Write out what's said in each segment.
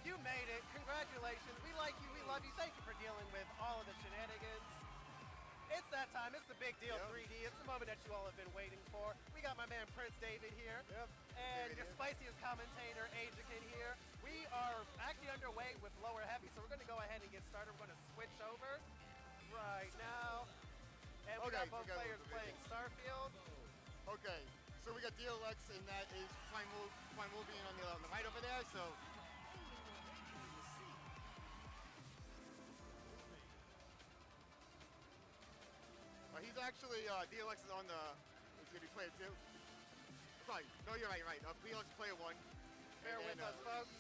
You made it. Congratulations. We like you. We love you. Thank you for dealing with all of the shenanigans. It's that time. It's the big deal 3D. It's the moment that you all have been waiting for. We got my man Prince David here. Yep. And your spiciest commentator, Ajakin here. We are actually underway with lower heavy, so we're going to go ahead and get started. We're going to switch over right now. And we got both players playing Starfield. Okay, so we got DLX, and that is Primovic on the right over there, so. He's actually, DLX is on the, he's going to be player 2. Sorry, no, you're right. DLX is player 1. Bear with us, folks.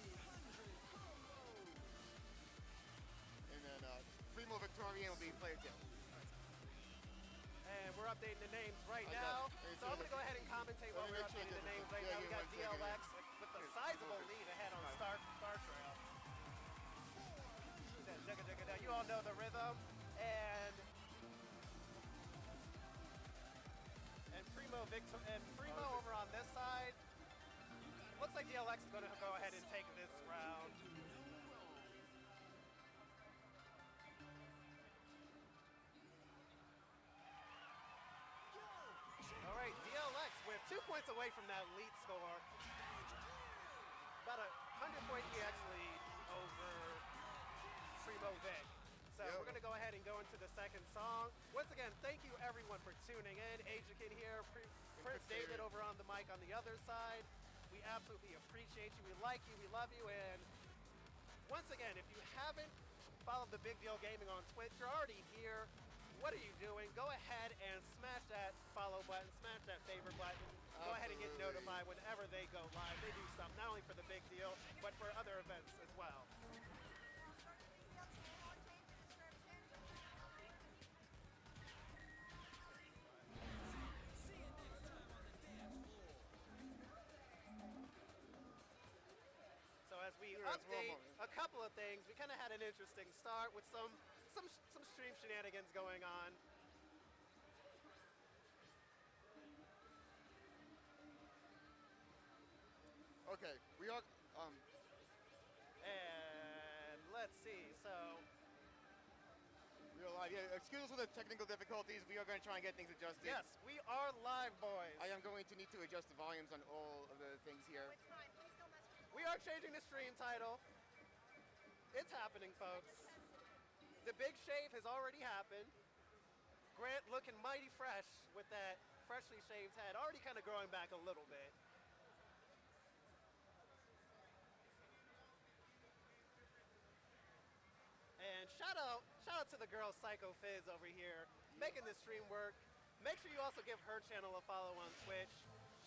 And then Primo Victorian will be player 2. And we're updating the names right now. So I'm going to go ahead and commentate while we're updating the names right now. We got DLX with a sizable lead ahead on Star Trail. You all know the rhythm. And Primo over on this side. Looks like DLX is going to go ahead and take this round. All right, DLX with 2 points away from that lead score. About a 100-point EX lead over Primovic. So we're going to go ahead and go into the second song. Once again, thank you everyone for tuning in. Ajakin here, Prince David over on the mic on the other side. We absolutely appreciate you. We like you. We love you. And once again, if you haven't followed the Big Deal Gaming on Twitch, you're already here. What are you doing? Go ahead and smash that follow button, smash that favorite button. Go ahead and get notified whenever they go live. They do stuff not only for the Big Deal, but for other events as well. So as we update a couple of things, we kind of had an interesting start with some stream shenanigans going on. Okay, we are. And let's see. So we are live. Yeah, excuse us for the technical difficulties. We are going to try and get things adjusted. Yes, we are live, boys. I am going to need to adjust the volumes on all of the things here. We are changing the stream title. It's happening, folks. The big shave has already happened. Grant looking mighty fresh with that freshly shaved head, already kind of growing back a little bit. And shout out to the girl Psychofizz over here, making this stream work. Make sure you also give her channel a follow on Twitch.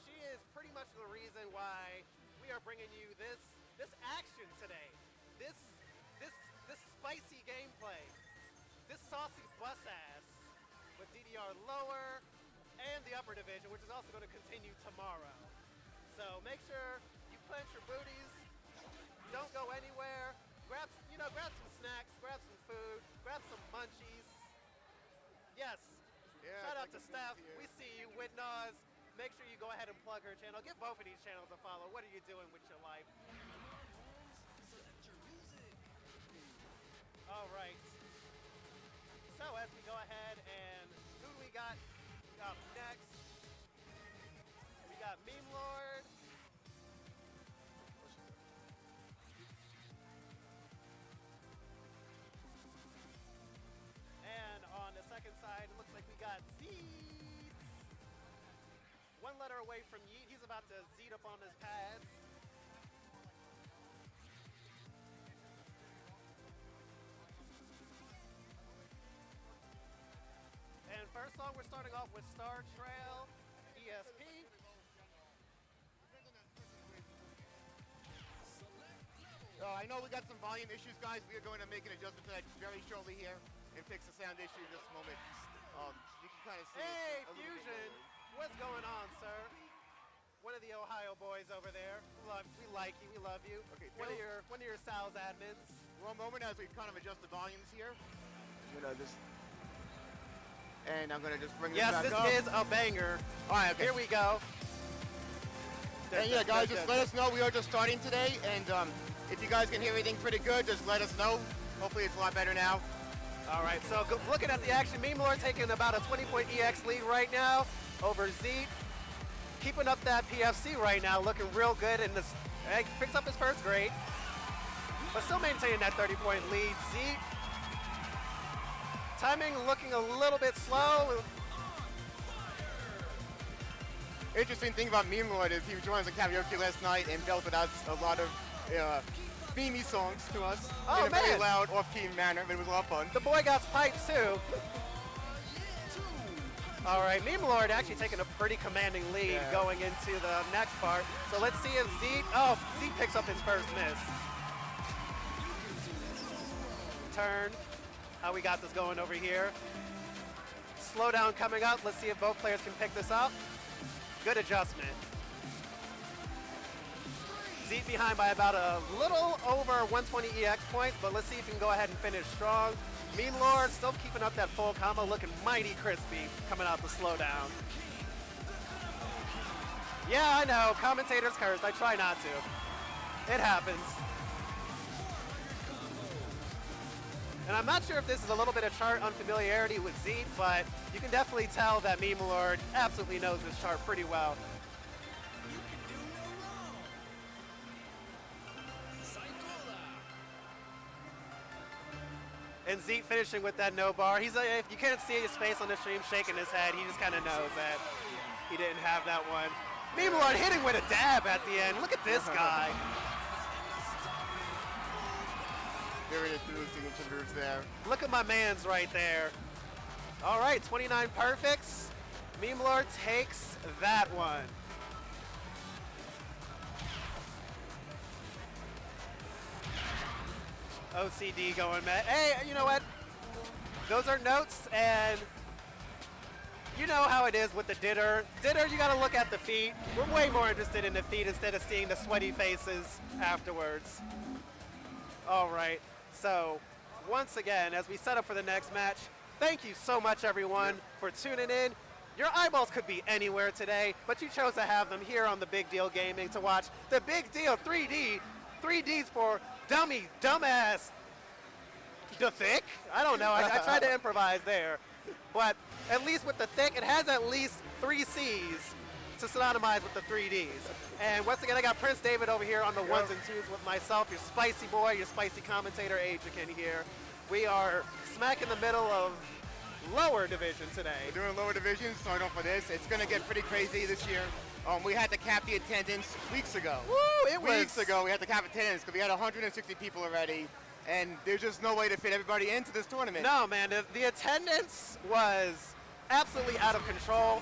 She is pretty much the reason why we are bringing you this action today. This spicy gameplay. This saucy bus ass with DDR lower and the upper division, which is also going to continue tomorrow. So make sure you clench your booties. Don't go anywhere. Grab some snacks, grab some food, grab some munchies. Yes. Yeah, shout out to Steph. We see you. Widnaz. Make sure you go ahead and plug her channel. Give both of these channels a follow. What are you doing with your life? All right. So as we go ahead and who do we got up next? We got Memelord. And on the second side, it looks like we got Zeet. One letter away from Yeet. He's about to Zeet up on his pads. And first song, we're starting off with Star Trail, ESP. I know we got some volume issues, guys. We are going to make an adjustment to that very shortly here and fix the sound issue in this moment. You can kind of see Hey, Fusion, what's going on, sir? One of the Ohio boys over there. We like you, we love you. Okay, one of your Sal's admins. One moment as we kind of adjust the volumes here. And I'm gonna just bring this back up. Yes, this is a banger. All right, okay. Here we go. And yeah, guys, just let us know. We are just starting today, and If you guys can hear anything pretty good, just let us know. Hopefully it's a lot better now. All right, so looking at the action, Memelord taking about a 20-point EX lead right now over Zeet. Keeping up that PFC right now, looking real good, and picks up his first grade, but still maintaining that 30-point lead. Zeet, timing looking a little bit slow. Interesting thing about Memelord is he joined us at karaoke last night and belted out a lot of themey songs to us in a very loud, off-key manner, but it was a lot of fun. The boy got pipes too. All right, Memelord actually taking a pretty commanding lead going into the next part. So let's see if Zeet picks up his first miss. Turn. How we got this going over here. Slowdown coming up. Let's see if both players can pick this up. Good adjustment. Zeet behind by about a little over 120 EX points, but let's see if he can go ahead and finish strong. Memelord still keeping up that full combo, looking mighty crispy coming out the slowdown. Yeah, I know, commentators cursed. I try not to. It happens. And I'm not sure if this is a little bit of chart unfamiliarity with Zeet, but you can definitely tell that Memelord absolutely knows this chart pretty well. And Zeet finishing with that no bar. If you can't see his face on the stream shaking his head, he just kind of knows that he didn't have that one. Memelord hitting with a dab at the end. Look at this guy. Very through signature moves there. Look at my man's right there. All right, 29 perfects. Memelord takes that one. OCD going, man. Hey, you know what? Those are notes, and you know how it is with the didder. Didder, you gotta look at the feet. We're way more interested in the feet instead of seeing the sweaty faces afterwards. All right, so once again, as we set up for the next match, thank you so much, everyone, for tuning in. Your eyeballs could be anywhere today, but you chose to have them here on the Big Deal Gaming to watch the Big Deal 3D. 3Ds for dummy, dumbass, the thick? I don't know. I tried to improvise there. But at least with the thick, it has at least 3 C's to synonymize with the 3Ds. And once again, I got Prince David over here on the ones and twos with myself, your spicy boy, your spicy commentator, Adrian here. We are smack in the middle of lower division today. We're doing lower division, starting off with this. It's going to get pretty crazy this year. We had to cap the attendance weeks ago. Woo! Weeks ago, we had to cap attendance because we had 160 people already, and there's just no way to fit everybody into this tournament. No, man, the attendance was absolutely out of control.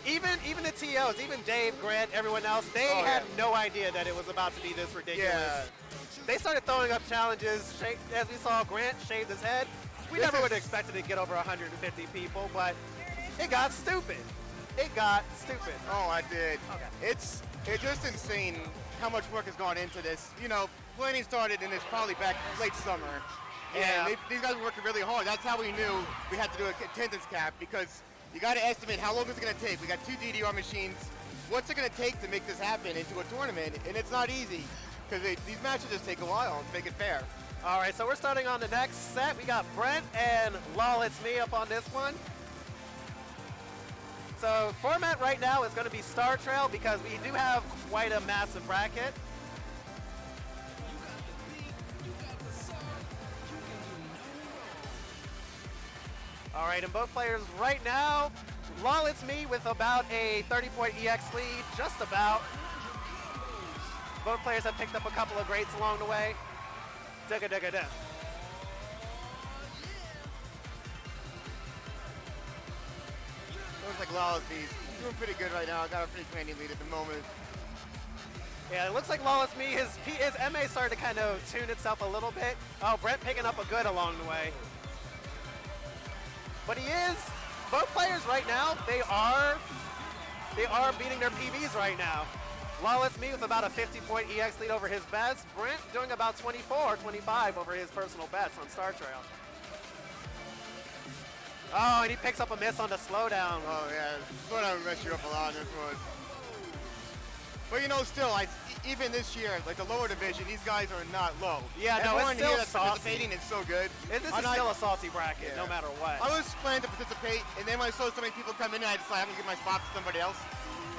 Even the TOs, even Dave, Grant, everyone else, they had no idea that it was about to be this ridiculous. Yeah. They started throwing up challenges. As we saw, Grant shaved his head. We never would have expected to get over 150 people, but it got stupid. It got stupid. Oh, I did. Okay. It's just insane how much work has gone into this. You know, planning started in this probably back late summer. Yeah. And these guys were working really hard. That's how we knew we had to do an attendance cap, because you got to estimate how long it's going to take. We got 2 DDR machines. What's it going to take to make this happen into a tournament? And it's not easy, because these matches just take a while to make it fair. All right, so we're starting on the next set. We got Brent and Lolitsme up on this one. So format right now is going to be Star Trail because we do have quite a massive bracket. All right, and both players right now, Lolitsme with about a 30-point EX lead, just about. Both players have picked up a couple of greats along the way. Dugga-dugga-dugga. Looks like Lolitsme's doing pretty good right now. Got a pretty commanding lead at the moment. Yeah, it looks like Lolitsme, his MA started to kind of tune itself a little bit. Oh, Brent picking up a good along the way. But both players right now, they are beating their PBs right now. Lolitsme with about a 50-point EX lead over his best. Brent doing about 24, 25 over his personal best on Star Trail. Oh, and he picks up a miss on the slowdown. Oh, yeah. Slowdown will mess you up a lot in this one. But, you know, still, even this year, like the lower division, these guys are not low. Yeah, no, everyone it's still here that's saucy. participating is so good. This is still a saucy bracket, no matter what. I was planning to participate, and then when I saw so many people come in, I decided I'm gonna give my spot to somebody else.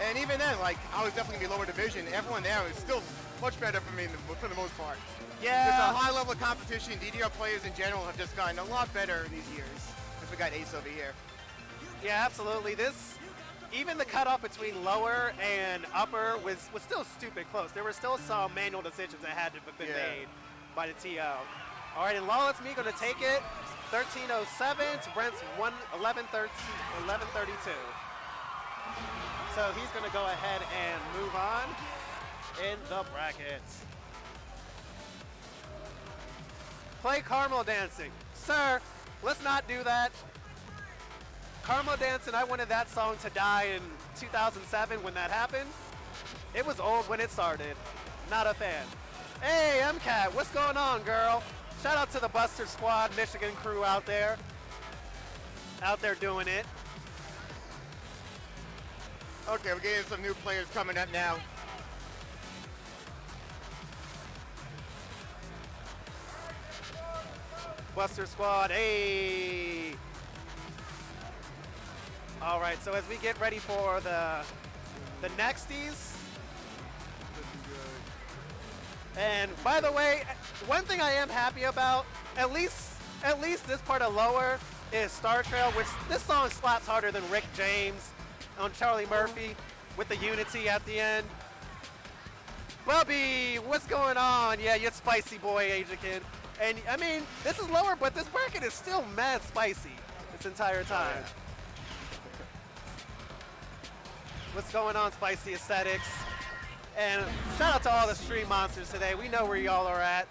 And even then, like, I was definitely gonna be lower division. Everyone there is still much better for me for the most part. Yeah. There's a high level of competition. DDR players in general have just gotten a lot better these years. Since we got Ace over here. Yeah, absolutely. Even the cutoff between lower and upper was still stupid close. There were still some manual decisions that had to have been made by the TO. All right, and Lolitsme going to take it. 13:07 to Brent's 11:32. So he's going to go ahead and move on in the brackets. Play Caramel Dancing. Sir, let's not do that. Caramel Dancing, I wanted that song to die in 2007 when that happened. It was old when it started. Not a fan. Hey, MCAT, what's going on, girl? Shout out to the Buster Squad, Michigan crew out there. Out there doing it. Okay, we're getting some new players coming up now. Buster Squad, hey! All right, so as we get ready for the nexties. And by the way, one thing I am happy about, at least this part of lower, is Star Trail, which this song slaps harder than Rick James on Charlie Murphy with the Unity at the end. Bubby, what's going on? Yeah, you're spicy boy, Ajakin. And I mean, this is lower, but this bracket is still mad spicy this entire time. Oh, yeah. What's going on, Spicy Aesthetics? And shout out to all the stream monsters today. We know where y'all are at.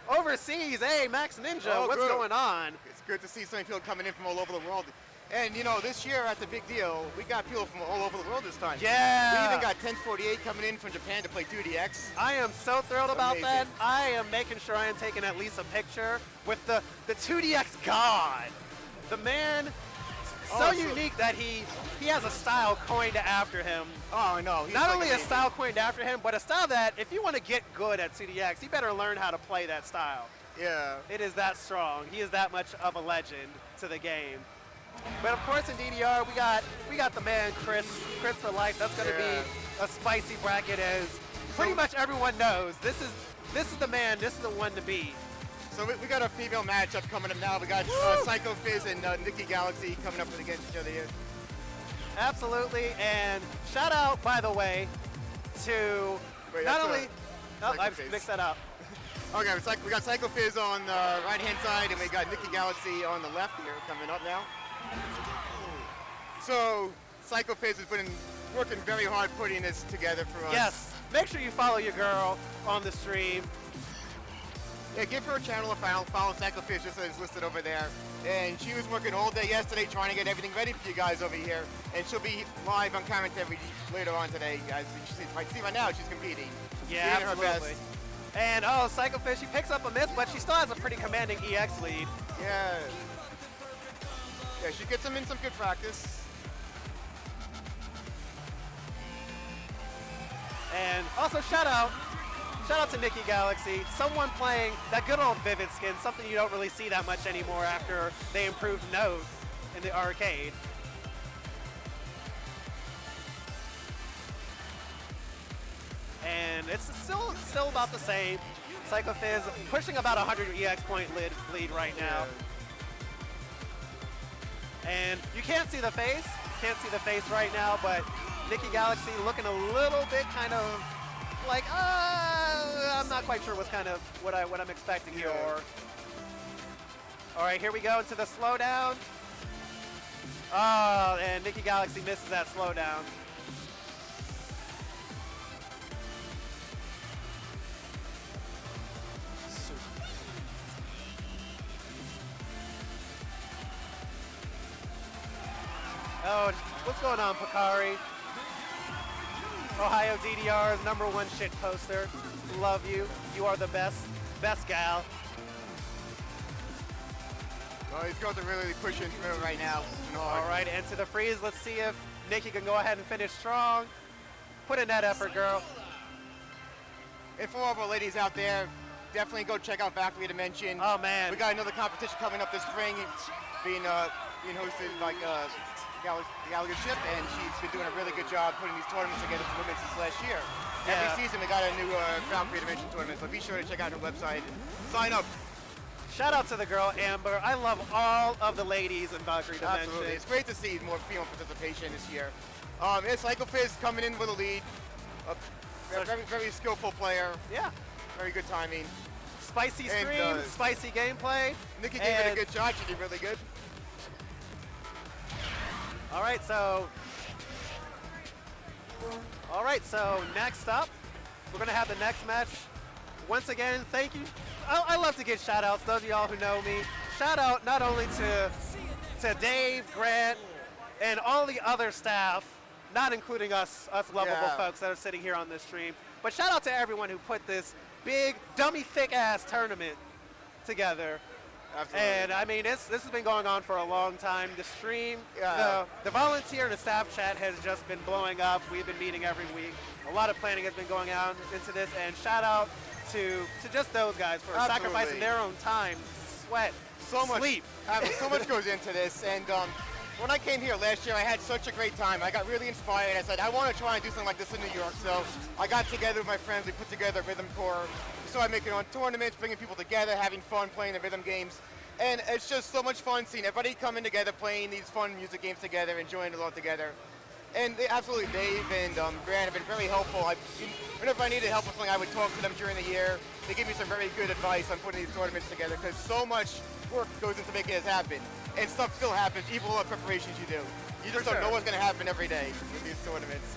Overseas, hey, Max Ninja, what's going on? It's good to see so many people coming in from all over the world. And you know, this year at the big deal, we got people from all over the world this time. Yeah. We even got 1048 coming in from Japan to play Urabe-X. I am so thrilled about that. I am making sure I am taking at least a picture with the 2DX god. The man, so unique that he has a style coined after him. Oh, no. Not only a style coined after him, but a style that if you want to get good at 2DX, you better learn how to play that style. Yeah. It is that strong. He is that much of a legend to the game. But of course in DDR, we got the man Chris for life. That's going to be a spicy bracket, as pretty much everyone knows. This is the man. This is the one to beat. So we got a female matchup coming up now. We got Psychofizz and Nikki Galaxy coming up against each other here. Absolutely, and shout out, by the way, to not only. Oh, I've mixed that up. Okay, we got Psychofizz on the right-hand side, and we got Nikki Galaxy on the left here coming up now. So Psychofizz has been working very hard putting this together for us. Yes, make sure you follow your girl on the stream. Yeah, give her a channel a follow Psychofizz, just as it's listed over there. And she was working all day yesterday trying to get everything ready for you guys over here. And she'll be live on commentary later on today, guys. You might see right now she's competing. Yeah, absolutely. Her best. And Psychofizz, she picks up a miss, but she still has a pretty commanding EX lead. Yeah. Yeah, she gets them in some good practice. And also shout out to Nikki Galaxy, someone playing that good old Vivid skin, something you don't really see that much anymore after they improved Node in the arcade. And it's still about the same. Psychofizz pushing about 100 EX point lead right now. And you can't see the face right now, but Nikki Galaxy looking a little bit kind of like, I'm not quite sure what I'm expecting here. All right, here we go into the slowdown. And Nikki Galaxy misses that slowdown. Oh, what's going on, Pakari? Ohio DDR's #1 shit poster. Love you. You are the best gal. Well, these girls are really pushing through right now. All right, and to the freeze. Let's see if Nikki can go ahead and finish strong. Put in that effort, girl. And for all of our ladies out there, definitely go check out Valkyrie Dimension. Oh man, we got another competition coming up this spring, being hosted by Gallagher Ship, and she's been doing a really good job putting these tournaments together for women since last year. Yeah. Every season we got a new Valkyrie Dimension tournament, so be sure to check out her website and sign up. Shout out to the girl Amber. I love all of the ladies in Valkyrie Dimension. Absolutely, it's great to see more female participation this year. And Psychofizz coming in with a lead, a very, very skillful player. Yeah. Very good timing. Spicy stream, spicy gameplay. Nikki gave it a good shot. She did really good. All right, so next up, we're going to have the next match. Once again, thank you. I love to give shout outs, those of y'all who know me. Shout out not only to Dave, Grant, and all the other staff, not including us lovable folks that are sitting here on this stream, but shout out to everyone who put this big, dummy, thick-ass tournament together. Absolutely. And I mean, this has been going on for a long time. The stream, the volunteer and the staff chat has just been blowing up. We've been meeting every week. A lot of planning has been going on into this, and shout out to just those guys for sacrificing their own time, sweat, sleep. So much goes into this, and when I came here last year, I had such a great time. I got really inspired. I said, I want to try and do something like this in New York. So I got together with my friends. We put together a rhythm corps. We started making on tournaments, bringing people together, having fun, playing the rhythm games. And it's just so much fun seeing everybody coming together, playing these fun music games together, enjoying it all together. And absolutely, Dave and Grant have been very helpful. Whenever I needed help with something, I would talk to them during the year. They give me some very good advice on putting these tournaments together, because so much work goes into making this happen. And stuff still happens, even with all the preparations you do. You just don't know what's going to happen every day with these tournaments.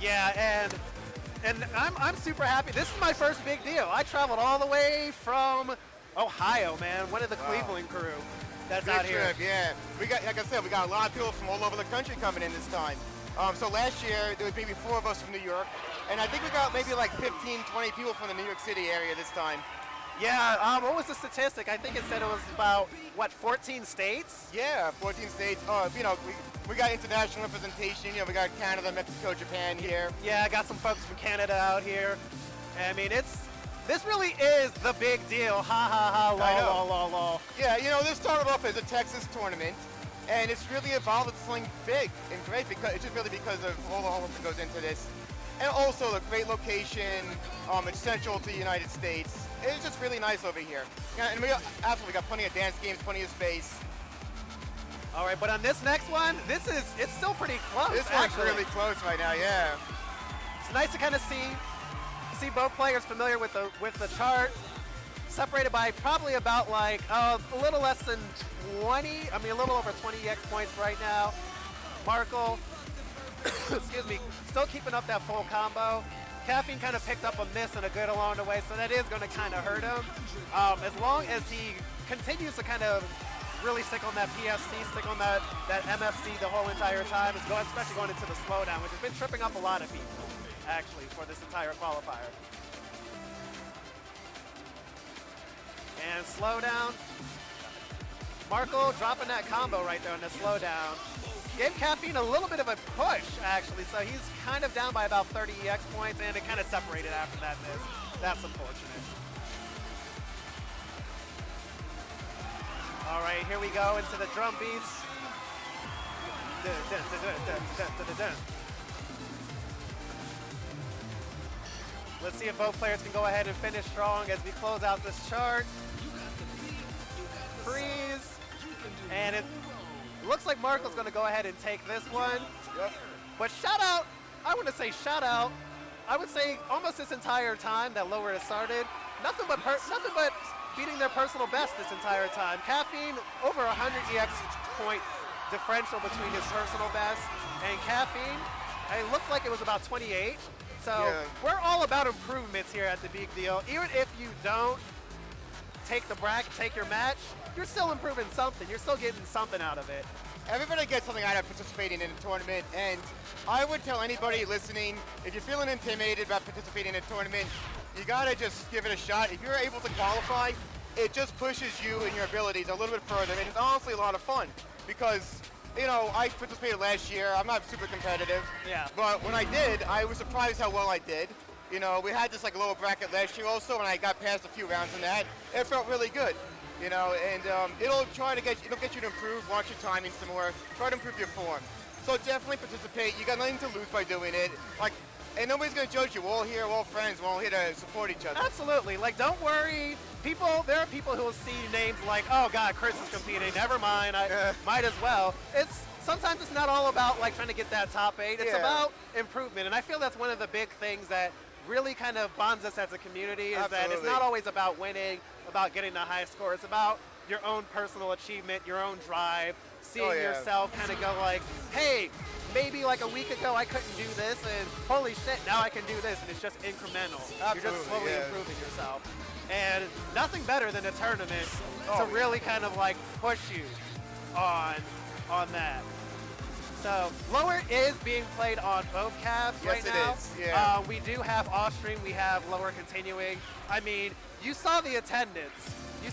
Yeah, and I'm super happy. This is my first big deal. I traveled all the way from Ohio, man. One of the Cleveland crew that's Good out here. Trip, yeah. We got, like I said, we got a lot of people from all over the country coming in this time. So last year, there was maybe 4 of us from New York, and I think we got maybe like 15, 20 people from the New York City area this time. Yeah, what was the statistic? I think it said it was about, 14 states? Yeah, 14 states. We got international representation. We got Canada, Mexico, Japan here. Yeah, I got some folks from Canada out here. I mean, this really is the big deal. Ha ha ha, lol. Yeah, this started off as a Texas tournament, and it's really evolved into something big and great, because it's just really because of all the hard work that goes into this. And also the great location, it's central to the United States. It's just really nice over here. And we got plenty of dance games, plenty of space. All right, but on this next one, it's still pretty close. This one's really close right now, yeah. It's nice to kind of see both players familiar with the chart, separated by probably about a little less than 20, a little over 20 EX points right now. Markle, excuse me, still keeping up that full combo. Caffiend kind of picked up a miss and a good along the way, so that is going to kind of hurt him. As long as he continues to kind of really stick on that PFC, stick on that MFC the whole entire time, especially going into the slowdown, which has been tripping up a lot of people, actually, for this entire qualifier. And slowdown. Markle dropping that combo right there on the slowdown. Gave Caffiend a little bit of a push, actually, so he's kind of down by about 30 EX points, and it kind of separated after that miss. That's unfortunate. All right, here we go into the drum beats. Let's see if both players can go ahead and finish strong as we close out this chart. Freeze, and it looks like Markle's going to go ahead and take this one. Yep. But I would say almost this entire time that Lower has started, nothing but beating their personal best this entire time. Caffiend over 100 EX point differential between his personal best and Caffiend. It looked like it was about 28. So we're all about improvements here at the Big Deal. Even if you don't take your match, you're still improving something. You're still getting something out of it. Everybody gets something out of participating in a tournament, and I would tell anybody listening, if you're feeling intimidated about participating in a tournament, you gotta just give it a shot. If you're able to qualify, it just pushes you and your abilities a little bit further, and it's honestly a lot of fun, because I participated last year. I'm not super competitive, but when I did, I was surprised how well I did. You know, we had this like lower bracket last year also, and I got past a few rounds in that. It felt really good. You know, and it'll get you to improve, watch your timing some more, try to improve your form. So definitely participate. You got nothing to lose by doing it. Like, and nobody's gonna judge you. We're all here, we're all friends. We're all here to support each other. Absolutely. Like, don't worry. There are people who will see names like, oh God, Chris is competing. Never mind. I might as well. Sometimes it's not all about like trying to get that top 8. It's about improvement, and I feel that's one of the big things that really kind of bonds us as a community is that it's not always about winning, about getting the high score. It's about your own personal achievement, your own drive, seeing yourself kind of go like, hey, maybe like a week ago I couldn't do this, and holy shit, now I can do this, and it's just incremental. You're just slowly improving yourself. And nothing better than a tournament to really kind of like push you on that. So lower is being played on both cabs right now. Yes, it is. Yeah. We do have off stream. We have lower continuing. I mean, you saw the attendance. We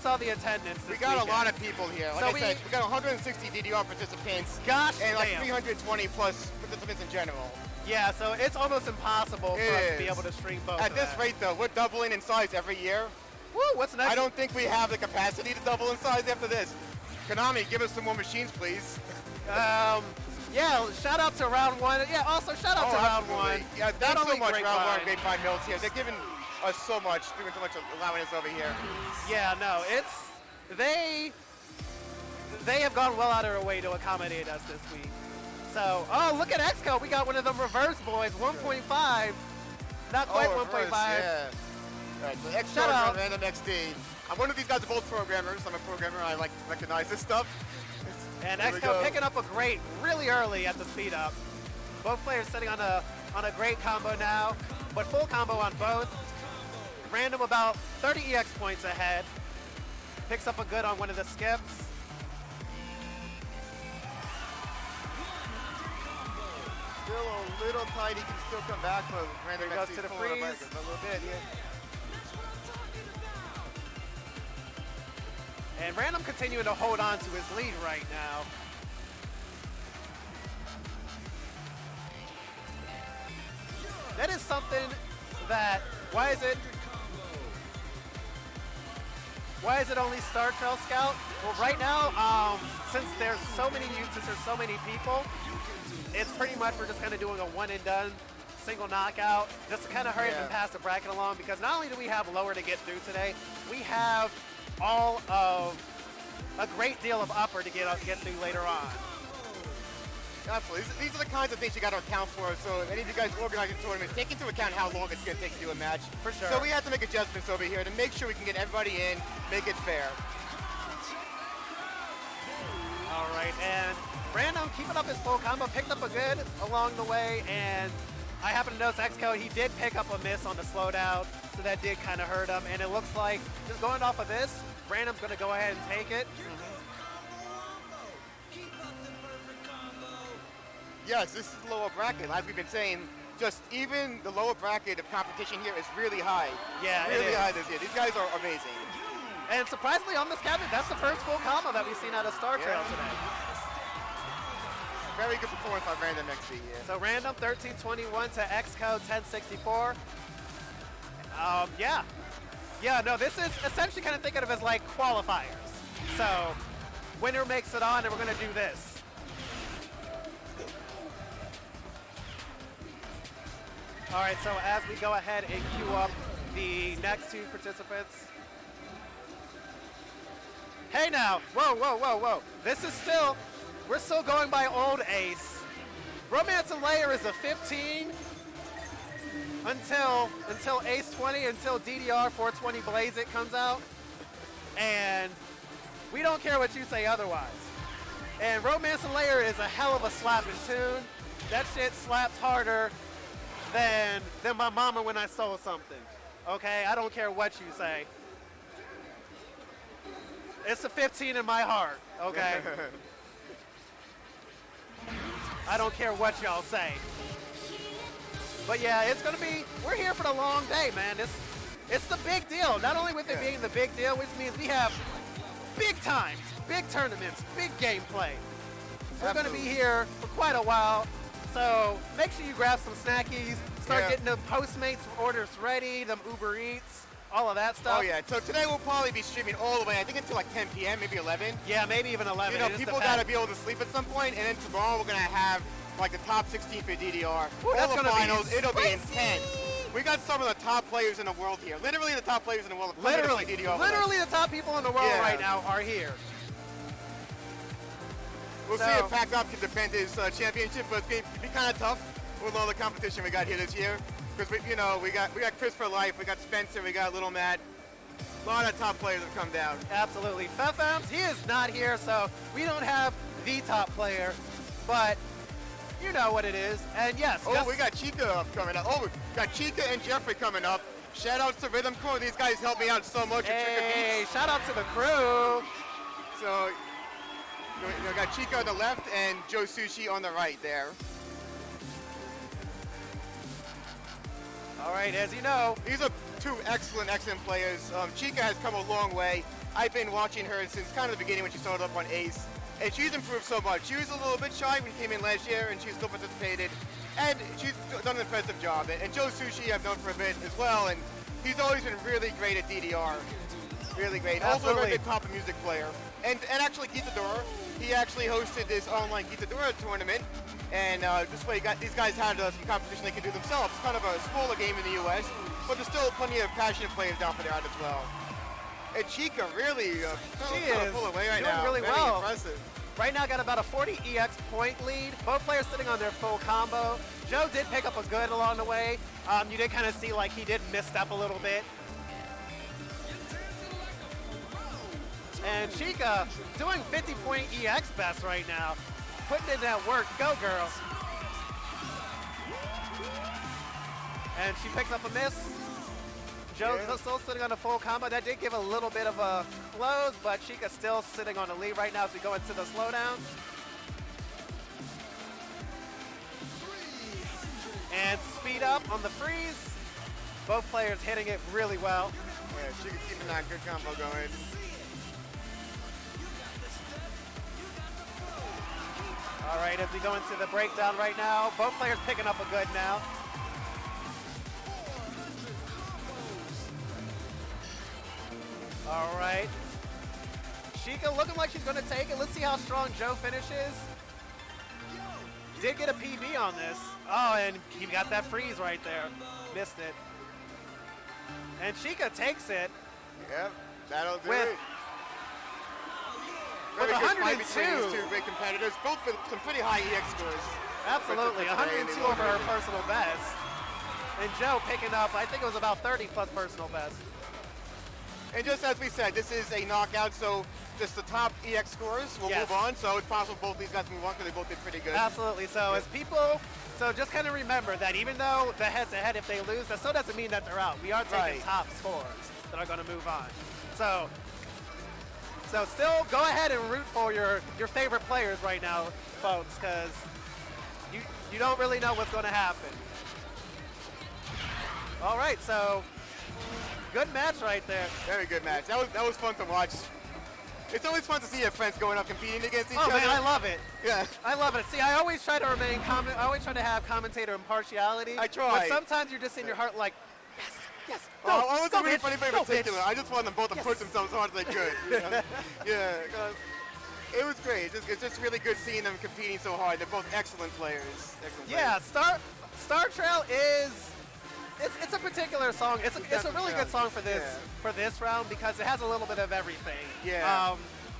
got a lot of people here. Like I said, we got 160 DDR participants. Gosh and like damn. 320 plus participants in general. Yeah, so it's almost impossible for us to be able to stream both. At this rate, though, we're doubling in size every year. Woo, what's next? I don't think we have the capacity to double in size after this. Konami, give us some more machines, please. Yeah, shout out to Round 1. Yeah, also shout out to Round 1. Yeah, thanks so much, Round 1, Grapevine Mills here. They're giving us so much, doing so much, allowing us over here. Yeah, no, they have gone well out of their way to accommodate us this week. So, oh, look at Xcode. We got one of them reverse boys, 1.5. Not quite 1.5. Yeah. All right, so Xcode and RandomXD. One of these guys are both programmers. I'm a programmer. I like to recognize this stuff. And Xcode picking up a great really early at the speed up. Both players sitting on a great combo now, but full combo on both. Random about 30 EX points ahead. Picks up a good on one of the skips. Still a little tight. He can still come back, but Random goes to the freeze. A little bit, yeah. And Random continuing to hold on to his lead right now. That is something that, why is it only Star Trail Scout? Well, right now, since there's so many people, it's pretty much we're just kind of doing a one and done single knockout just to kind of hurry up and pass the bracket along, because not only do we have lower to get through today, we have all of a great deal of upper to get through later on. Absolutely. These are the kinds of things you got to account for. So any of you guys organizing tournaments, take into account how long it's going to take to do a match. For sure. So we have to make adjustments over here to make sure we can get everybody in, make it fair. All right, and Random keeping up his full combo, picked up a good along the way, and I happen to notice Xcode, he did pick up a miss on the slowdown, so that did kind of hurt him, and it looks like, just going off of this, Random's going to go ahead and take it. Yes, this is the lower bracket. As we've been saying, just even the lower bracket of competition here is really high. Yeah, really high this year. These guys are amazing. And surprisingly, on this cabinet, that's the first full combo that we've seen out of Star Trail today. Very good performance on RandomXD here. So Random 1321 to Xcode 1064. Yeah, no, this is essentially kind of thinking of it as like qualifiers. So winner makes it on, and we're going to do this. All right, so as we go ahead and queue up the next two participants. Hey now, whoa. We're still going by old ace. Romance and Layer is a 15 until ace 20, until DDR 420 Blaze It comes out. And we don't care what you say otherwise. And Romance and Layer is a hell of a slapping tune. That shit slaps harder than my mama when I stole something. Okay, I don't care what you say. It's a 15 in my heart, okay? I don't care what y'all say. But yeah, it's gonna be, we're here for the long day, man. It's the big deal. Not only with it being the big deal, which means we have big times, big tournaments, big gameplay. We're gonna be here for quite a while. So make sure you grab some snackies, start getting the Postmates orders ready, them Uber Eats, all of that stuff. Oh yeah, so today we'll probably be streaming all the way, I think until like 10 p.m., maybe 11. Yeah, maybe even 11. You know, people gotta be able to sleep at some point, and then tomorrow we're gonna have like the top 16 for DDR. Ooh, all the finals, it'll be spicy. intense. We got some of the top players in the world here. Literally the top players in the world. Literally DDR the top people in the world right now are here. We'll see if Pac-Up can defend his championship, but it's going to be kind of tough with all the competition we got here this year. Because we got Chris for life, we got Spencer, we got Little Matt. A lot of top players have come down. Absolutely. Fefems, he is not here, so we don't have the top player, but you know what it is. And yes. Oh, we got Chica coming up. Oh, we got Chica and Jeffrey coming up. Shout out to Rhythm Crew. These guys helped me out so much. Hey, shout out to the crew. So, we got Chica on the left and Joesushi on the right there. All right, as you know, these are two excellent players. Chica has come a long way. I've been watching her since kind of the beginning when she started up on Ace, and she's improved so much. She was a little bit shy when she came in last year, and she's still participated, and she's done an impressive job. And Joesushi I've known for a bit as well, and he's always been really great at DDR. Really great. Absolutely. Also a very big pop music player. And actually Guitadora, he actually hosted this online Guitadora tournament, and this way these guys had some competition they could do themselves. It's kind of a smaller game in the US, but there's still plenty of passionate players down for there as well. And Chica really she is pull away right doing now. really very well. Impressive. Right now got about a 40 EX point lead. Both players sitting on their full combo. Joe did pick up a good along the way. You did kind of see like he did misstep a little bit. And Chica doing 50-point EX best right now. Putting in that work. Go, girl. And she picks up a miss. Joe's still sitting on a full combo. That did give a little bit of a close, but Chica's still sitting on the lead right now as we go into the slowdown. And speed up on the freeze. Both players hitting it really well. Yeah, Chica keeping that good combo going. All right, as we go into the breakdown right now, both players picking up a good now. All right. Chica looking like she's going to take it. Let's see how strong Joe finishes. Did get a PB on this. Oh, and he got that freeze right there. Missed it. And Chica takes it. Yep, that'll do with, it. With Very good fight 102. between these two great competitors, both with some pretty high EX scores. Absolutely, 102 over her personal best. And Joe picking up, I think it was about 30 plus personal best. And just as we said, this is a knockout, so just the top EX scores will move on. So it's possible both these guys move on because they both did pretty good. Absolutely. So as people, so just kind of remember that even though the head-to-head, if they lose, that still doesn't mean that they're out. We are taking top scores that are going to move on. So still go ahead and root for your favorite players right now, folks, because you don't really know what's going to happen. All right, so good match right there. Very good match. That was fun to watch. It's always fun to see your friends going up competing against each other. Oh man, I love it. Yeah. I love it. See, I always try to remain I always try to have commentator impartiality. I try. But sometimes you're just in your heart like, yes. No, I wasn't really funny in particular. I just wanted them both to push themselves as hard as they could. You know? Yeah. It was great. It's just really good seeing them competing so hard. They're both excellent players. Yeah, Star Trail is. It's a particular song. It's a really good song for this round because it has a little bit of everything. Yeah.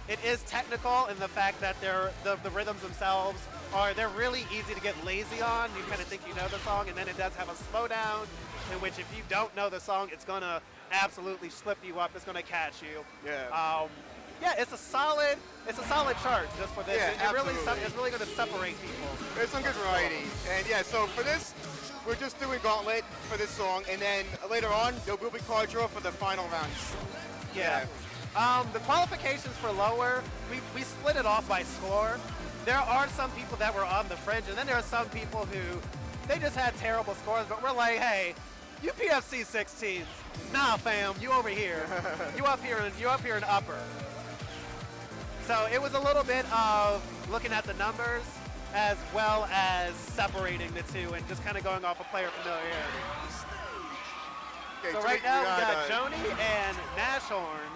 It is technical in the fact that the rhythms themselves they're really easy to get lazy on. You kind of think you know the song, and then it does have a slowdown in which if you don't know the song, it's gonna absolutely slip you up. It's gonna catch you. Yeah. Yeah, it's a solid chart just for this. Yeah, It's really gonna separate people. There's some good variety, and yeah. So for this, we're just doing Gauntlet for this song, and then later on, there will be card draw for the final rounds. Yeah. The qualifications for lower, we split it off by score. There are some people that were on the fringe, and then there are some people who, they just had terrible scores, but we're like, hey, you PFC 16s. Nah, fam, you over here. you up here in upper. So it was a little bit of looking at the numbers. as well as separating the two and just kind of going off of player familiarity. Okay, So right now we got Jony and Nashorn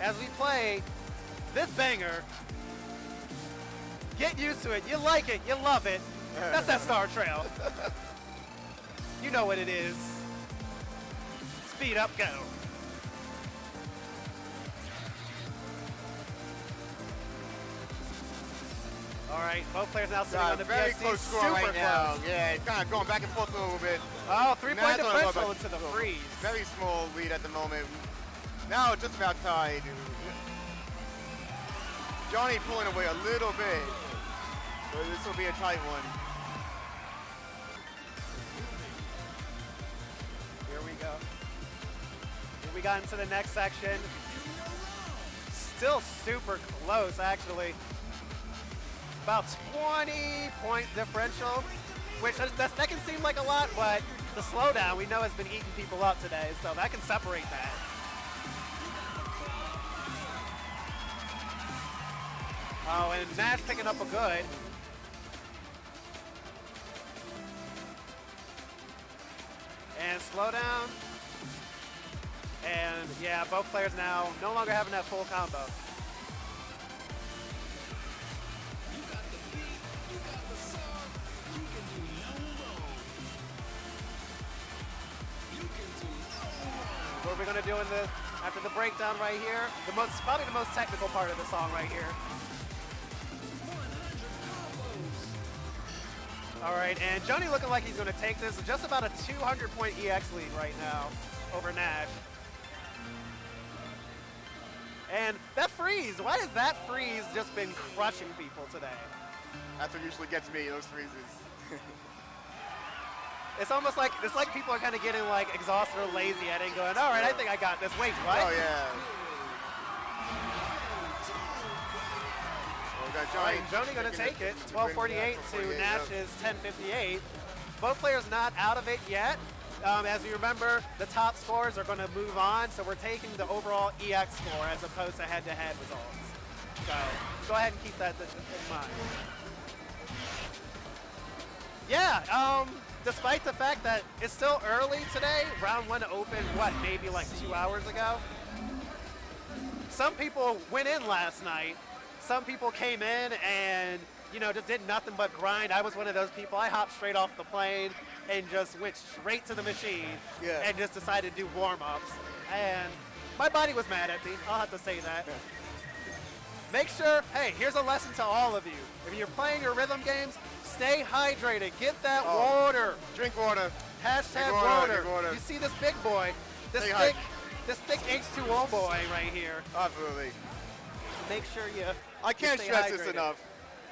as we play this banger. Get used to it. You like it. You love it. That's that Star Trail. You know what it is. Speed up, go. All right, both players now sitting on the very BFC. close score right now. Yeah, it's kind of going back and forth a little bit. Oh, 3-point differential to the freeze. Very small lead at the moment. Now just about tied. Jony pulling away a little bit. So this will be a tight one. Here we go. Here we got into the next section. Still super close, actually. About 20-point differential, which that can seem like a lot, but the slowdown we know has been eating people up today, so that can separate that. Oh, and Nash picking up a good. And slow down. And yeah, both players now no longer having that full combo. What are we gonna do after the breakdown right here? Probably the most technical part of the song right here. All right, and Jony looking like he's gonna take this. Just about a 200-point EX lead right now over Nash. And that freeze, why has that freeze just been crushing people today? That's what usually gets me, those freezes. It's almost like, people are kind of getting like exhausted or lazy at it and going, all right, I think I got this. Wait, what? Oh, yeah. All right, Jony gonna take it. 12:48 to Nash's 10:58. Both players not out of it yet. As you remember, the top scores are gonna move on, so we're taking the overall EX score as opposed to head-to-head results. So go ahead and keep that in mind. Yeah, despite the fact that it's still early today, round one opened, maybe like 2 hours ago? Some people went in last night. Some people came in and, just did nothing but grind. I was one of those people. I hopped straight off the plane and just went straight to the machine and just decided to do warm-ups. And my body was mad at me. I'll have to say that. Yeah. Make sure, hey, here's a lesson to all of you. If you're playing your rhythm games, stay hydrated. Get that water. Drink water. Hashtag water. You see this big boy, this thick H2O boy right here. Absolutely. Make sure you I can't stress this enough.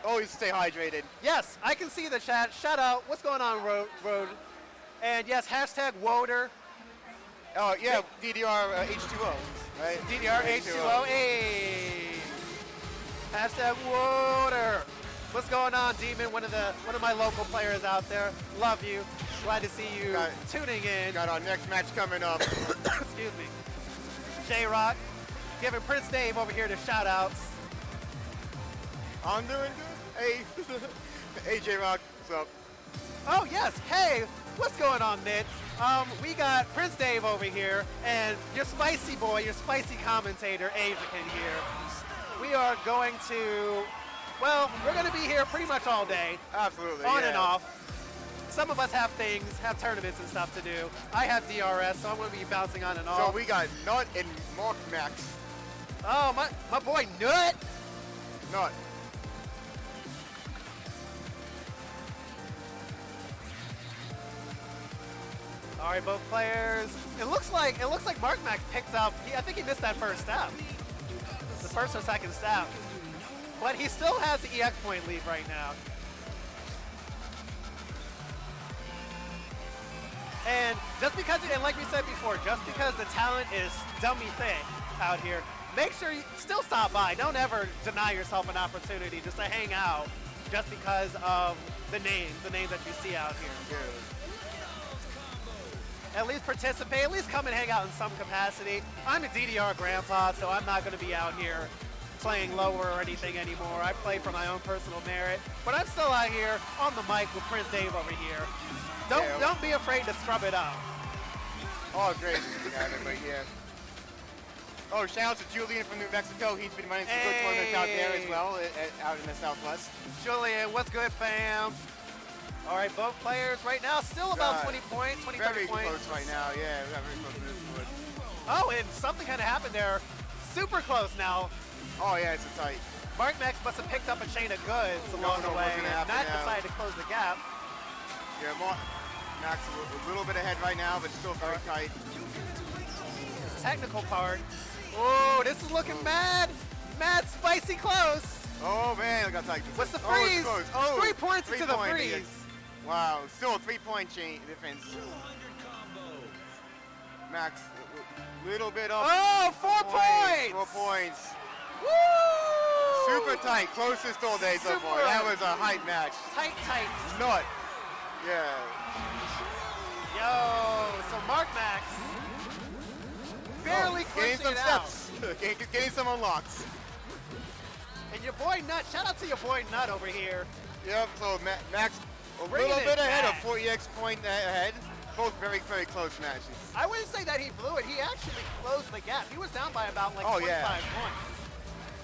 Always stay hydrated. Yes, I can see the chat. Shout out. What's going on, Road? And yes, hashtag water. Oh, yeah, DDR H2O, right? DDR H2O. Hey. Hashtag water. What's going on, Demon? One of my local players out there. Love you. Glad to see you tuning in. Got our next match coming up. Excuse me. J-Rock. Giving Prince Dave over here the shout outs. I'm doing good. Hey. Hey, J-Rock. What's up? Oh, yes. Hey. What's going on, Nick? We got Prince Dave over here and your spicy boy, your spicy commentator, Asiakin here. We are going to, we're going to be here pretty much all day. Absolutely. On and off. Some of us have tournaments and stuff to do. I have DRS, so I'm going to be bouncing on and off. So we got Nut and Markmax. Oh, my boy Nut. Nut. All right, both players. It looks like Markmax picked up. I think he missed that first step, the first or second step. But he still has the EX point lead right now. And just because, and like we said before, just because the talent is dummy thick out here, make sure you still stop by. Don't ever deny yourself an opportunity just to hang out just because of the names that you see out here. Dude. At least participate, at least come and hang out in some capacity. I'm a DDR grandpa, so I'm not going to be out here playing lower or anything anymore. I play for my own personal merit. But I'm still out here on the mic with Prince Dave over here. Don't be afraid to scrub it up. Oh, great. Everybody here. Oh, shout out to Julian from New Mexico. He's been running some good tournaments out there as well, out in the Southwest. Julian, what's good, fam? All right, both players right now still about 20 points, 20, 30 points. Very close right now, yeah. Very close to this one. Oh, and something kind of happened there. Super close now. Oh, yeah, it's a tight. Markle must have picked up a chain of goods along the way and not decided to close the gap. Yeah, Max a little bit ahead right now, but still very tight. Technical part. Oh, this is looking mad spicy close. Oh man, I got tight. What's the freeze? Oh, 3 points into the freeze. Wow, still a 3-point chain difference. Max, a little bit up. Oh, 4 points. 4 points. Woo! Super tight, closest all day so far. That was a hype match. Tight. Nut. Yeah. Yo, so Markle barely clinching it out. Getting some unlocks. And your boy Nut, shout out to your boy Nut over here. Yep, so Max a little bit ahead, a 40x point ahead. Both very, very close matches. I wouldn't say that he blew it. He actually closed the gap. He was down by about like 25 points.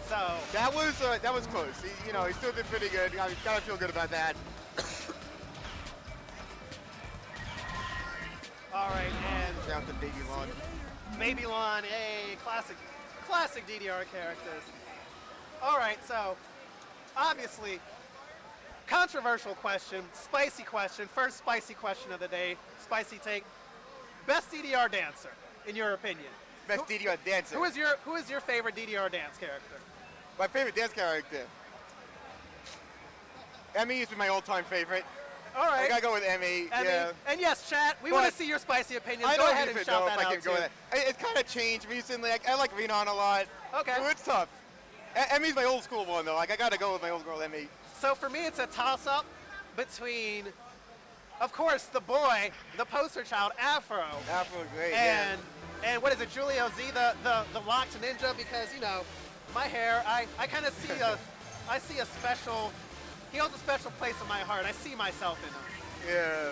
So that was close. He still did pretty good. Gotta feel good about that. All right, and shout out to Baby Lawn. Baby Lawn, classic DDR characters. All right, so obviously controversial question, spicy question, first spicy question of the day, spicy take. Best DDR dancer, in your opinion? Best DDR dancer. Who is your favorite DDR dance character? My favorite dance character? Emmy used to be my all-time favorite. All right. I gotta go with Emmy. Yeah. And yes, chat, we want to see your spicy opinions. Go ahead and shout that out too. It's kind of changed recently. I like Renan a lot. Okay. So it's tough. Emmy's my old school one though. I gotta go with my old girl Emmy. So for me, it's a toss-up between, of course, the boy, the poster child, Afro. Afro's great. And what is it, Julio Z, the locked ninja? Because my hair, I kind of see a special. He holds a special place in my heart. I see myself in him. Yeah.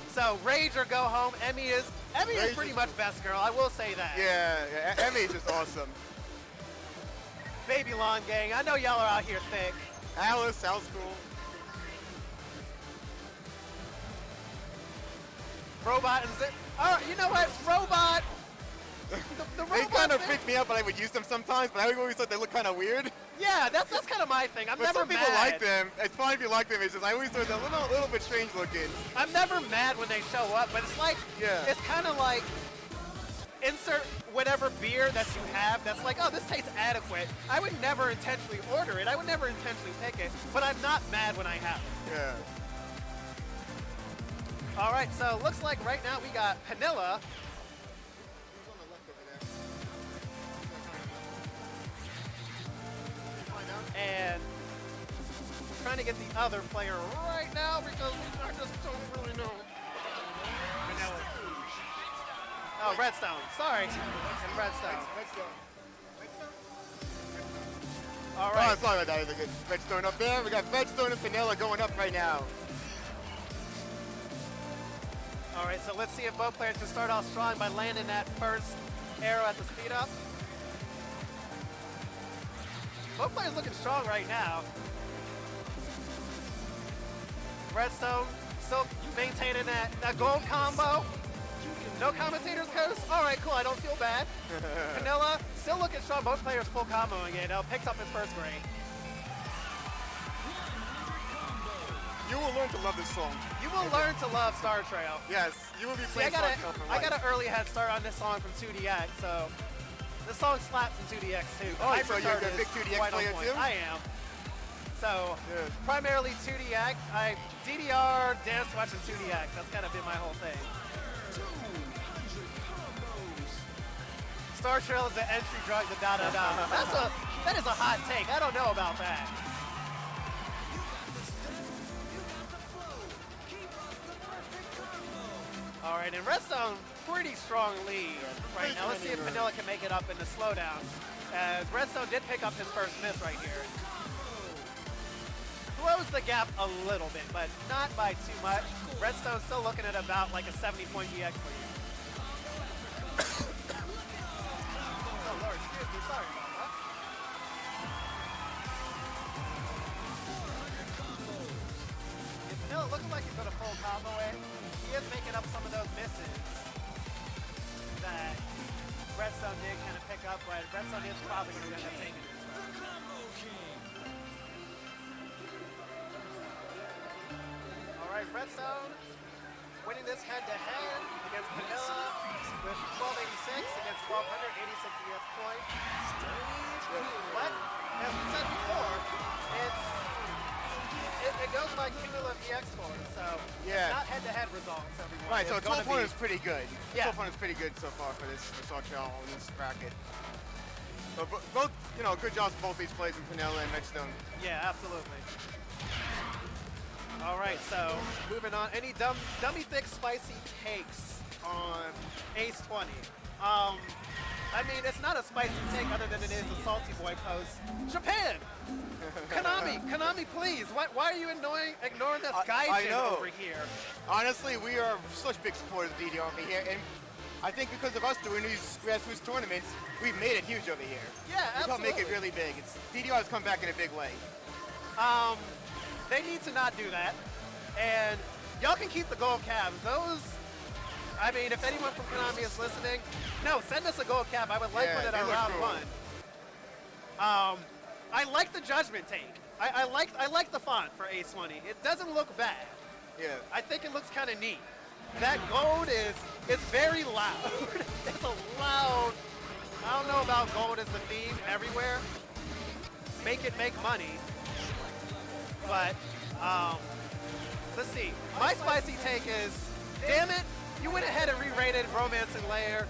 So rage or go home. Emmy is pretty much best girl. I will say that. Yeah. Emmy's just awesome. Baby Lawn gang. I know y'all are out here thick. Alice, sounds cool. Robot and Zip. Oh, you know what? Robot. The they kind of freak me out, but I would use them sometimes. But I always thought they look kind of weird. Yeah, that's kind of my thing. I'm but never some people like them. It's fine if you like them. It's just I always thought they're a little bit strange looking. I'm never mad when they show up, but it's like it's kind of like insert whatever beer that you have that's like, oh, this tastes adequate. I would never intentionally order it. I would never intentionally pick it, but I'm not mad when I have it. Yeah. All right, so looks like right now we got Pinilla. And trying to get the other player right now because I just don't really know. Oh, Redstone. Sorry. And Redstone. All right. Oh, sorry about that. There's a good Redstone up there. We got Redstone and Pinilla going up right now. All right, so let's see if both players can start off strong by landing that first arrow at the speed up. Both players looking strong right now. Redstone still maintaining that gold combo. No commentator's curse? All right, cool, I don't feel bad. Pinilla still looking strong. Both players full comboing it. Picks up his first grade. You will learn to love this song. You will learn to love Star Trail. Yes, you will be playing I got an early head start on this song from 2DX, so this song slaps in 2DX too. Oh, so you're a big 2DX player too? I am. So, primarily 2DX. DDR, dance watch, and 2DX. That's kind of been my whole thing. Star Trail is an entry drug to da-da-da. That is a hot take. I don't know about that. All right, and Redstone, pretty strong lead right now. Let's see if Pinilla can make it up in the slowdown. As Redstone did pick up his first miss right here. Closed the gap a little bit, but not by too much. Redstone's still looking at about like a 70-point EX for you. Oh Lord, excuse me, sorry about that. Pinilla looking like he's gonna full combo it. He is making up some of those misses that Redstone did kind of pick up, but Redstone is probably gonna end up taking it. Alright, Redstone winning this head-to-head against Pinilla with 1286 against 1286 EX point. But, as we said before, it goes by cumulative EX score, so it's not head-to-head results, everyone. Right, so 12 point is pretty good. Yeah. 12 point is pretty good so far for this Sawchell in this bracket. So both, good jobs both these plays in Pinilla and Redstone. Yeah, absolutely. All right, so moving on. Any dummy thick spicy takes on Ace 20? I mean, it's not a spicy take other than it is a salty boy post. Japan! Konami, please. Why are you ignoring this gaijin over here? Honestly, we are such big supporters of DDR over here, and I think because of us doing these grassroots tournaments, we've made it huge over here. Yeah, absolutely. We've helped make it really big. DDR has come back in a big way. They need to not do that. And y'all can keep the gold cabs. Those, I mean, if anyone from Konami is listening, no, send us a gold cab. I would like one at our round one. I like the judgment take. I like the font for Ace 20. It doesn't look bad. Yeah. I think it looks kind of neat. That gold is very loud. It's a loud, I don't know about gold as the theme everywhere. Make it make money. But, let's see. My spicy take is, damn it, you went ahead and re-rated Romancing Layer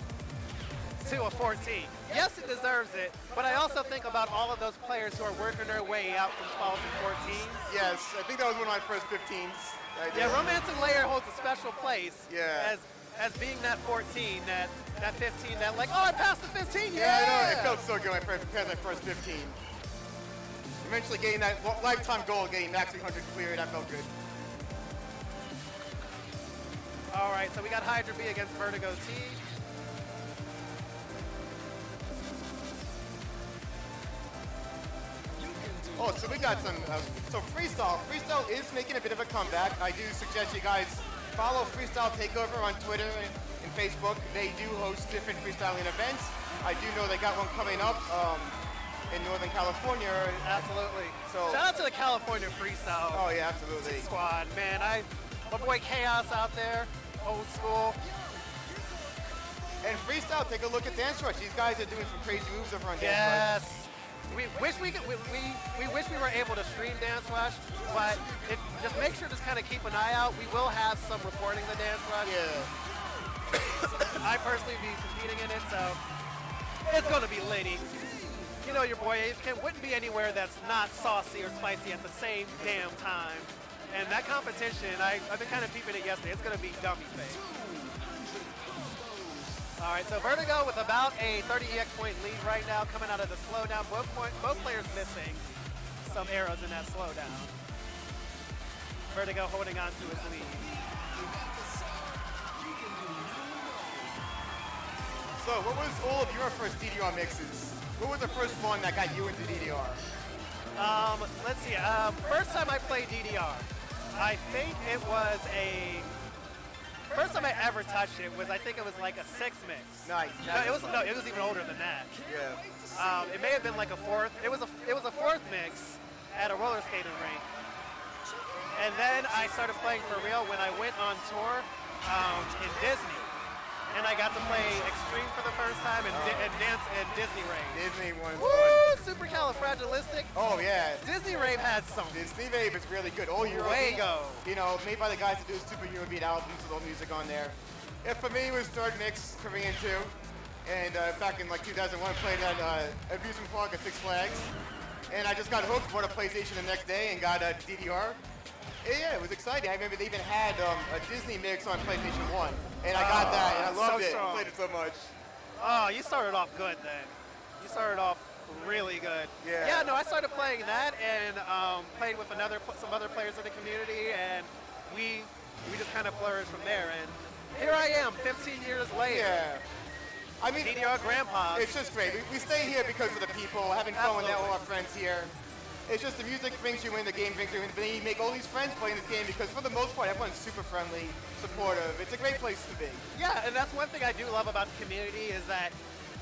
to a 14. Yes, it deserves it, but I also think about all of those players who are working their way out from 12 and 14s. Yes, I think that was one of my first 15s. Yeah, Romancing Layer holds a special place as being that 14, that 15, that like, oh, I passed the 15, yeah! I know, it felt so good when I passed my first 15. Eventually getting that lifetime goal, getting max 300 clear, that felt good. All right, so we got HydraB against Vertigo T. Oh, so we got some, so Freestyle. Freestyle is making a bit of a comeback. I do suggest you guys follow Freestyle Takeover on Twitter and Facebook. They do host different freestyling events. I do know they got one coming up in Northern California. Absolutely. So shout out to the California Freestyle. Oh yeah, absolutely. Squad, man. My boy Chaos out there, old school. And Freestyle, take a look at Dance Rush. These guys are doing some crazy moves over on Dance Rush. Yes. We wish we were able to stream Dance Rush, but just make sure to kind of keep an eye out. We will have some reporting the Dance Rush. Yeah. I personally be competing in it, so it's gonna be litty. You know your boy wouldn't be anywhere that's not saucy or spicy at the same damn time. And that competition, I've been kind of peeping it yesterday. It's gonna be dummy face. All right, so Vertigo with about a 30 EX point lead right now, coming out of the slowdown. Both players missing some arrows in that slowdown. Vertigo holding on to his lead. So, what was all of your first DDR mixes? What was the first one that got you into DDR? Let's see. First time I played DDR, I think it was first time I ever touched it was, I think it was like a 6 mix. Nice. No, it was even older than that. Yeah. It may have been like a 4th. It was a 4th mix at a roller skating rink. And then I started playing for real when I went on tour in Disney. And I got to play Extreme for the first time and dance in Disney Rave. Disney one. Woo! Supercalifragilistic. Oh yeah. Disney Rave had something. Disney Rave is really good. All Fuego. You know, made by the guys that do Super Eurobeat albums with all music on there. Yeah, for me, it was third mix, Korean too. And back in like 2001, played at Amusement Park at Six Flags. And I just got hooked, bought a PlayStation the next day and got a DDR. Yeah, it was exciting. I remember they even had a Disney mix on PlayStation 1. And I got that, and I loved it. I played it so much. Oh, you started off good then. You started off really good. Yeah. Yeah, no, I started playing that and played with some other players in the community, and we just kind of flourished from there. And here I am, 15 years later. Yeah. I mean, DDR grandpas. it's just great. We stay here because of the people, having fun with all our friends here. It's just the music brings you in, the game brings you in, but then you make all these friends playing this game because for the most part, everyone's super friendly, supportive. It's a great place to be. Yeah, and that's one thing I do love about the community is that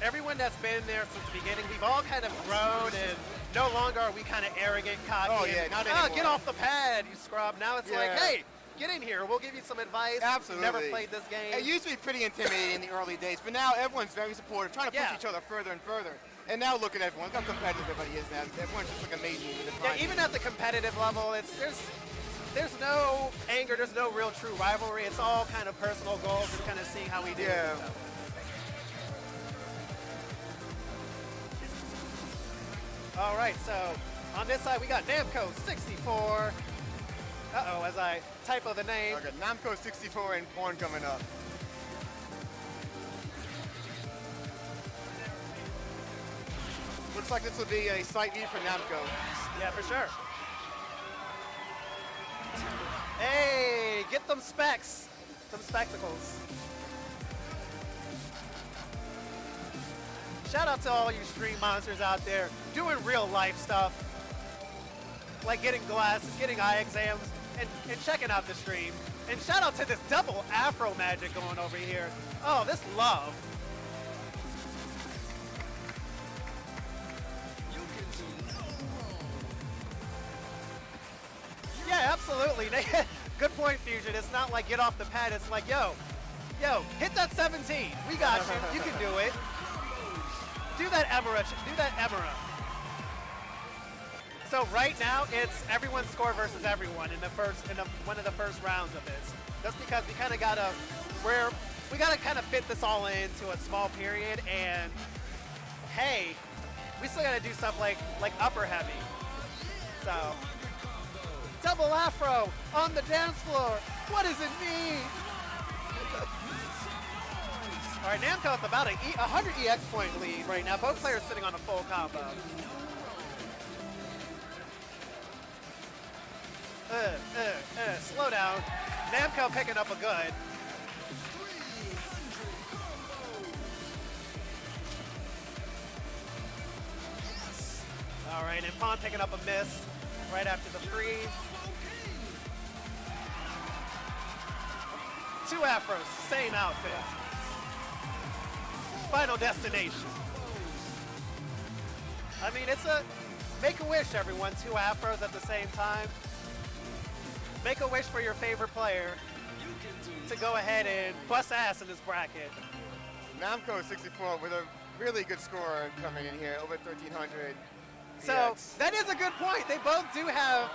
everyone that's been there since the beginning, we've all kind of grown, and no longer are we kind of arrogant, cocky. Oh, yeah, not anymore. Get off the pad, you scrub. Now it's like, hey, get in here. We'll give you some advice. Absolutely. Never played this game. It used to be pretty intimidating in the early days, but now everyone's very supportive, trying to push each other further and further. And now look at everyone. Look how competitive everybody is now. Everyone's just like amazing with the time. Yeah, even at the competitive level, there's no anger. There's no real true rivalry. It's all kind of personal goals and kind of seeing how we do. Yeah. All right, so on this side we got Namco 64. Uh-oh, as I typo the name. Okay, Namco 64 and porn coming up. Looks like this will be a site lead for Namco. Yeah, for sure. Hey, get them specs, them spectacles. Shout out to all you stream monsters out there doing real life stuff, like getting glasses, getting eye exams, and checking out the stream. And shout out to this double afro magic going over here. Oh, this love. Yeah, absolutely. Good point, Fusion. It's not like get off the pad. It's like, yo, hit that 17. We got you. You can do it. Do that Emera. Do that Emera. So right now, it's everyone score versus everyone in one of the first rounds of this. Just because we kind of gotta kind of fit this all into a small period, and hey, we still gotta do stuff like upper heavy. So double afro on the dance floor. What does it mean? All right, Namco with about a 100 EX point lead right now. Both players sitting on a full combo. Slow down. Namco picking up a good. All right, and Pond picking up a miss right after the freeze. Two afros, same outfit. Final destination. I mean, it's a make a wish, everyone. Two afros at the same time. Make a wish for your favorite player to go ahead and bust ass in this bracket. Namco 64 with a really good score coming in here, over 1,300. So that is a good point. They both do have,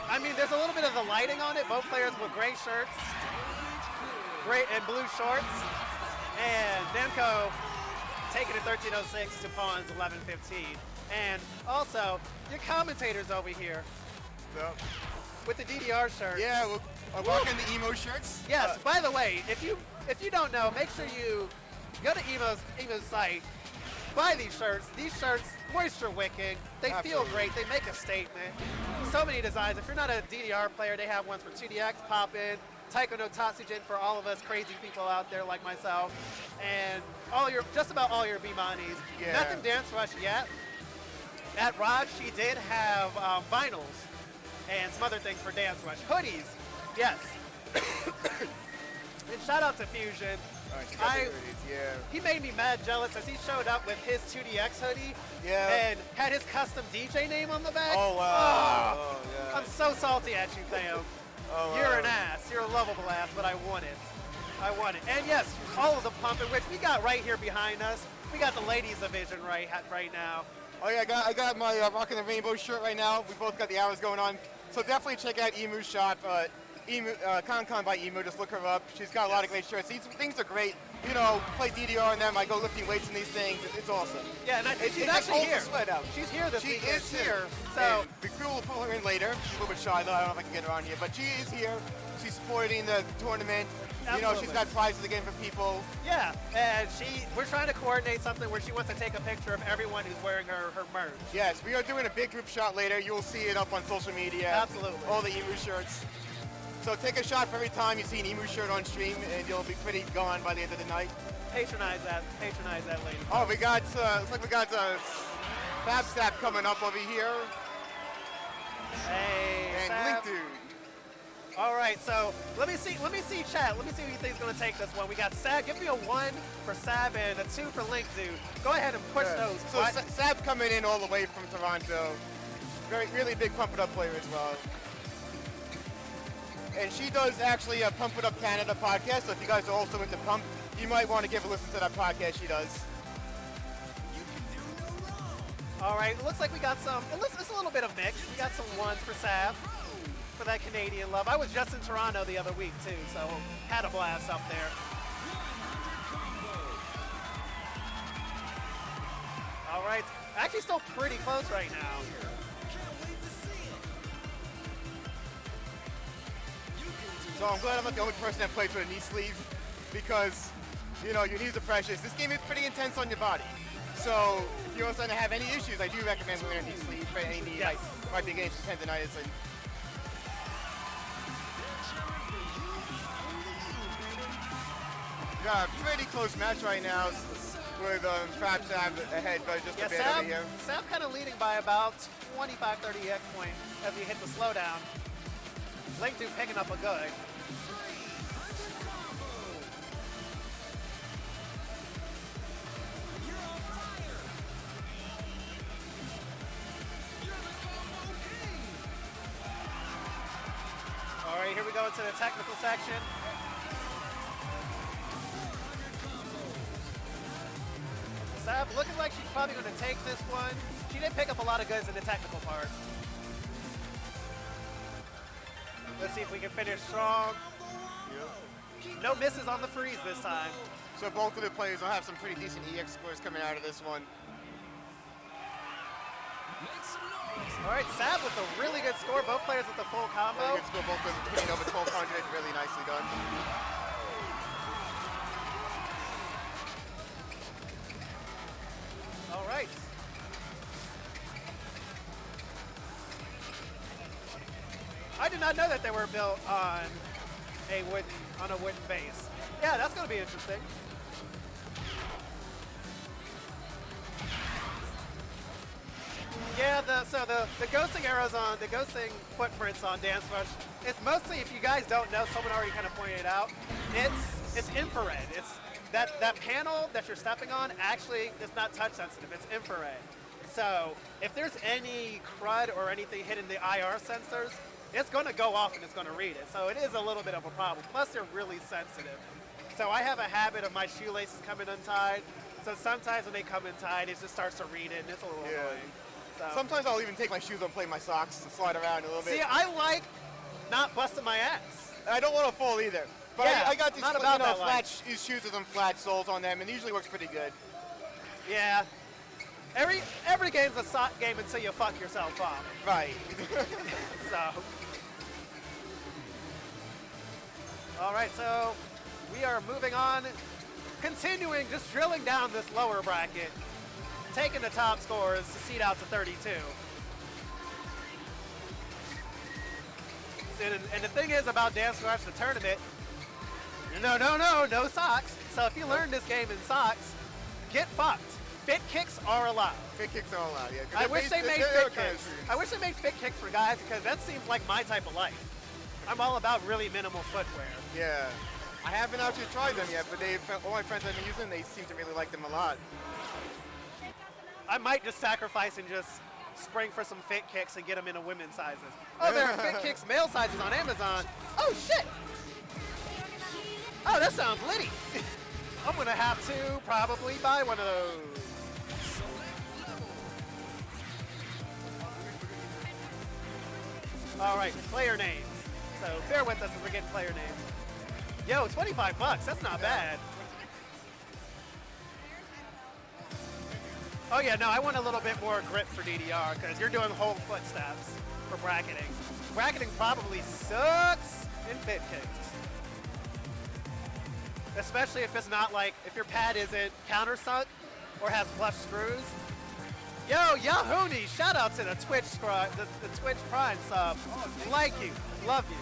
I mean, there's a little bit of the lighting on it. Both players with gray shirts, gray and blue shorts. And Namco taking it 1306 to Pawns 1115. And also, your commentators over here with the DDR shirts. Yeah, we're rocking the emo shirts. Yes, by the way, if you don't know, make sure you go to Emo's site, buy these shirts. These shirts, moisture wicking. They feel great. They make a statement. So many designs. If you're not a DDR player, they have ones for 2DX, Pop-In, Taiko no Tatsujin for all of us crazy people out there like myself, and just about all your Bimanis. Yeah. Nothing Dance Rush yet. At Rod, she did have vinyls and some other things for Dance Rush. Hoodies, yes. And shout out to Fusion. He made me mad jealous as he showed up with his 2DX hoodie and had his custom DJ name on the back. Oh, wow. Oh, yeah. I'm so salty at you, fam. You're an ass. You're a lovable ass, but I want it. I want it. And yes, all of the pumping, which we got right here behind us. We got the ladies division right now. Oh yeah, I got my Rockin' the Rainbow shirt right now. We both got the hours going on. So definitely check out Emu's shop. Con by Emu, just look her up. She's got a lot of great shirts. These things are great. You know, play DDR and them. I go lifting weights in these things. It's awesome. Yeah, and I think she's actually here. Sweat out. She's here this She weekend, is here. So we will pull her in later. She's a little bit shy though. I don't know if I can get her on here, but she is here. She's supporting the tournament. Absolutely. You know, she's got prizes again for people. yeah, and we're trying to coordinate something where she wants to take a picture of everyone who's wearing her merch. Yes, we are doing a big group shot later. You'll see it up on social media. Absolutely. All the Emu shirts. So take a shot for every time you see an Emu shirt on stream, and you'll be pretty gone by the end of the night. Patronize that lady. Oh, we got looks like we got Fab Sap coming up over here, Hey, and Sav. Linkdude. All right, so let me see chat. Let me see who you think's gonna take this one. We got Sav. Give me a 1 for Sav and a 2 for Linkdude. Go ahead and push those. So Sab coming in all the way from Toronto. Really big Pump It Up player as well. And she does actually a Pump It Up Canada podcast, so if you guys are also into Pump, you might want to give a listen to that podcast she does. All right, it looks like we got some, it's a little bit of mix. We got some 1s for Sav, for that Canadian love. I was just in Toronto the other week too, so had a blast up there. All right, actually still pretty close right now. So I'm glad I'm not the only person that plays with a knee sleeve, because, you know, your knees are precious. This game is pretty intense on your body. So if you're starting to have any issues, I do recommend wearing a knee sleeve for any knee. Yes. Might be getting some tendonitis. And yeah, pretty close match right now with Fab Sab ahead, but just a bit over here. Sav kind of leading by about 25, 30 X point as we hit the slowdown. Linkdude picking up a good. All right, here we go into the technical section. Sav looking like she's probably going to take this one. She did pick up a lot of goods in the technical part. Let's see if we can finish strong. Yep. No misses on the freeze this time. So both of the players will have some pretty decent EX scores coming out of this one. All right, Sav with a really good score. Both players with the full combo. Really good score, both of them hitting over 1,200. Really nicely done. All right. I did not know that they were built on a wooden base. Yeah, that's going to be interesting. Yeah, the ghosting arrows on the ghosting footprints on Dance Rush. It's mostly, if you guys don't know, someone already kind of pointed it out. It's infrared. It's that panel that you're stepping on actually is not touch sensitive. It's infrared. So if there's any crud or anything hitting the IR sensors, it's going to go off and it's going to read it. So it is a little bit of a problem. Plus, they're really sensitive. So I have a habit of my shoelaces coming untied. So sometimes when they come untied, it just starts to read it, and it's a little annoying. So. Sometimes I'll even take my shoes off, play my socks, and slide around a little bit. See, I like not busting my ass. I don't want to fall either. But yeah, I got these these shoes with some flat soles on them, and it usually works pretty good. Yeah. Every game's a sock game until you fuck yourself up. Right. So. All right, so we are moving on, continuing, just drilling down this lower bracket, taking the top scores to seed out to 32. And the thing is about Dance Rush, the tournament, no socks. So if you learn this game in socks, get fucked. Fit kicks are allowed. Fit kicks are allowed, yeah. I wish they made fit kicks. I wish they made fit kicks for guys, because that seems like my type of life. I'm all about really minimal footwear. Yeah. I haven't actually tried them yet, but all my friends have been using them, they seem to really like them a lot. I might just sacrifice and just spring for some fit kicks and get them in a women's sizes. Oh, there are fit kicks male sizes on Amazon. Oh, shit. Oh, that sounds litty. I'm going to have to probably buy one of those. All right, player names. so bear with us as we're getting player names. Yo, 25 bucks, that's not bad. Oh yeah, no, I want a little bit more grip for DDR because you're doing whole footsteps for bracketing. Bracketing probably sucks in fit kicks. Especially if it's not like, if your pad isn't countersunk or has flush screws. Yo, Yahooni, shout out to the Twitch the Twitch Prime sub. Like you, love you.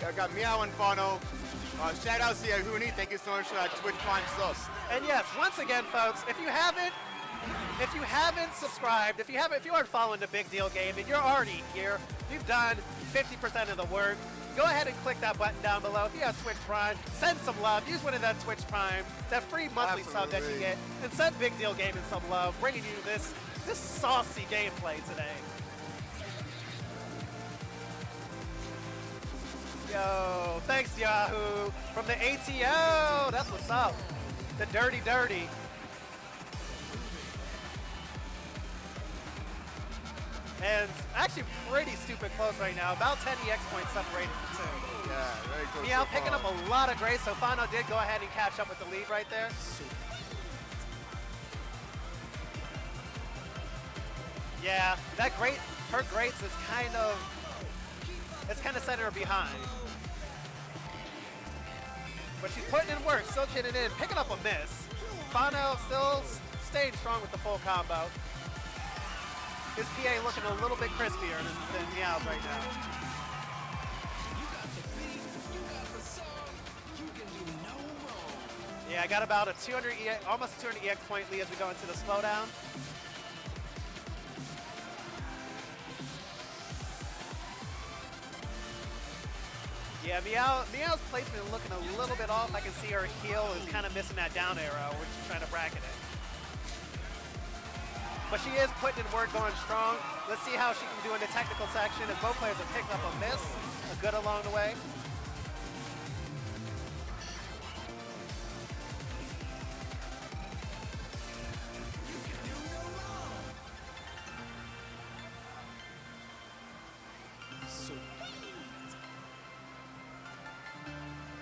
I got Meow and Fano. Shout out to Yahooni, thank you so much for that Twitch Prime sub. And yes, once again, folks, if you haven't subscribed, if you aren't following the Big Deal Game and you're already here, you've done 50% of the work. Go ahead and click that button down below. If you have Twitch Prime, send some love. Use one of that Twitch Prime, that free monthly sub that you get, and send Big Deal Gaming some love, bringing you this saucy gameplay today. Yo, thanks Yahoo from the ATO. That's what's up. The dirty. And actually pretty stupid close right now. About 10 EX points separated the two. Yeah, very close. Meow picking up a lot of grace, so Fano did go ahead and catch up with the lead right there. Yeah, her grace is kind of setting her behind. But she's putting in work, still getting in, picking up a miss. Fano still staying strong with the full combo. His PA looking a little bit crispier than Meow's right now. Yeah, I got about a 200 EX, almost 200 EX point lead as we go into the slowdown. Yeah, Meow's placement is looking a little bit off. I can see her heel is kind of missing that down arrow when she's trying to bracket it. But she is putting in work, going strong. Let's see how she can do in the technical section as both players have picked up a miss, a good along the way.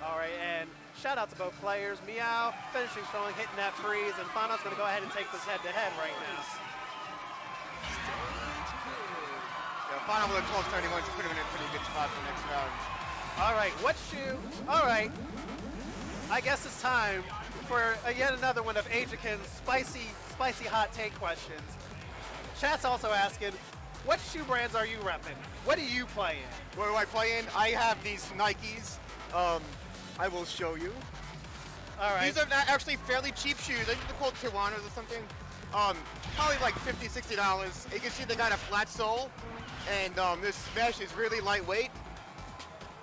All right, and shout out to both players. Meow finishing strong, hitting that freeze, and Fano's going to go ahead and take this head-to-head right now. Yeah, Fano with a 12-31 to put him in a pretty good spot for the next round. All right, all right. I guess it's time for yet another one of Ajakin's spicy hot take questions. Chat's also asking, what shoe brands are you repping? What are you playing? What do I play in? I have these Nikes. I will show you. All right. These are not actually fairly cheap shoes. I think they're called Tijuanas or something. Probably like $50, $60. You can see they got a flat sole, and this mesh is really lightweight.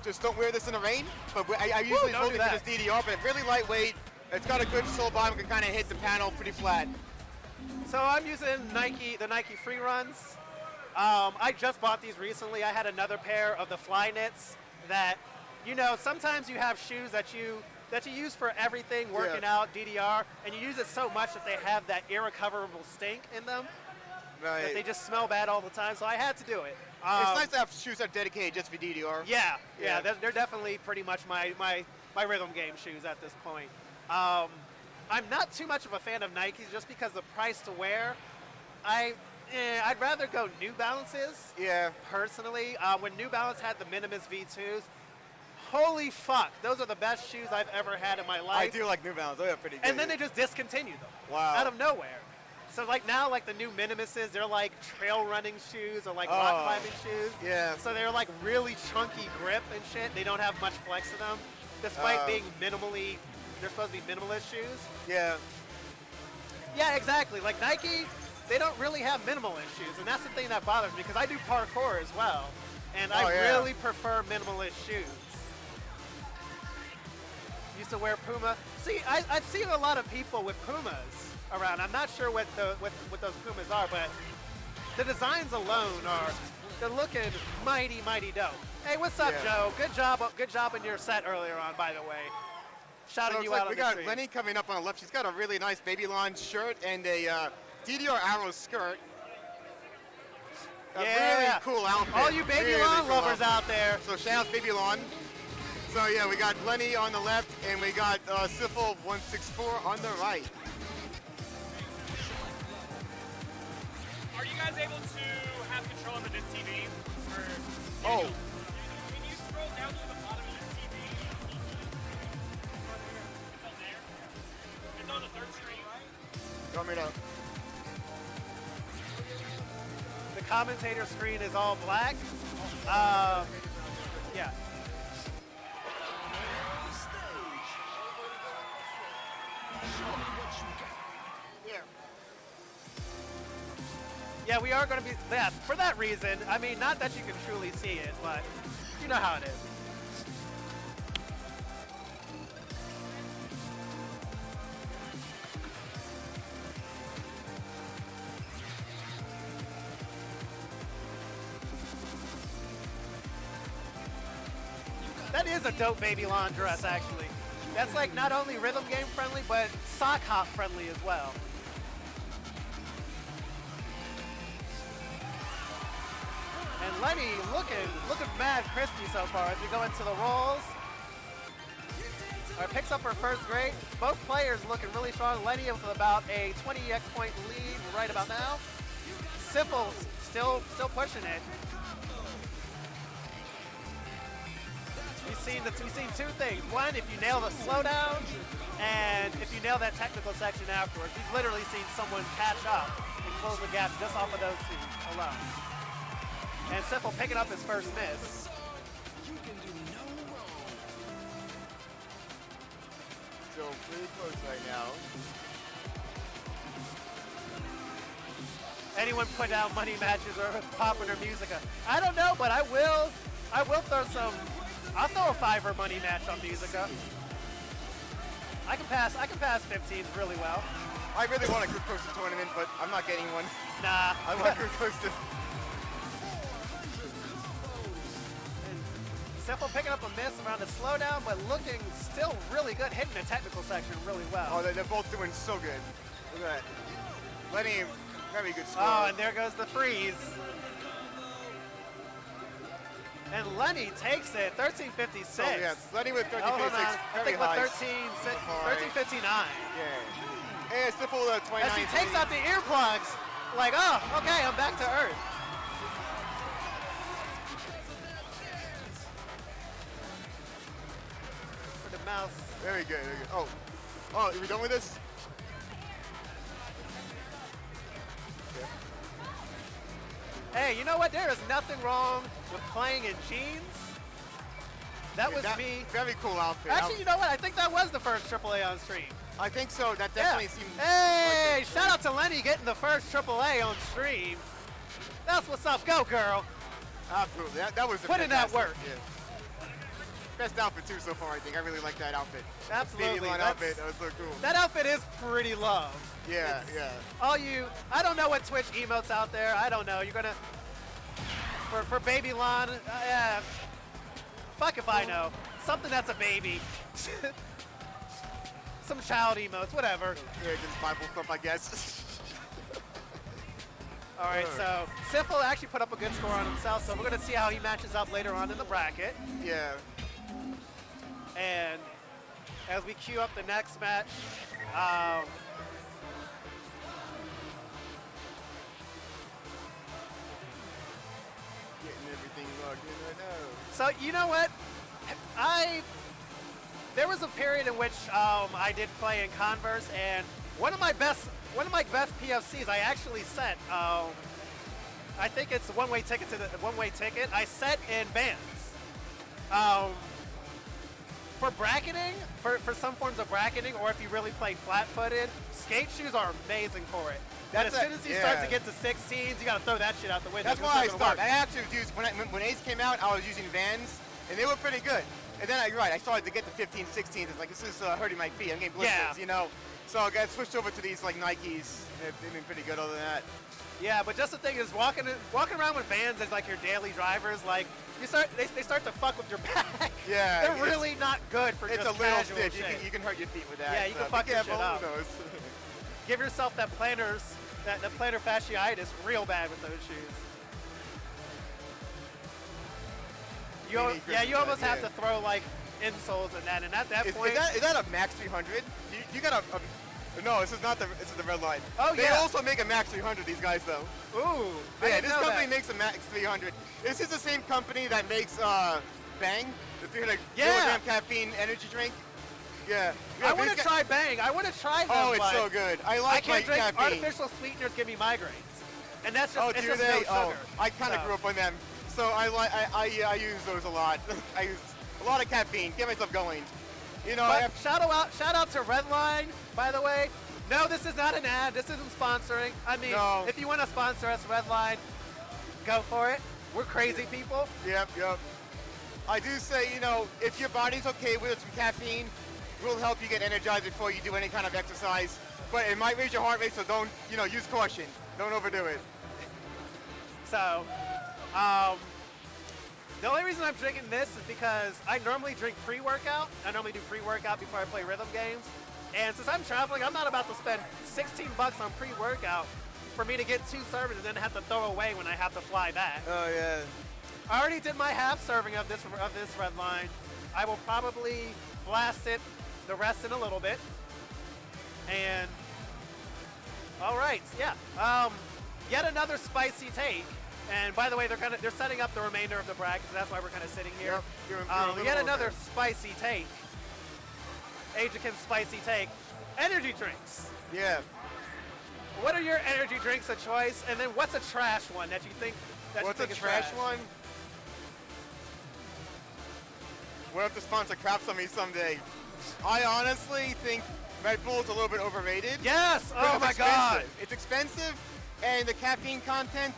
Just don't wear this in the rain. But I usually hold it for this DDR, but really lightweight. It's got a good sole bottom, can kind of hit the panel pretty flat. So I'm using the Nike Free Runs. I just bought these recently. I had another pair of the Fly Knits that, you know, sometimes you have shoes that you use for everything, working out, DDR, and you use it so much that they have that irrecoverable stink in them. Right. That they just smell bad all the time, so I had to do it. It's nice to have shoes that are dedicated just for DDR. Yeah, they're definitely pretty much my rhythm game shoes at this point. I'm not too much of a fan of Nikes just because the price to wear. I'd rather go New Balances. Yeah. Personally, when New Balance had the Minimus V2s, holy fuck, those are the best shoes I've ever had in my life. I do like New Balance. They're pretty good. And then they just discontinued them. Wow. Out of nowhere. So like now, like the new Minimuses, they're like trail running shoes or like rock climbing shoes. Yeah. So they're like really chunky grip and shit. They don't have much flex in them, despite being minimally. They're supposed to be minimalist shoes. Yeah. Yeah, exactly. Like Nike, they don't really have minimalist shoes, and that's the thing that bothers me because I do parkour as well, and I really prefer minimalist shoes. Used to wear Puma. See, I've seen a lot of people with Pumas around. I'm not sure what those Pumas are, but the designs alone they're looking mighty dope. Hey, what's up, Joe? Good job in your set earlier on, by the way. shouting you out on the stream. We got Lenni coming up on the left. She's got a really nice Babylon shirt and a DDR Arrow skirt. A really cool outfit. All you Babylon lovers out there. So shout out Babylon. So yeah, we got Lenni on the left and we got Syphil 164 on the right. Are you guys able to have control over this TV? Oh. Can you scroll down to the bottom of this TV? It's on there. It's on the third screen, right? Want me to? The commentator screen is all black. Yeah. Yeah, we are going to be, for that reason. I mean, not that you can truly see it, but you know how it is. That is a dope Babylon dress, actually. That's like not only rhythm game friendly, but sock hop friendly as well. And Lenni looking mad crispy so far as we go into the rolls. Picks up her first grade. Both players looking really strong. Lenni with about a 20x point lead right about now. Syphil still pushing it. We've seen two things. One, if you nail the slowdown, and if you nail that technical section afterwards. We've literally seen someone catch up and close the gap just off of those two alone. And Syphil picking up his first miss. Still pretty close right now. Anyone put down money matches or popular musica? I don't know, but I will throw some. I'll throw a $5 money match on musica. I can pass 15s really well. I really want a Group Coaster tournament, but I'm not getting one. Nah. I want Group Coaster. Syphil picking up a miss around the slowdown, but looking still really good, hitting the technical section really well. Oh, they're both doing so good. Look at that. Lenni, very good score. Oh, and there goes the freeze. And Lenni takes it, 13:56. Oh, yeah, Lenni with 13:56, I think high. with 13:59. Yeah. And Syphil 29. As he takes out the earplugs, like, oh, okay, I'm back to earth. For the mouse. Very good, very good. Oh, are we done with this? Hey, you know what? There is nothing wrong with playing in jeans. That was me. Very cool outfit. Actually, you know what? I think that was the first AAA on stream. I think so. That definitely seemed. Hey, like shout out to Lenni getting the first AAA on stream. That's what's up. Go, girl. Absolutely. That was the Put in that work. Yeah. Best outfit too so far. I think I really like that outfit. Absolutely. That outfit. That was so cool. That outfit is pretty loved. Yeah, yeah. I don't know what Twitch emotes out there. I don't know. You're gonna for Babylon. Fuck if I know. Something that's a baby. Some child emotes, whatever. Yeah, just Bible stuff, I guess. All right, so Syphil actually put up a good score on himself, so we're gonna see how he matches up later on in the bracket. Yeah. And as we queue up the next match, getting everything logged in right now. so you know what? There was a period in which I did play in Converse, and one of my best PFCs I actually set. I think it's a one-way ticket I set in bands. For bracketing, for some forms of bracketing, or if you really play flat-footed, skate shoes are amazing for it. As soon as you start to get to 16s, you gotta throw that shit out the window. That's why I started. I actually used when Ace came out, I was using Vans, and they were pretty good. And then you're right, I started to get to 15, 16. It's like, this is hurting my feet. I'm getting blisters, Yeah. you know? So I got switched over to these like Nikes. They've been pretty good other than that. Yeah, but just the thing is, walking around with Vans as like your daily drivers, like they start to fuck with your back. Yeah, they're really not good for it's just a little casual stiff. shit. You can hurt your feet with that. Yeah, you can so fuck be your shit careful, up. who knows? Give yourself that plantar fasciitis real bad with those shoes. You almost have to throw like insoles in that, and at that point, is that a Max 300? You got a no, this is not this is the red line. Oh, they yeah. also make a Max 300, these guys though. Ooh, Yeah, this company makes a Max 300. This is the same company that makes Bang, the 300 milligram caffeine energy drink. Yeah. I want to try Bang. I want to try them. Oh, it's so good. I like can't drink caffeine. artificial sweeteners give me migraines, and that's just it's do just they? no sugar. Oh, I kind of grew up on them, so I use those a lot. I use a lot of caffeine. Get myself going. You know. But shout out to Redline, by the way. No, this is not an ad. This isn't sponsoring. I mean, if you want to sponsor us, Redline, go for it. We're crazy people. Yep. I do say, you know, if your body's okay with some caffeine, we'll help you get energized before you do any kind of exercise. But it might raise your heart rate, so don't, use caution. Don't overdo it. So, the only reason I'm drinking this is because I normally drink pre-workout. I normally do pre-workout before I play rhythm games. And since I'm traveling, I'm not about to spend $16 on pre-workout for me to get 2 servings and then have to throw away when I have to fly back. Oh, yeah. I already did my half serving of this red line. I will probably blast it the rest in a little bit. And all right, yeah. Yet another spicy take. And by the way, they're setting up the remainder of the bracket, so that's why we're kind of sitting here. Yep, yet another spicy take. Ajakin's spicy take. Energy drinks. Yeah. What are your energy drinks of choice? And then what's a trash one that you think What's is a trash one? We'll have to sponsor Craps on me someday. I honestly think Red Bull's a little bit overrated. Yes! But Oh it's my god! It's expensive, and the caffeine content,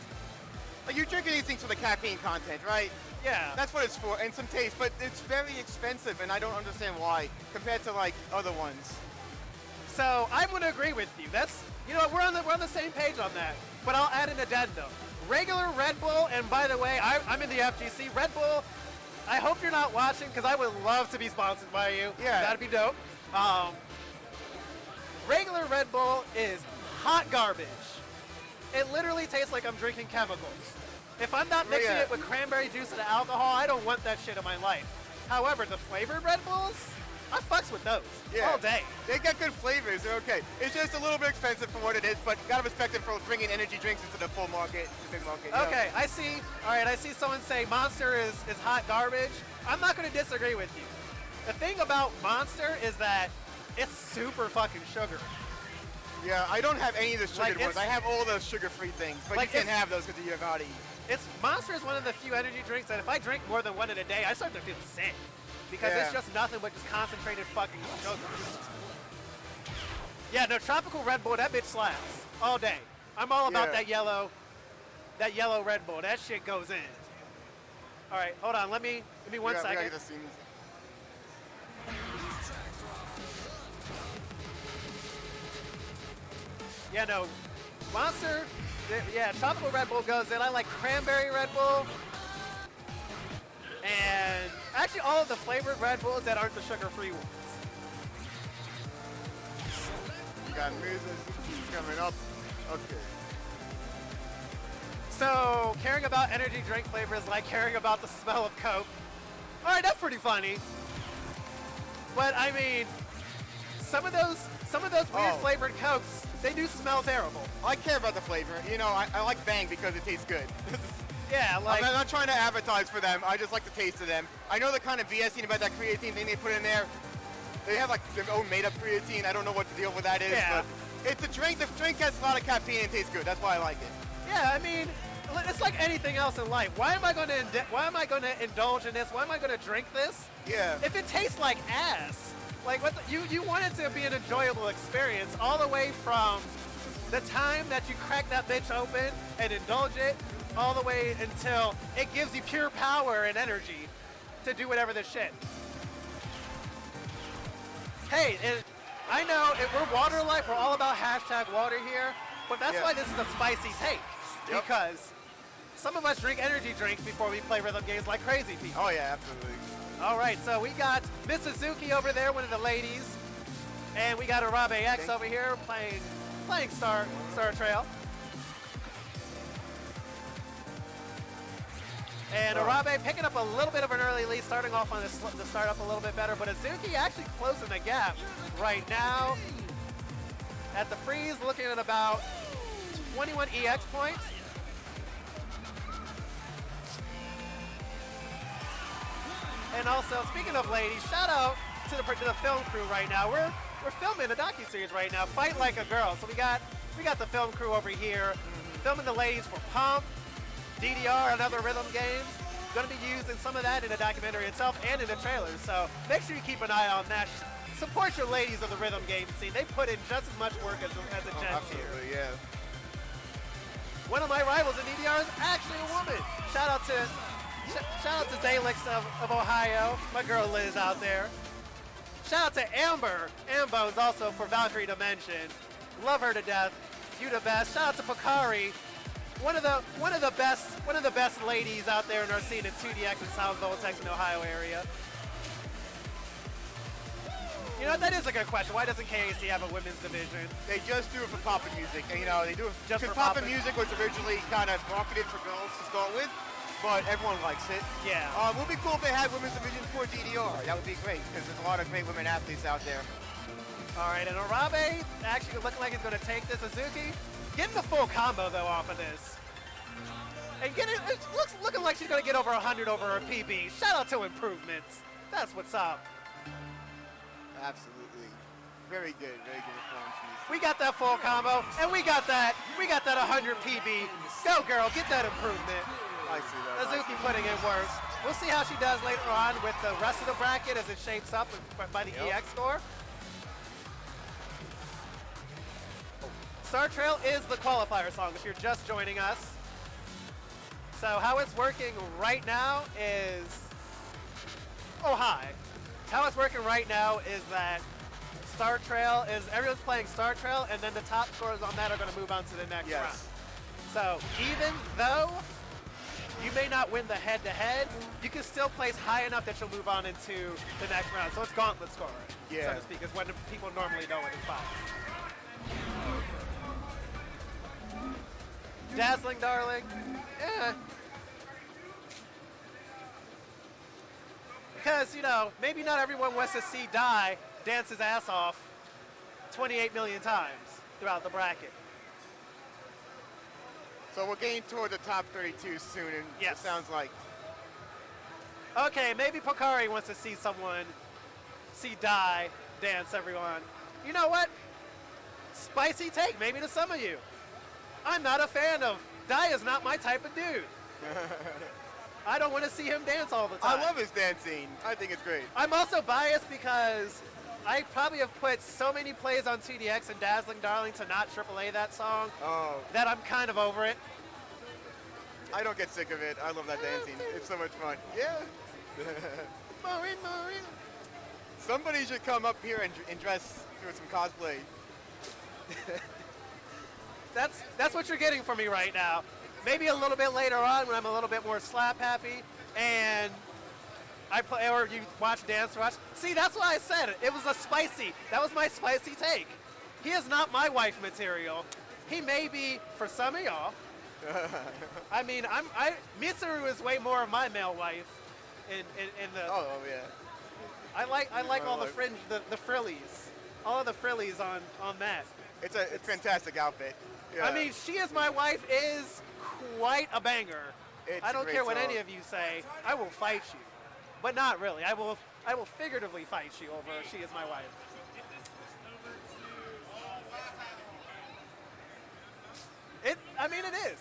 like you're drinking these things for the caffeine content, right? Yeah. That's what it's for, and some taste, but it's very expensive, and I don't understand why, compared to like other ones. So I'm going to agree with you. We're on the same page on that. But I'll add an addendum. Regular Red Bull, and by the way, I'm in the FGC. Red Bull, I hope you're not watching because I would love to be sponsored by you. Yeah. That'd be dope. Regular Red Bull is hot garbage. It literally tastes like I'm drinking chemicals. If I'm not mixing it with cranberry juice and alcohol, I don't want that shit in my life. However, the flavored Red Bulls, I fucks with those all day. They got good flavors. They're okay. It's just a little bit expensive for what it is, but gotta respect it for bringing energy drinks into the full market, the big market. Okay, I see. All right, I see someone say Monster is hot garbage. I'm not going to disagree with you. The thing about Monster is that it's super fucking sugary. Yeah, I don't have any of the sugar ones. I have all those sugar-free things, but you can't have those because of your body. Monster is one of the few energy drinks that if I drink more than one in a day, I start to feel sick. Because it's just nothing but just concentrated fucking sugar. Yeah, no, Tropical Red Bull, that bitch slaps all day. I'm all about that yellow Red Bull. That shit goes in. All right, hold on. Let me 1 second. Yeah, no, Monster. Yeah, Tropical Red Bull goes in. I like Cranberry Red Bull. And actually all of the flavored Red Bulls that aren't the sugar-free ones. You got Ms.Azuki coming up. Okay. So, caring about energy drink flavors is like caring about the smell of Coke. All right, that's pretty funny. But I mean, some of those weird flavored Cokes, they do smell terrible. I care about the flavor. You know, I like Bang because it tastes good. Yeah, like I'm not trying to advertise for them. I just like the taste of them. I know the kind of BSing about that creatine thing they put in there. They have like their own made-up creatine. I don't know what the deal with that is. Yeah. But it's a drink. The drink has a lot of caffeine and tastes good. That's why I like it. Yeah, I mean, it's like anything else in life. Why am I going to indulge in this? Why am I going to drink this? Yeah. If it tastes like ass, like you want it to be an enjoyable experience all the way from the time that you crack that bitch open and indulge it, all the way until it gives you pure power and energy to do whatever the shit. Hey, I know we're water life. We're all about hashtag water here, but that's why this is a spicy take. Yep. Because some of us drink energy drinks before we play rhythm games like crazy people. Oh yeah, absolutely. All right, so we got Ms.Azuki over there, one of the ladies, and we got Urabe-X over here playing Star Trail. And Urabe picking up a little bit of an early lead, starting off on the start up a little bit better, but Azuki actually closing the gap right now. At the freeze, looking at about 21 EX points. And also, speaking of ladies, shout out to the film crew right now. We're filming a docuseries right now, Fight Like a Girl. So we got the film crew over here, filming the ladies for Pump, DDR, and other rhythm games. Going to be using some of that in the documentary itself and in the trailers. So make sure you keep an eye on that. Support your ladies of the rhythm game scene. They put in just as much work as the gents here. Absolutely, yeah. One of my rivals in DDR is actually a woman. Shout out to Zalix of Ohio. My girl Liz out there. Shout out to Amber Ambones also for Valkyrie Dimension. Love her to death. You the best. Shout out to Pakari. One of the best ladies out there in our scene in 2DX and South Voltex in the Ohio area. You know, that is a good question. Why doesn't KAC have a women's division? They just do it for pop and music, and they do it Just because for pop pop and and- music was originally kind of marketed for girls to start with, but everyone likes it. Yeah. It would be cool if they had women's division for DDR. That would be great because there's a lot of great women athletes out there. All right, and Urabe actually looking like he's going to take this Azuki. Getting the full combo though off of this. And it looking like she's going to get over 100 over her PB. Shout out to improvements. That's what's up. Absolutely. Very good performance. We got that full combo, and we got that 100 PB. Go girl, get that improvement. I see that. Azuki putting in work. We'll see how she does later on with the rest of the bracket as it shapes up by the EX score. Star Trail is the qualifier song if you're just joining us. So how it's working right now is, How it's working right now is that Star Trail is, everyone's playing Star Trail, and then the top scores on that are going to move on to the next round. So even though you may not win the head-to-head, you can still place high enough that you'll move on into the next round. So it's gauntlet scoring, so to speak, is when people normally know it is five. Dazzling Darling, Because, maybe not everyone wants to see Die dance his ass off 28 million times throughout the bracket. So we're getting toward the top 32 soon, and it sounds like. Okay, maybe Pokari wants to see Die dance everyone. You know what? Spicy take, maybe to some of you. I'm not a fan of, Die is not my type of dude. I don't want to see him dance all the time. I love his dancing. I think it's great. I'm also biased because I probably have put so many plays on 2DX and Dazzling Darling to not AAA that song that I'm kind of over it. I don't get sick of it. I love that dancing. It's so much fun. Yeah. Maureen. Somebody should come up here and dress, do some cosplay. That's what you're getting from me right now. Maybe a little bit later on when I'm a little bit more slap happy and I play, or you watch Dance Rush. See, that's why I said it. It was that was my spicy take. He is not my wife material. He may be for some of y'all. I mean, Mitsuru is way more of my male wife in the. Oh yeah. I like all the fringe, the frillies, all of the frillies on that. It's a fantastic outfit. Yeah. I mean, She Is My Wife is quite a banger. I don't care what any of you say. I will fight you, but not really. I will figuratively fight you over She Is My Wife. It is.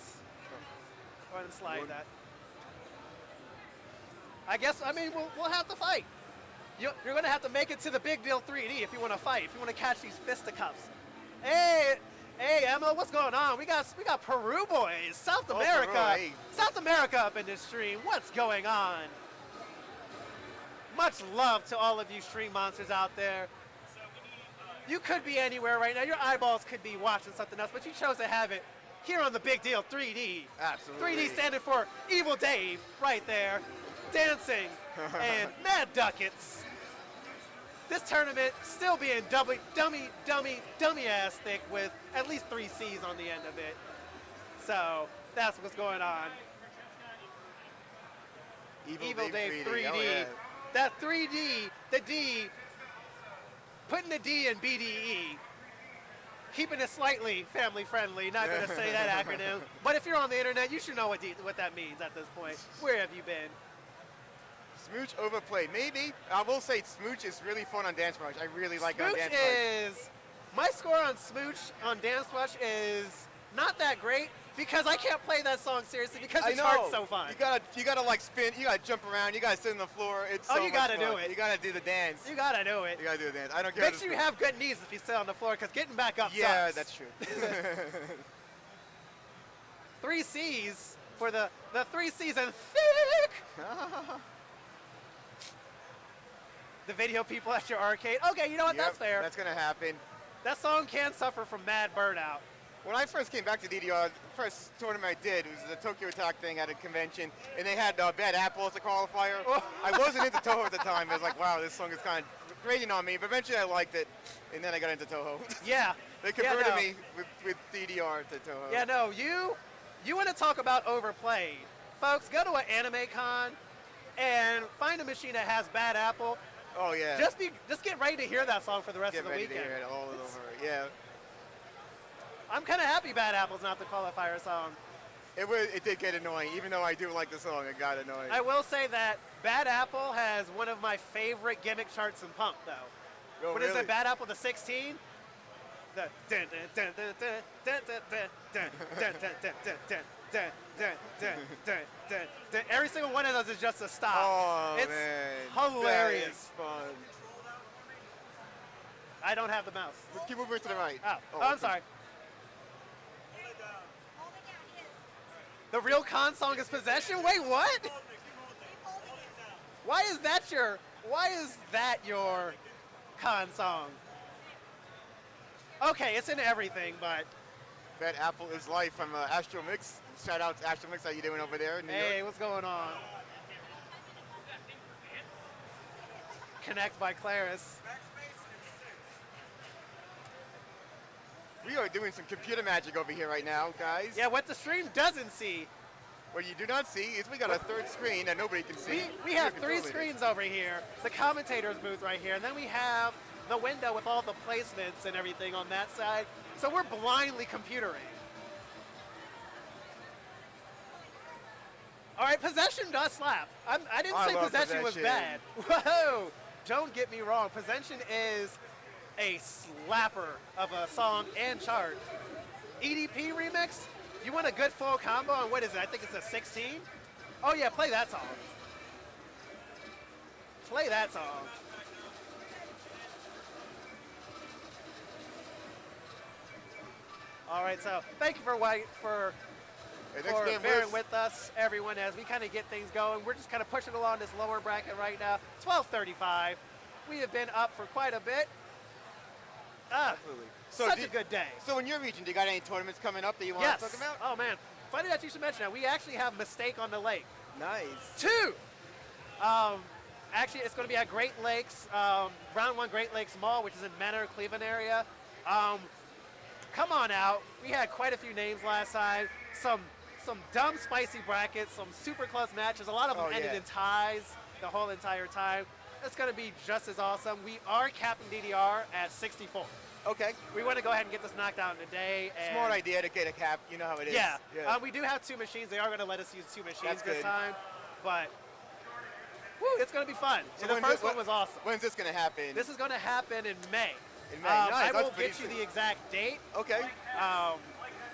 Go ahead and slide that. I guess, we'll have to fight. You're going to have to make it to the Big Deal 3D if you want to fight, if you want to catch these fisticuffs. Hey, Emma, what's going on? We got Peru boys, South America. Peru, hey. South America up in this stream. What's going on? Much love to all of you stream monsters out there. So You could be anywhere right now. Your eyeballs could be watching something else, but you chose to have it here on the Big Deal 3D. Absolutely. 3D standing for Evil Dave right there, dancing, and Mad Duckets. This tournament still being dummy ass thick with at least 3 C's on the end of it. So that's what's going on. Evil Dave 3D. Oh, yeah. That 3D, the D, putting the D in BDE. Keeping it slightly family friendly, not going to say that acronym. But if you're on the internet, you should know what that means at this point. Where have you been? Smooch overplayed, maybe. I will say Smooch is really fun on Dance Rush. I really like on Dance Rush. My score on Smooch on Dance Rush is not that great because I can't play that song seriously because the chart's so fun. You gotta like spin, you gotta jump around, you gotta sit on the floor. It's so you gotta much fun. do it. You gotta do the dance. You gotta do it. You gotta do the dance. I don't care. Make sure you have good knees if you sit on the floor because getting back up Yeah, sucks. that's true. 3 C's for the 3 C's and thick. The video people at your arcade. Okay, you know what? Yep, That's fair. That's gonna happen. That song can suffer from mad burnout. When I first came back to DDR, the first tournament I did was the Tokyo Attack thing at a convention, and they had Bad Apple as a qualifier. I wasn't into Toho at the time. I was like, wow, this song is kind of grating on me, but eventually I liked it, and then I got into Toho. Yeah. They converted me with DDR to Toho. Yeah, no, you want to talk about overplayed. Folks, go to an anime con and find a machine that has Bad Apple. Oh, yeah. Just get ready to hear that song for the rest of the weekend. Get ready to hear it all over, yeah. I'm kind of happy Bad Apple's not the qualifier song. It did get annoying. Even though I do like the song, it got annoying. I will say that Bad Apple has one of my favorite gimmick charts in Pump, though. Oh, What is it, Bad Apple to 16? The dun dun dun dun dun dun dun dun dun dun dun dun dun dun dun dun dun dun dun. Every single one of those is just a stop. Oh, it's man. hilarious. That is fun. I don't have the mouse. Keep moving to the right. Oh, I'm sorry. The real con song is Possession? Wait, what? Why is that your con song? Okay, it's in everything, but That Apple is life from Astro Mix. Shout out to Astro Mix. How you doing over there in New York? hey, what's going on? Connect by Claris. We are doing some computer magic over here right now, guys. Yeah, what the stream doesn't see. What you do not see is we got a third screen that nobody can see. We have 3 screens over here. The commentator's booth right here, and then we have the window with all the placements and everything on that side. So we're blindly computering. All right, Possession does slap. I didn't say love Possession was bad. Whoa, don't get me wrong. Possession is a slapper of a song and chart. EDP remix, you want a good full combo on what is it? I think it's a 16? Oh yeah, play that song. Play that song. All right, so thank you for bearing with us, everyone, as we kind of get things going. We're just kind of pushing along this lower bracket right now. 12:35. We have been up for quite a bit. Absolutely. Such a good day. So in your region, do you got any tournaments coming up that you want Yes. to talk about? Oh man, funny that you should mention that. We actually have Mistake on the Lake. Nice. 2. Actually, it's going to be at Great Lakes, Round 1 Great Lakes Mall, which is in Manor, Cleveland area. Come on out. We had quite a few names last time. Some dumb, spicy brackets, some super close matches. A lot of them ended in ties the whole entire time. It's going to be just as awesome. We are capping DDR at 64. Okay. We want to go ahead and get this knocked out in a day. And Smart idea to get a cap. You know how it is. Yeah. We do have 2 machines. They are going to let us use 2 machines That's this good. time. But, woo, it's going to be fun. So And the first one was awesome. When's this going to happen? This is going to happen in May. In May. Nice. I That's won't pretty get you soon. the exact date. Okay.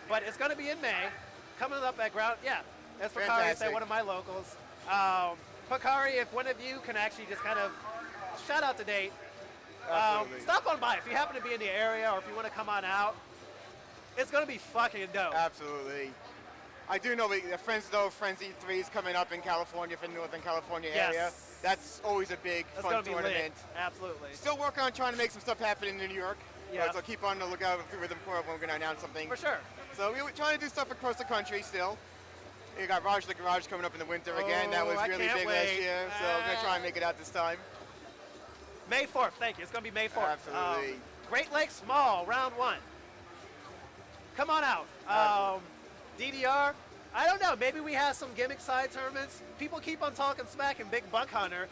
But it's going to be in May. Coming up at Ground, that's Pakari, Fantastic. one of my locals. Pakari, if one of you can actually just kind of shout out the date, Absolutely. stop on by if you happen to be in the area or if you want to come on out. It's going to be fucking dope. Absolutely. I do know Frenzy 3 is coming up in California for the Northern California area. That's always a big, That's fun going to be tournament. lit. Absolutely. Still working on trying to make some stuff happen in New York. Yeah. So keep on the lookout for Rhythm Corps when we're going to announce something. For sure. So we're trying to do stuff across the country still. You got Raj the Garage coming up in the winter again. That was I really can't big wait. last year. So we're going to try and make it out this time. May 4th, thank you. It's going to be May 4th. Absolutely. Great Lakes Mall, round 1. Come on out. DDR, I don't know. Maybe we have some gimmick side tournaments. People keep on talking smack in Big Buck Hunter.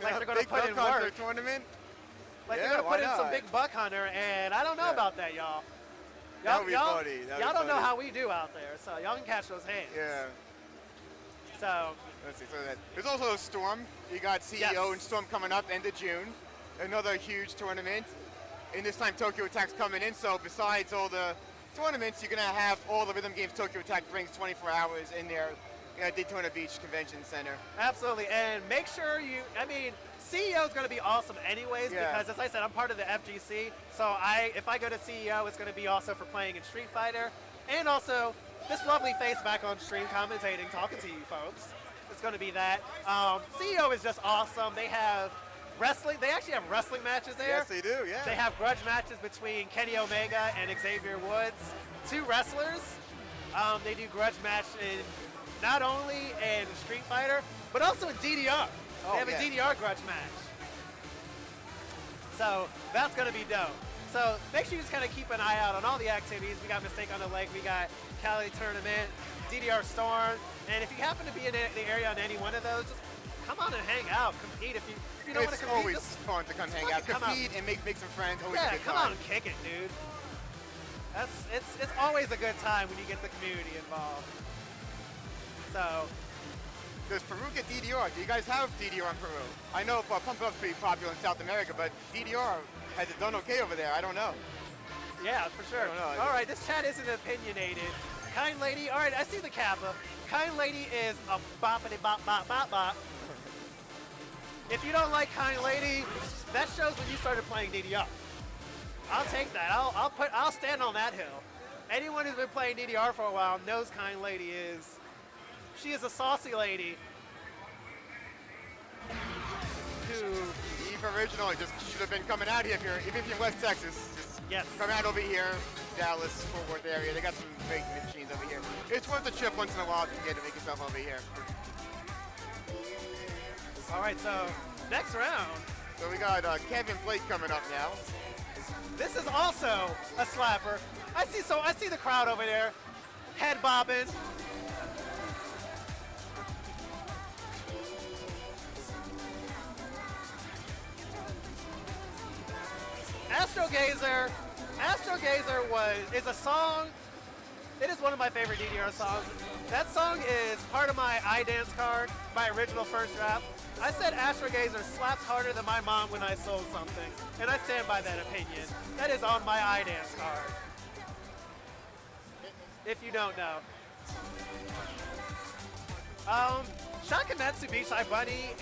Like they're going to put in work. Tournament? Like they're going to put in some Big Buck Hunter, and I don't know about that, y'all. That would be funny. Y'all don't know how we do out there, so y'all can catch those hands. Yeah. So. Let's see. So there's also a Storm. You got CEO and Storm coming up end of June. Another huge tournament. And this time Tokyo Attack's coming in. So besides all the tournaments, you're going to have all the rhythm games Tokyo Attack brings 24 hours in their Daytona Beach Convention Center. Absolutely. And make sure CEO is going to be awesome anyways because, as I said, I'm part of the FGC. So if I go to CEO, it's going to be also for playing in Street Fighter. And also, this lovely face back on stream commentating, talking to you folks. It's going to be that. CEO is just awesome. They have wrestling. They actually have wrestling matches there. Yes, they do, yeah. They have grudge matches between Kenny Omega and Xavier Woods. 2 wrestlers. They do grudge match not only in Street Fighter, but also in DDR. They have a DDR grudge match. So that's going to be dope. So make sure you just kind of keep an eye out on all the activities. We got Mistake on the Lake. We got Cali Tournament, DDR Storm. And if you happen to be in the area on any one of those, just come on and hang out, compete. If you don't want to compete, it's always fun to come hang out, compete and make some friends. Always a good come time. on and kick it, dude. It's always a good time when you get the community involved. So. Does Peru get DDR? Do you guys have DDR in Peru? I know Pump Up's pretty popular in South America, but DDR, has it done okay over there? I don't know. Yeah, for sure. All right, this chat isn't opinionated. Kind Lady, all right, I see the Kappa. Kind Lady is a boppity bop bop bop bop. If you don't like Kind Lady, that shows when you started playing DDR. I'll take that. I'll stand on that hill. Anyone who's been playing DDR for a while knows Kind Lady is. She is a saucy lady. Eve originally just should have been coming out here even if you're in West Texas. Just come out over here, Dallas, Fort Worth area. They got some great machines over here. It's worth a trip once in a while to make yourself over here. All right, so next round. So we got Kevin Blake coming up now. This is also a slapper. I see the crowd over there, head bobbing. Astro Gazer is a song. It is one of my favorite DDR songs. That song is part of my iDance card, my original first draft. I said Astro Gazer slaps harder than my mom when I sold something, and I stand by that opinion. That is on my iDance card. If you don't know. Shakanetsu Beach High Bunny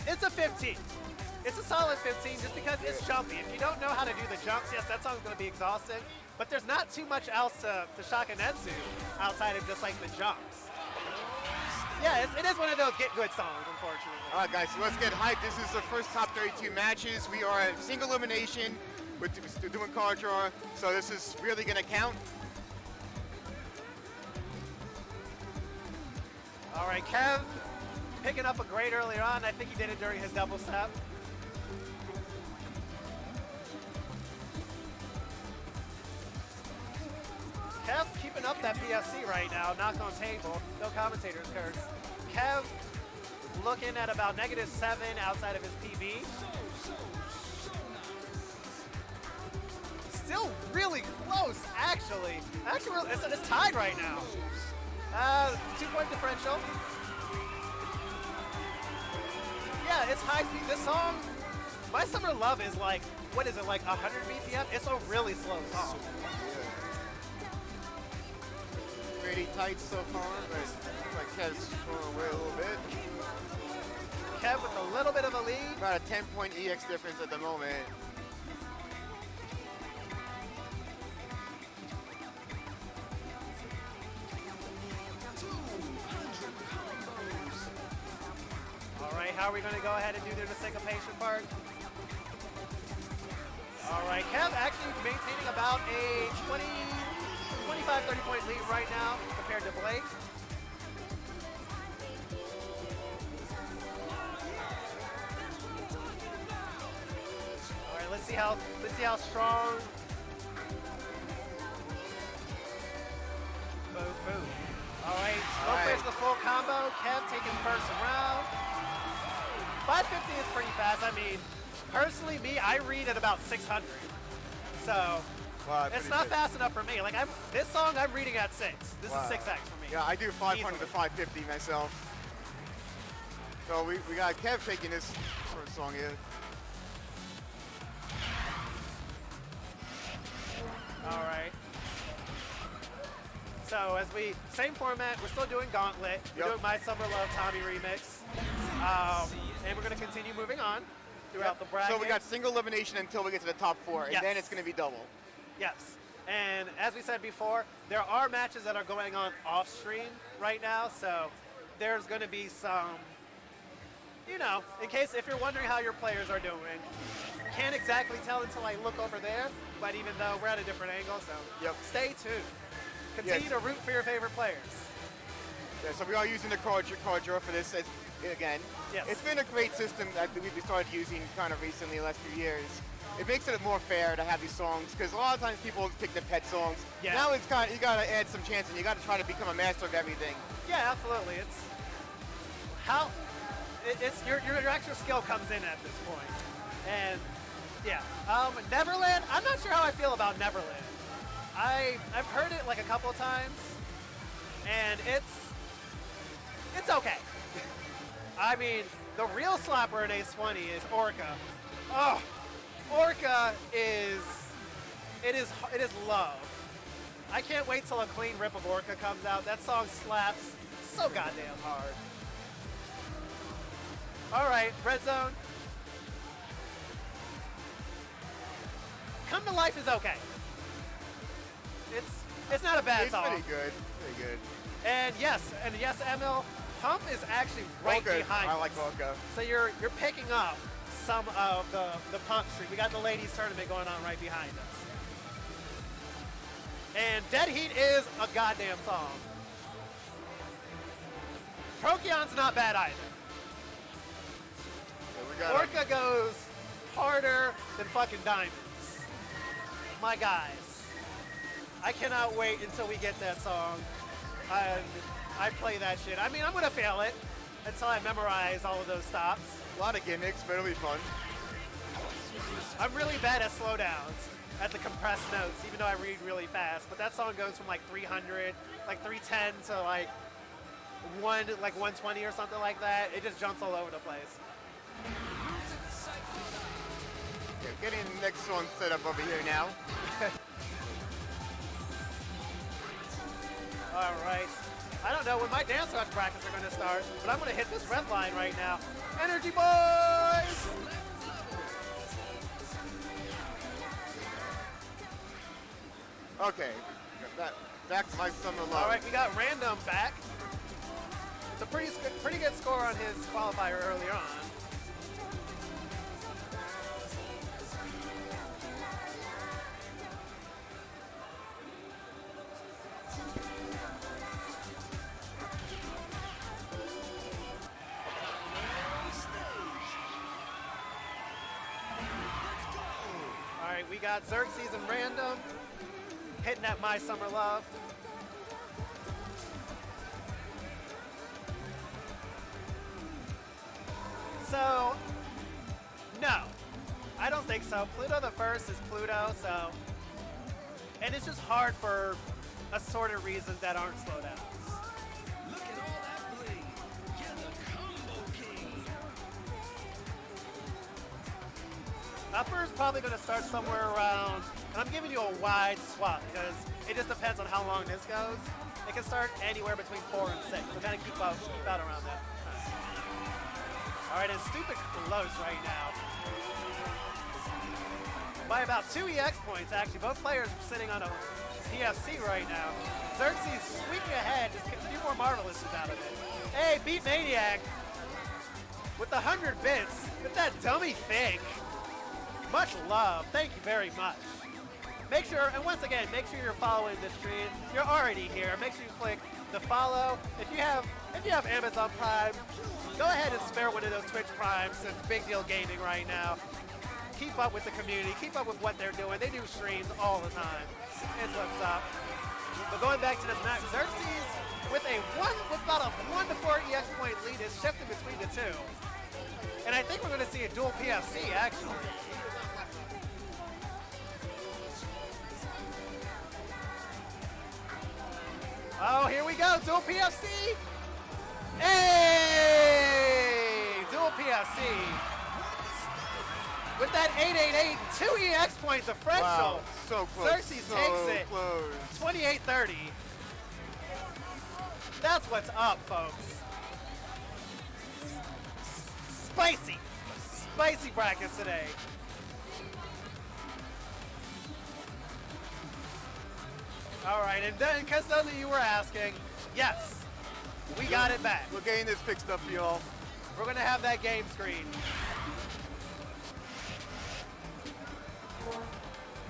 it's a 15. It's a solid 15 just because it's jumpy. If you don't know how to do the jumps, yes, that song's going to be exhausting. But there's not too much else to Shakanetsu outside of just like the jumps. Yeah, it is one of those get good songs, unfortunately. All right, guys, so let's get hyped. This is the first top 32 matches. We are at single elimination. We're doing card draw, so this is really going to count. All right, Kev picking up a grade earlier on. I think he did it during his double step. Kev keeping up that PFC right now, knocked on table, no commentator's curse. Kev looking at about -7 outside of his PB. Still really close, actually. Actually, it's tied right now. 2-point differential. Yeah, it's high speed. This song, My Summer Love is like, what is it, like 100 BPM? It's a really slow song. Pretty tight so far, but looks like Kev's going away a little bit. Kev with a little bit of a lead. About a 10-point EX difference at the moment. All right, how are we going to go ahead and do the syncopation part? Kev actually maintaining about a 25, 30-point lead right now compared to Blake. All right, let's see how strong. Boom, boom. All right, Smoke the full combo. Kev taking first round. 550 is pretty fast. I mean, personally, I read at about 600. So it's not fast enough for me. Like this song, I'm reading at 6. This is 6x for me. Yeah, I do 500 to 550 myself. So we got Kev taking this first song here. All right. So same format, we're still doing Gauntlet. We're doing My Summer Love Tommy remix. And we're going to continue moving on throughout the bracket. So we got single elimination until we get to the top 4, and then it's going to be double. Yes. And as we said before, there are matches that are going on off stream right now, so there's going to be some, in case if you're wondering how your players are doing, can't exactly tell until I look over there, but even though we're at a different angle, so stay tuned. Continue to root for your favorite players. Yeah, so we are using the card draw for this again. Yes. It's been a great system that we started using kind of recently in the last few years. It makes it more fair to have these songs because a lot of times people pick the pet songs. Yeah. Now it's kind of, you got to add some chance and you got to try to become a master of everything. Yeah, absolutely. It's your actual skill comes in at this point. And yeah, Neverland. I'm not sure how I feel about Neverland. I've heard it like a couple of times, and it's okay. I mean, the real slapper in Ace 20 is Orca. Oh, Orca is love. I can't wait till a clean rip of Orca comes out. That song slaps so goddamn hard. All right, Red Zone. Come to Life is okay. It's not a bad song. It's pretty good. And yes, Emil, Pump is actually right behind us. I like Orca. So you're picking up some of the Pump streak. We got the ladies tournament going on right behind us. And Dead Heat is a goddamn song. Prokyon's not bad either. Yeah, Orca goes harder than fucking diamonds. My guys. I cannot wait until we get that song. And I play that shit. I mean, I'm gonna fail it until I memorize all of those stops. A lot of gimmicks, but it'll be fun. I'm really bad at slowdowns, at the compressed notes, even though I read really fast. But that song goes from like 300, like 310 to like 120 or something like that. It just jumps all over the place. Okay, getting the next song set up over here now. All right. I don't know when my dance rush practice are going to start, but I'm going to hit this red line right now. Energy boys! Okay, back to My Summer Love. All right, we got Random back. It's a pretty good score on his qualifier earlier on. We got Xerxes and Random hitting at My Summer Love. So, no, I don't think so. Pluto the first is Pluto, so, and it's just hard for assorted reasons that aren't slowdowns. Look at all that bling. You're the combo king. Upper is probably going to start somewhere around, and I'm giving you a wide swath because it just depends on how long this goes. It can start anywhere between 4 and 6, so kind of keep out around that. All right, it's stupid close right now. By about 2 EX points, actually. Both players are sitting on a PFC right now. Xerxes squeaking ahead, just get a few more Marvelouses out of it. Hey, Beat Maniac with the 100 bits. With that dummy fake. Much love. Thank you very much. Make sure, and once again, make sure you're following the stream. You're already here. Make sure you click the follow. If you have Amazon Prime, go ahead and spare one of those Twitch Primes. It's Big Deal Gaming right now. Keep up with the community. Keep up with what they're doing. They do streams all the time. It's what's up. But going back to this match, Xerxes with about a 1 to 4 EX point lead is shifting between the two. And I think we're going to see a dual PFC actually. Oh, here we go, dual PFC. Hey, dual PFC. With that 888, 2 EX point differential. Wow, so close. Xerxes so takes it. Close. 28-30. That's what's up, folks. Spicy. Spicy brackets today. All right, and then, because those of you were asking, yes, we got it back. We're getting this fixed up for y'all. We're going to have that game screen.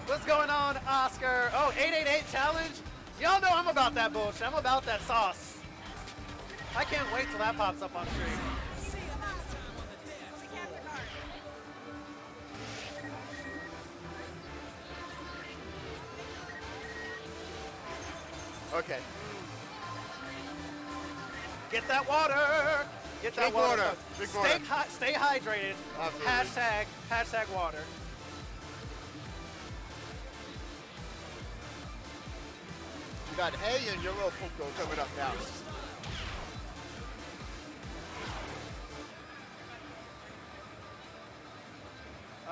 What's going on, Oscar? Oh, 888 challenge? Y'all know I'm about that bullshit. I'm about that sauce. I can't wait till that pops up on stream. Okay. Get that water. Get that Drink water. Drink water. Stay hydrated. Absolutely. Hashtag water. We got Hay and Yorupoco coming up now.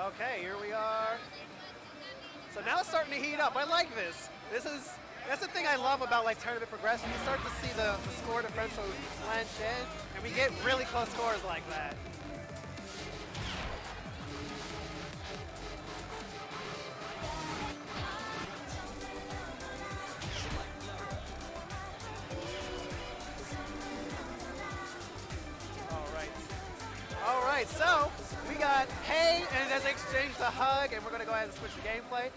Okay, here we are. So now it's starting to heat up. I like this. That's the thing I love about like tournament progression. You start to see the score differential clench in, and we get really close scores like that. All right, so we got Hay, and as they exchange the hug, and we're gonna go ahead and switch the gameplay.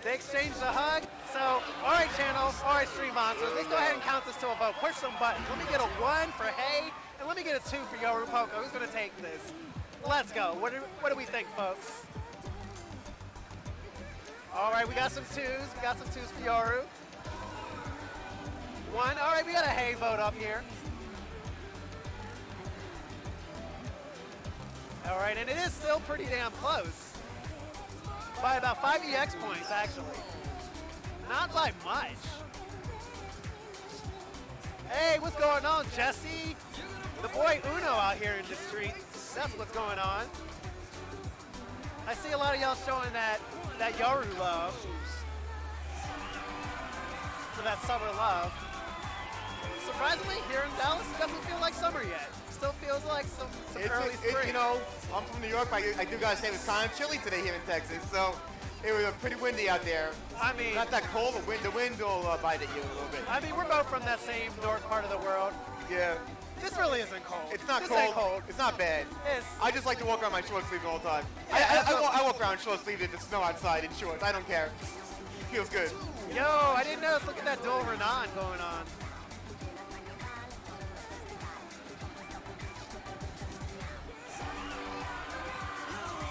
They exchange the hug. So, all right, channel, all right, stream monsters, let's go ahead and count this to a vote. Push some buttons. Let me get a 1 for Hay, and let me get a 2 for Yorupoco. Who's gonna take this? Let's go. What do we think, folks? All right, we got some 2s. We got some 2s for Yoru. 1. All right, we got a Hay vote up here. All right, and it is still pretty damn close. By about 5 EX points, actually. Not by much. Hey, what's going on, Jesse? The boy Uno out here in the street. That's what's going on. I see a lot of y'all showing that Yoru love. So that summer love. Surprisingly, here in Dallas, it doesn't feel like summer yet. Still feels like some early spring. You know, I'm from New York, but I do gotta say it was kind of chilly today here in Texas, so it was pretty windy out there. I mean, not that cold. The wind will bite at you a little bit. I mean, we're both from that same north part of the world. Yeah. This really isn't cold. It's not this cold. Ain't cold. It's not bad. I just like to walk around my short sleeves all the time. Yeah, I walk around short sleeves if it's snow outside in shorts. I don't care. It feels good. Yo, I didn't notice. Look at that dual Renan going on.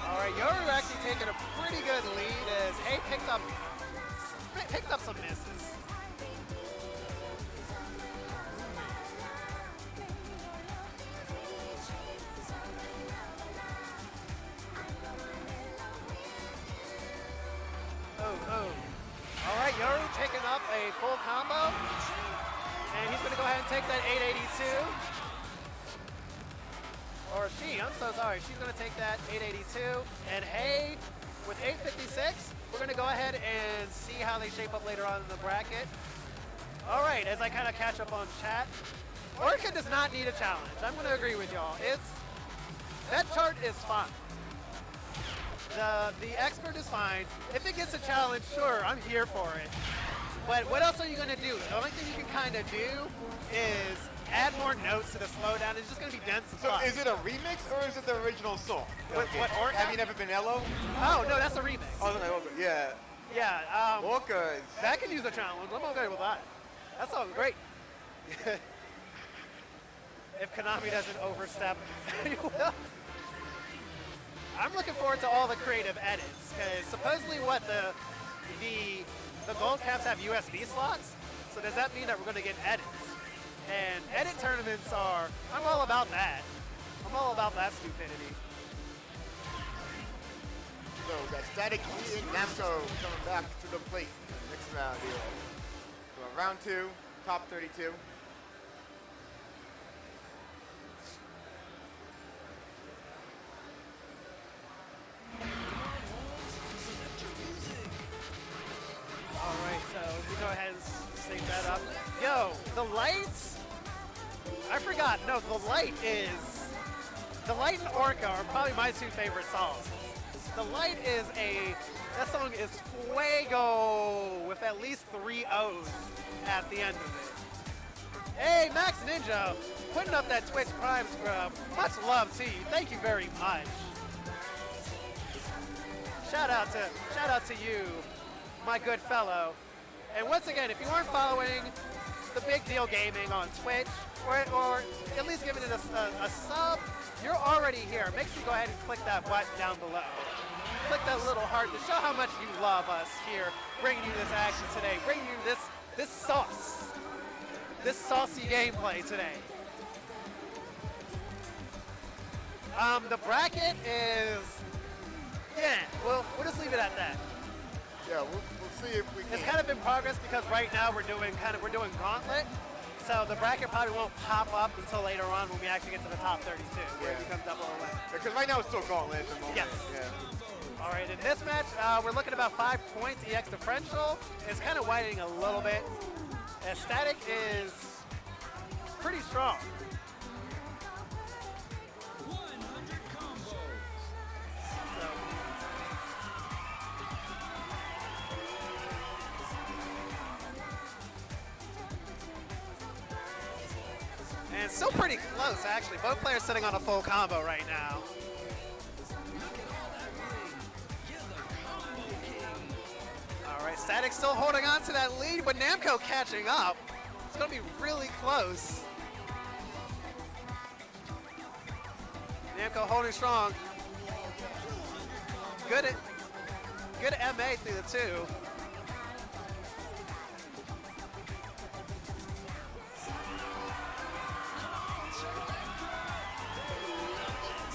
All right, Yoru actually taking a pretty good lead as Hay picked up some misses. Oh. All right, Yoru picking up a full combo, and he's gonna go ahead and take that 882. Or she, I'm so sorry. She's going to take that 882. And Hay, with 856, we're going to go ahead and see how they shape up later on in the bracket. All right, as I kind of catch up on chat, Orchid does not need a challenge. I'm going to agree with y'all. That chart is fine. The expert is fine. If it gets a challenge, sure, I'm here for it. But what else are you going to do? The only thing you can kind of do is add more notes to the slowdown. It's just going to be dense and So fun. is it a remix or is it the original song? What Orca? Have you never been Elo? Oh, no, that's a remix. Oh, yeah. Yeah, Orcas. that can use a challenge. I'm okay with that. That sounds great. If Konami doesn't overstep, he will. I'm looking forward to all the creative edits, because supposedly what the gold caps have USB slots, so does that mean that we're going to get edits? And edit tournaments are, I'm all about that. I'm all about that stupidity. So we got Statik-E and Namco coming back to the plate in the next round here. So round 2, top 32. Alright, so we go ahead and sync that up. Yo, the lights? I forgot. No, the light and Orca are probably my two favorite songs. The light is that song is Fuego with at least 3 O's at the end of it. Hey, Max Ninja, putting up that Twitch Prime scrub. Much love to you. Thank you very much. Shout out to you, my good fellow. And once again, if you weren't following the Big Deal Gaming on Twitch, or at least giving it a sub, you're already here. Make sure you go ahead and click that button down below. Click that little heart to show how much you love us here, bringing you this action today, bringing you this sauce, this saucy gameplay today. The bracket is, we'll just leave it at that. Yeah, we'll see if we can. It's kind of in progress because right now we're doing Gauntlet, so the bracket probably won't pop up until later on when we actually get to the top 32, where it becomes double or less. Because right now it's still Gauntlet at the moment. Yes. Yeah. All right, in this match, we're looking at about 5 points. EX differential is kind of widening a little bit. And Static is pretty strong. 100 combos. And still pretty close, actually. Both players sitting on a full combo right now. All right, Static still holding on to that lead, but Namco catching up. It's going to be really close. Namco holding strong. Good MA through the 2.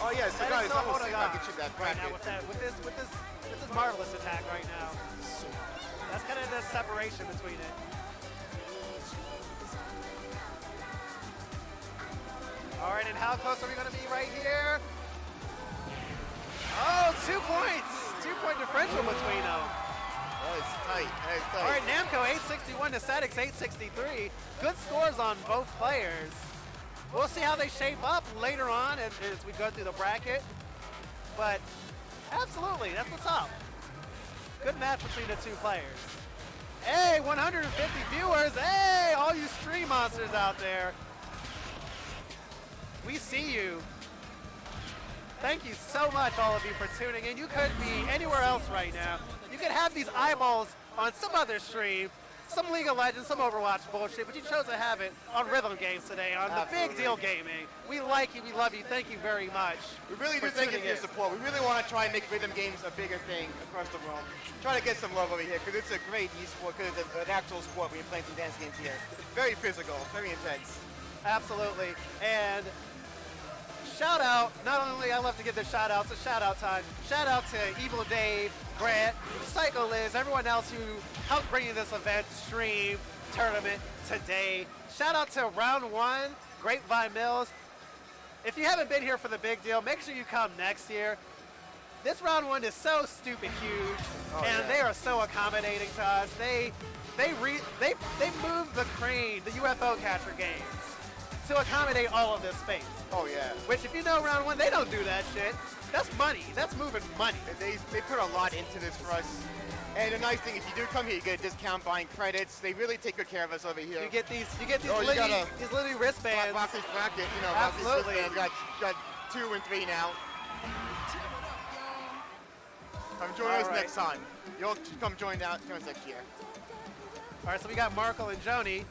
Oh yeah, so guys, still I'm gonna see holding if I on can shoot that right bracket. now with this marvelous attack right now. That's kind of the separation between it. All right, and how close are we going to be right here? Oh, 2 points. 2-point differential between them. That is tight. That is tight. All right, Namco 861 to Static's 863. Good scores on both players. We'll see how they shape up later on as we go through the bracket. But absolutely, that's what's up. Good match between the two players. Hey, 150 viewers. Hey, all you stream monsters out there. We see you. Thank you so much, all of you, for tuning in. You could be anywhere else right now. You could have these eyeballs on some other stream, some League of Legends, some Overwatch bullshit, but you chose to have it on Rhythm Games today, on the Big Deal Gaming. We like you, we love you, thank you very much. We really do thank you for your support. We really want to try and make rhythm games a bigger thing across the world. Try to get some love over here, because it's a great e-sport, because it's an actual sport when you're playing some dance games here. Very physical, very intense. Absolutely. And shout out, not only I love to give the shout outs, a shout out time. Shout out to Evil Dave, Brent, Psychofizz, everyone else who helped bring you this event, stream, tournament today. Shout out to round 1, Grapevine Mills. If you haven't been here for the Big Deal, make sure you come next year. This round 1 is so stupid huge, and they are so accommodating to us. They moved the crane, the UFO catcher games, to accommodate all of this space. Oh yeah. Which, if you know round 1, they don't do that shit. that's money. That's moving money. They put a lot into this for us. And the nice thing, if you do come here, you get a discount buying credits. They really take good care of us over here. You get these Oh, you gotta- these little wristbands. Boxes bracket, you know, Absolutely. got 2 and 3 now. Come join us All right. next time. You'll come join us next year. All right, so we got Markle and Jony.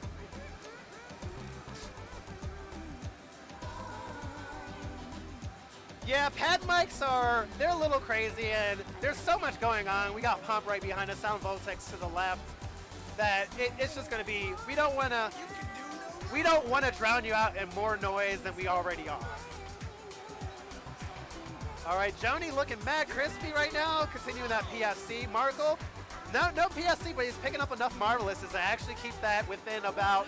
Yeah, pad mics they're a little crazy, and there's so much going on. We got Pump right behind us, Sound Voltex to the left, that it's just gonna be, we don't wanna drown you out in more noise than we already are. All right, Jony looking mad crispy right now, continuing that PSC. Markle, no PSC, but he's picking up enough Marvelouses to actually keep that within about,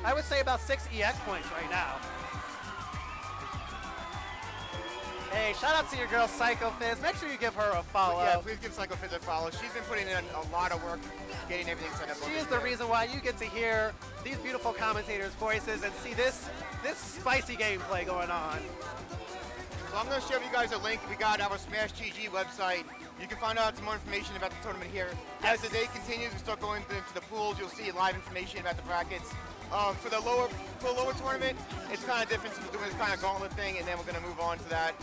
I would say about 6 EX points right now. Hey, shout out to your girl Psychofizz. Make sure you give her a follow. Yeah, please give Psychofizz a follow. She's been putting in a lot of work getting everything set up. She is the reason why you get to hear these beautiful commentators' voices and see this spicy gameplay going on. So I'm going to share with you guys a link. We got our Smash GG website. You can find out some more information about the tournament here. As the day continues, we start going into the pools. You'll see live information about the brackets. For the lower tournament, it's kind of different. So we're doing this kind of gauntlet thing, and then we're going to move on to that.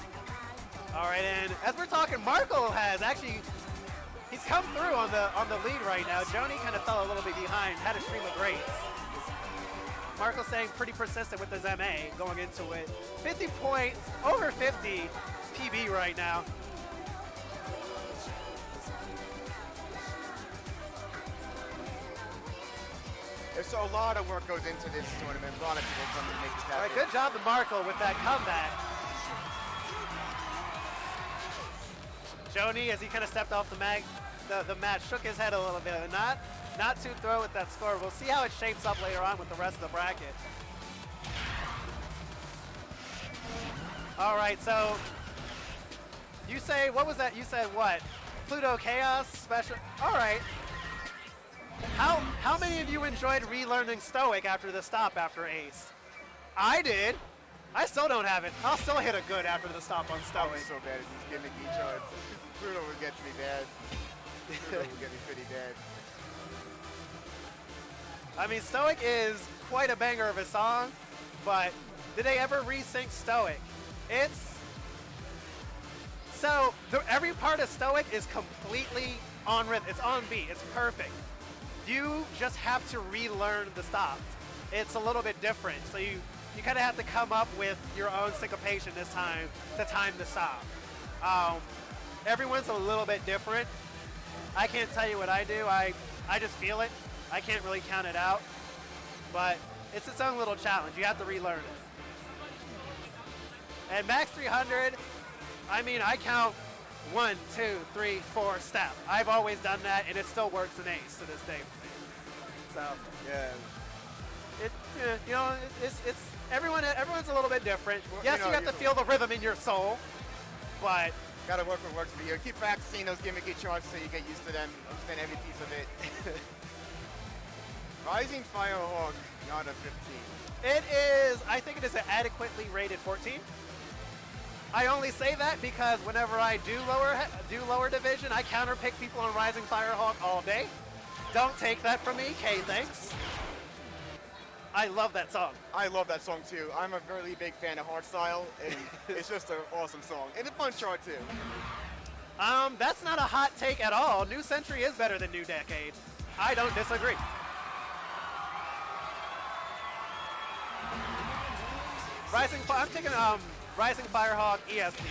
All right, and as we're talking, Markle has actually, he's come through on the lead right now. Jony kind of fell a little bit behind, had a stream of greats. Markle staying pretty persistent with his MA going into it. 50 points, over 50 PB right now. There's a lot of work goes into this tournament. A lot of people come to make this All happen. right, good job to Markle with that comeback. Jony, as he kind of stepped off the match, shook his head a little bit. Not too thrilled with that score. We'll see how it shapes up later on with the rest of the bracket. All right, so you say, what was that? You said what? Pluto Chaos special? All right. How many of you enjoyed relearning Stoic after the stop after Ace? I did. I still don't have it. I'll still hit a good after the stop on Stoic. I'm so bad at these gimmicky charts. Pluto would get me bad. Pluto would get me pretty bad. I mean, Stoic is quite a banger of a song, but did they ever resync Stoic? Every part of Stoic is completely on rhythm. It's on beat. It's perfect. You just have to relearn the stops. It's a little bit different. So you kind of have to come up with your own syncopation this time to time the stop. Everyone's a little bit different. I can't tell you what I do. I just feel it. I can't really count it out. But it's its own little challenge. You have to relearn it. And Max 300, I mean, I count 1, 2, 3, 4 step. I've always done that, and it still works in Ace to this day for me. So Yeah. it's everyone's a little bit different. Well, Yes, you have to feel the rhythm in your soul, but Gotta work what works for you. Keep practicing those gimmicky charts so you get used to them. Understand every piece of it. Rising Firehawk, not a 15. it is. I think it is an adequately rated 14. I only say that because whenever I do lower division, I counterpick people on Rising Firehawk all day. Don't take that from me, K. Thanks. I love that song. I love that song too. I'm a really big fan of hardstyle, and it's just an awesome song. And a fun chart too. That's not a hot take at all. New Century is better than New Decade. I don't disagree. I'm taking Rising Firehawk ESP.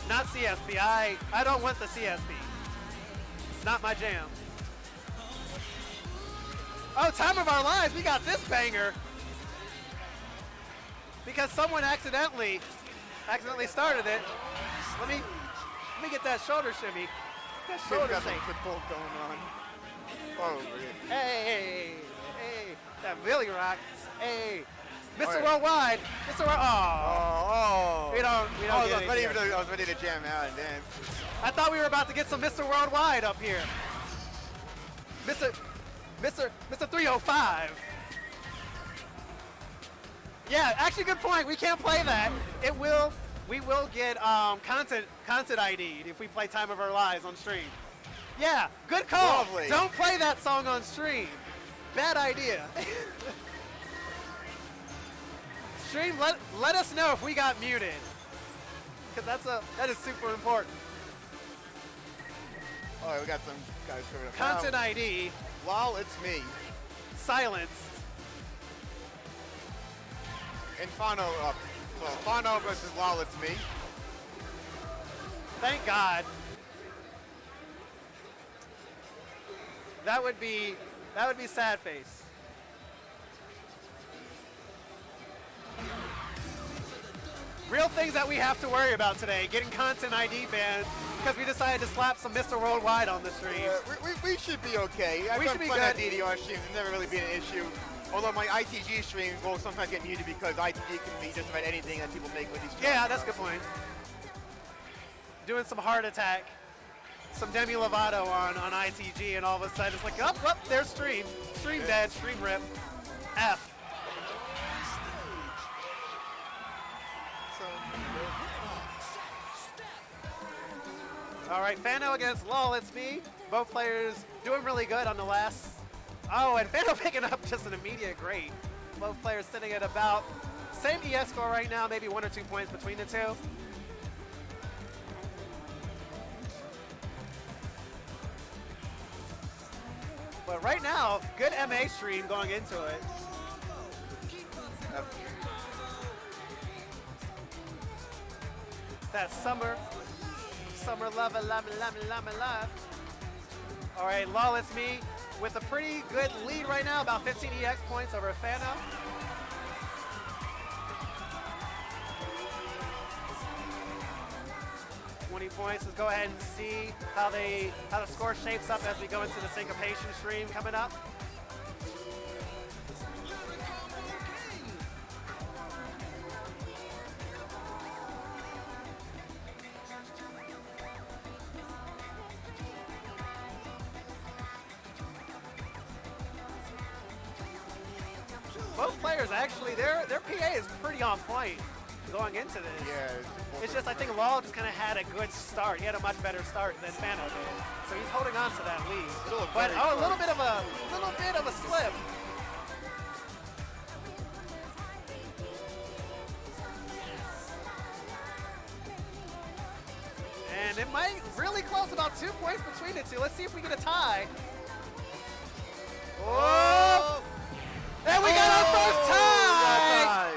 Not CSP. I don't want the CSP. It's not my jam. Oh, Time of Our Lives, we got this banger. Because someone accidentally started it. Let me get that shoulder shimmy. That We've shoulder got some shake. good bulk going on. Oh, yeah. Hey, that Billy Rock. Hey, Mr. All right. Worldwide. Mr. World. Oh. We don't I get it here. was ready to jam out, and then I thought we were about to get some Mr. Worldwide up here. Mr. 305. Yeah, actually good point. We can't play that. It will we will get content ID'd if we play Time of Our Lives on stream. Yeah, good call. Lovely. Don't play that song on stream. Bad idea. Stream, let us know if we got muted, because that is super important. All right, we got some guys coming up. Content ID, Lol, it's me. silenced. And Fano up. So Fano versus Lol, it's me. Thank God. That would be sad face. Real things that we have to worry about today. Getting content ID banned because we decided to slap some Mr. Worldwide on the stream. We should be okay. I've We done should be plenty of good. DDR streams. It's never really been an issue. Although my ITG streams will sometimes get muted because ITG can be just about anything that people make with these streams. Yeah, that's a good point. Doing some heart attack, some Demi Lovato on ITG, and all of a sudden it's like, up, there's stream. Stream dead, stream rip. F. All right, Fano against Lol, it's me. Both players doing really good on the last. Oh, and Fano picking up just an immediate great. Both players sitting at about same ES score right now, maybe 1 or 2 points between the two. But right now, good MA stream going into it. That summer love. All right, Lol, it's me with a pretty good lead right now, about 15 EX points over Fano. Points. Let's go ahead and see how the score shapes up as we go into the syncopation stream coming up. Both players actually, their PA is pretty on point going into this. Yeah. It's just I think Lol just kind of had a good start. He had a much better start than Fano did, so he's holding on to that lead. But a little bit of a slip. And it might really close, about 2 points between the two. Let's see if we get a tie. Oh! And we got our first tie!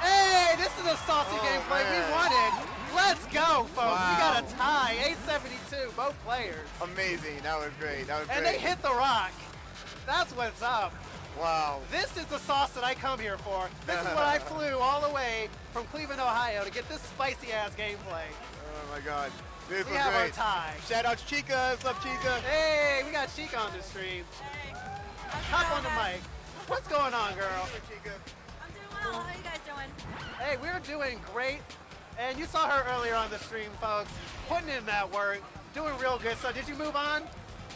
Hey, this is a saucy gameplay. Man. We won it. Let's go, folks. Wow. We got a tie. 872, both players. Amazing. That was great. And they hit the rock. That's what's up. Wow. This is the sauce that I come here for. This is what I flew all the way from Cleveland, Ohio to get this spicy-ass gameplay. Oh, my God. This We was have our great. tie. Shout out to Chica. What's up, Chica? Hey, we got Chica on the stream. Hop on the mic. What's going on, girl? Chica. I'm doing well. How are you guys doing? Hey, we're doing great. And you saw her earlier on the stream, folks, putting in that work, doing real good. So did you move on?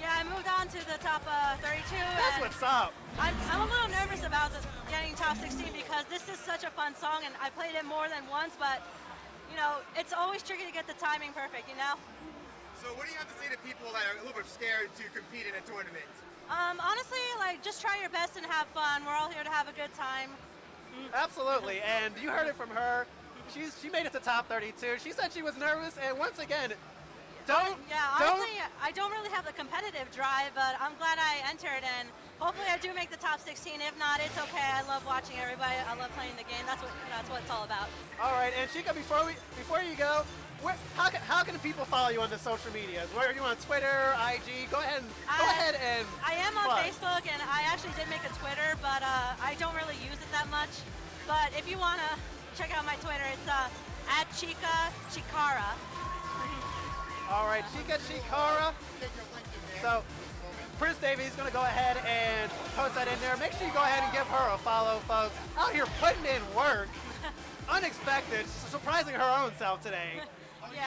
Yeah, I moved on to the top 32. That's and what's up. I'm a little nervous about getting top 16 because this is such a fun song, and I played it more than once, but, you know, it's always tricky to get the timing perfect, you know? So what do you have to say to people that are a little bit scared to compete in a tournament? Honestly, like, just try your best and have fun. We're all here to have a good time. Absolutely. And you heard it from her. She made it to top 32. She said she was nervous, and once again, Honestly, I don't really have the competitive drive, but I'm glad I entered, and hopefully I do make the top 16. If not, it's okay. I love watching everybody. I love playing the game. That's what it's all about. All right, and Chica, before you go, how can people follow you on the social medias? Where are you on Twitter, IG? Go ahead and. I am on plug. Facebook, and I actually did make a Twitter, but I don't really use it that much. But if you wanna check out my Twitter, it's at Chicara. All right, Chicara. So, Prince Davy's going to go ahead and post that in there. Make sure you go ahead and give her a follow, folks. Out here putting in work. Unexpected, surprising her own self today.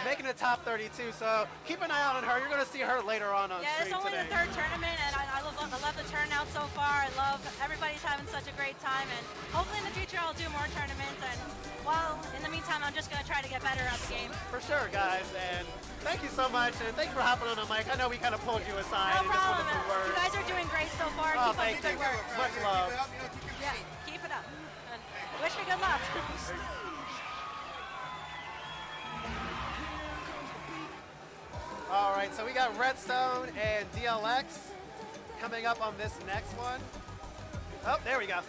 making the top 32. So keep an eye out on her. You're going to see her later on Yeah, stream it's only today. the third tournament, and I love the turnout so far. I love everybody's having such a great time, and hopefully in the future I'll do more tournaments. And while in the meantime, I'm just going to try to get better at the game. For sure, guys. And thank you so much, and thank you for hopping on the mic. I know we kind of pulled you aside. No and just problem. wanted some words. You guys are doing great so far. Oh, Keep up thank the good you. work. Much love. Yeah, keep it up. And wish me good luck. All right, so we got Redstone and DLX coming up on this next one. Oh, there we go.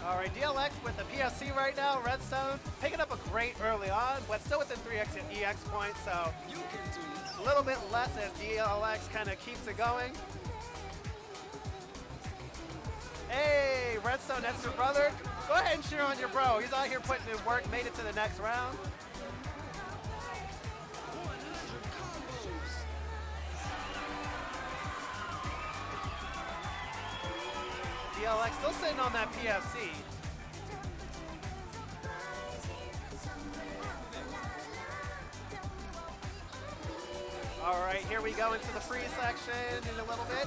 All right, DLX with the PSC right now. Redstone picking up a great early on, but still within 3x and EX points, so a little bit less as DLX kind of keeps it going. Hey, Redstone, that's your brother. Go ahead and cheer on your bro. He's out here putting in work, made it to the next round. DLX still sitting on that PFC. All right, here we go into the free section in a little bit.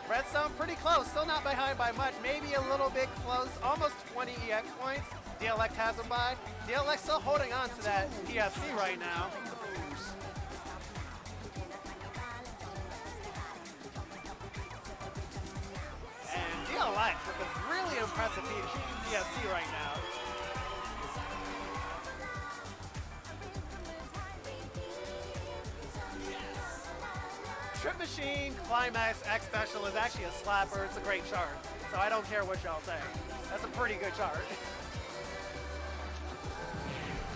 Redstone pretty close, still not behind by much, maybe a little bit close, almost 20 EX points. DLX has him by. DLX still holding on to that PFC right now. And DLX with a really impressive PFC right now. Trip Machine Climax X Special is actually a slapper. It's a great chart. So I don't care what y'all say. That's a pretty good chart.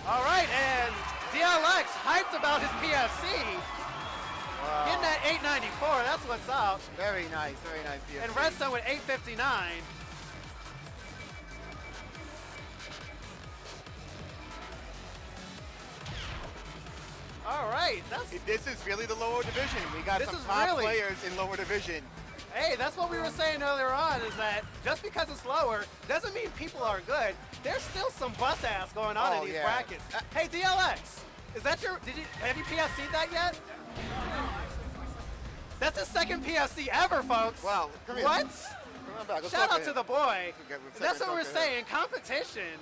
All right, and DLX hyped about his PFC. Wow. Getting that 894, that's what's up. Very nice PFC. And Redstone with 859. All right, This is really the lower division. We got This some is top really- players in lower division. hey, that's what we were saying earlier on, is that just because it's lower doesn't mean people are good. There's still some bus ass going on Oh, in these yeah. brackets. Hey, DLX, is that have you PFC'd that yet? That's his second PFC ever, folks. Wow, come here. What? Come on back. Let's Shout talk out to the boy. Okay, we'll That's what we're talk to him. saying, competition.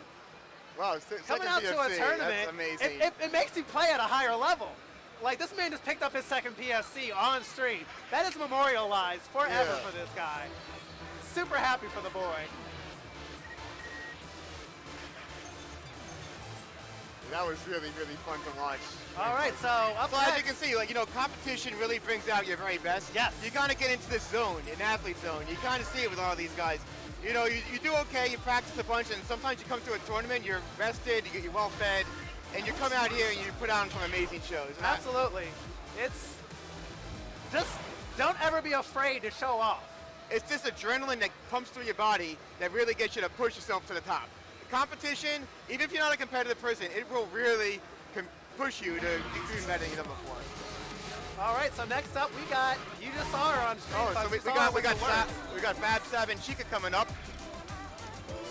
Wow, Coming out to a tournament, That's amazing. it makes you play at a higher level. Like, this man just picked up his second PFC on stream. That is memorialized forever Yeah. for this guy. Super happy for the boy. That was really fun to watch. All right, so up So as you next. can see, like, you know, competition really brings out your very best. Yes. You kind of get into this zone, an athlete zone. You kind of see it with all these guys. You know, you do okay, you practice a bunch, and sometimes you come to a tournament, you're rested, you're well fed, and you come out here and you put on some amazing shows. And Absolutely. It's just, don't ever be afraid to show off. It's just adrenaline that pumps through your body that really gets you to push yourself to the top. The competition, even if you're not a competitive person, it will really push you to do better than you've done before. All right, so next up we got, you just saw her on stream. Oh, so folks. we You saw her with the work. got Fab Sav and Chica coming up.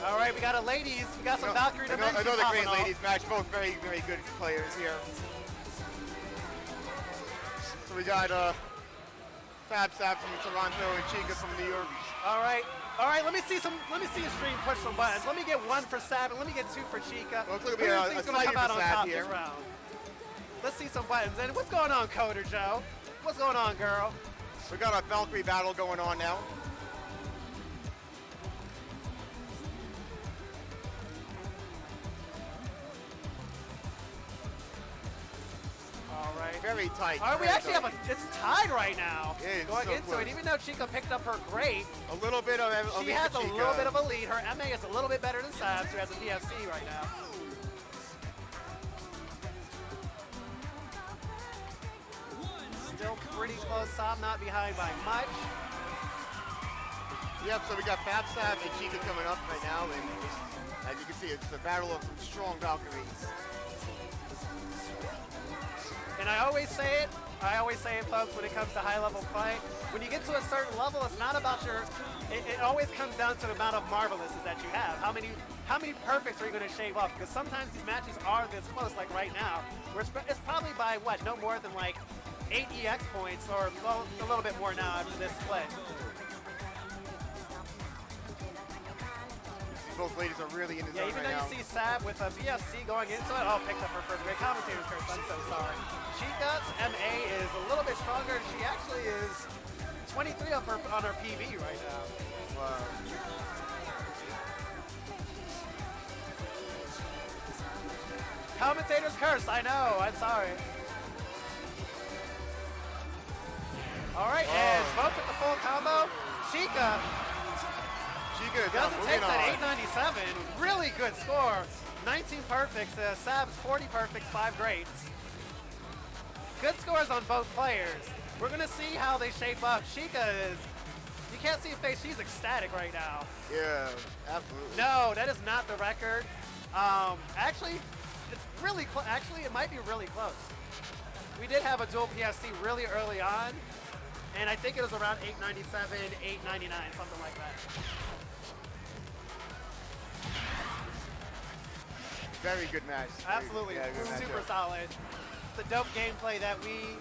All right, we got a ladies, we got some Valkyrie Dimension Another great popping off. ladies match, both very good players here. So we got Fab Sav from Toronto and Chica from New York. All right, let me see a stream push some buttons. Let me get one for Sav and let me get two for Chica. Well, it's gonna Who be do you a think's gonna slider come out for on Sav top here. this round? Let's see some buttons. And what's going on, Coder Joe? What's going on, girl? We got a Valkyrie battle going on now. All right. Very tight. All right, we very actually tight. have it's tied right now. Yeah, it's going so into close. it, even though Chica picked up her great, A little bit of she has a little bit of a lead. Her MA is a little bit better than Savs, who has a PFC right now. Still pretty close. Sav not behind by much. Yep, so we got Fab Sav and Chica coming up right now, and just, as you can see, it's a battle of some strong Valkyries. And I always say it, I always say it, folks, when it comes to high-level play, when you get to a certain level, it's not about your. It always comes down to the amount of marvelouses that you have. How many perfects are you going to shave off? Because sometimes these matches are this close, like right now, where it's probably by what, no more than like 8 EX points, or well, a little bit more now after this split. Both ladies are really in the zone Even right though now. you see Sab with a BFC going into it, picked up her first great commentator's curse, I'm so sorry. Chica's MA is a little bit stronger. She actually is 23 up on her PB right now. Wow. Commentator's curse, I know, I'm sorry. All right, and both with the full combo. Chica doesn't take that 897. Really good score. 19 perfects, Sab's 40 perfects, 5 greats. Good scores on both players. We're gonna see how they shape up. Chica is, you can't see her face, she's ecstatic right now. Yeah, absolutely. No, that is not the record. Actually, it's really close. Actually, it might be really close. We did have a dual PSC really early on, and I think it was around 897, 899, something like that. Very good match. Absolutely, Yeah, good super matchup. solid. It's the dope gameplay that we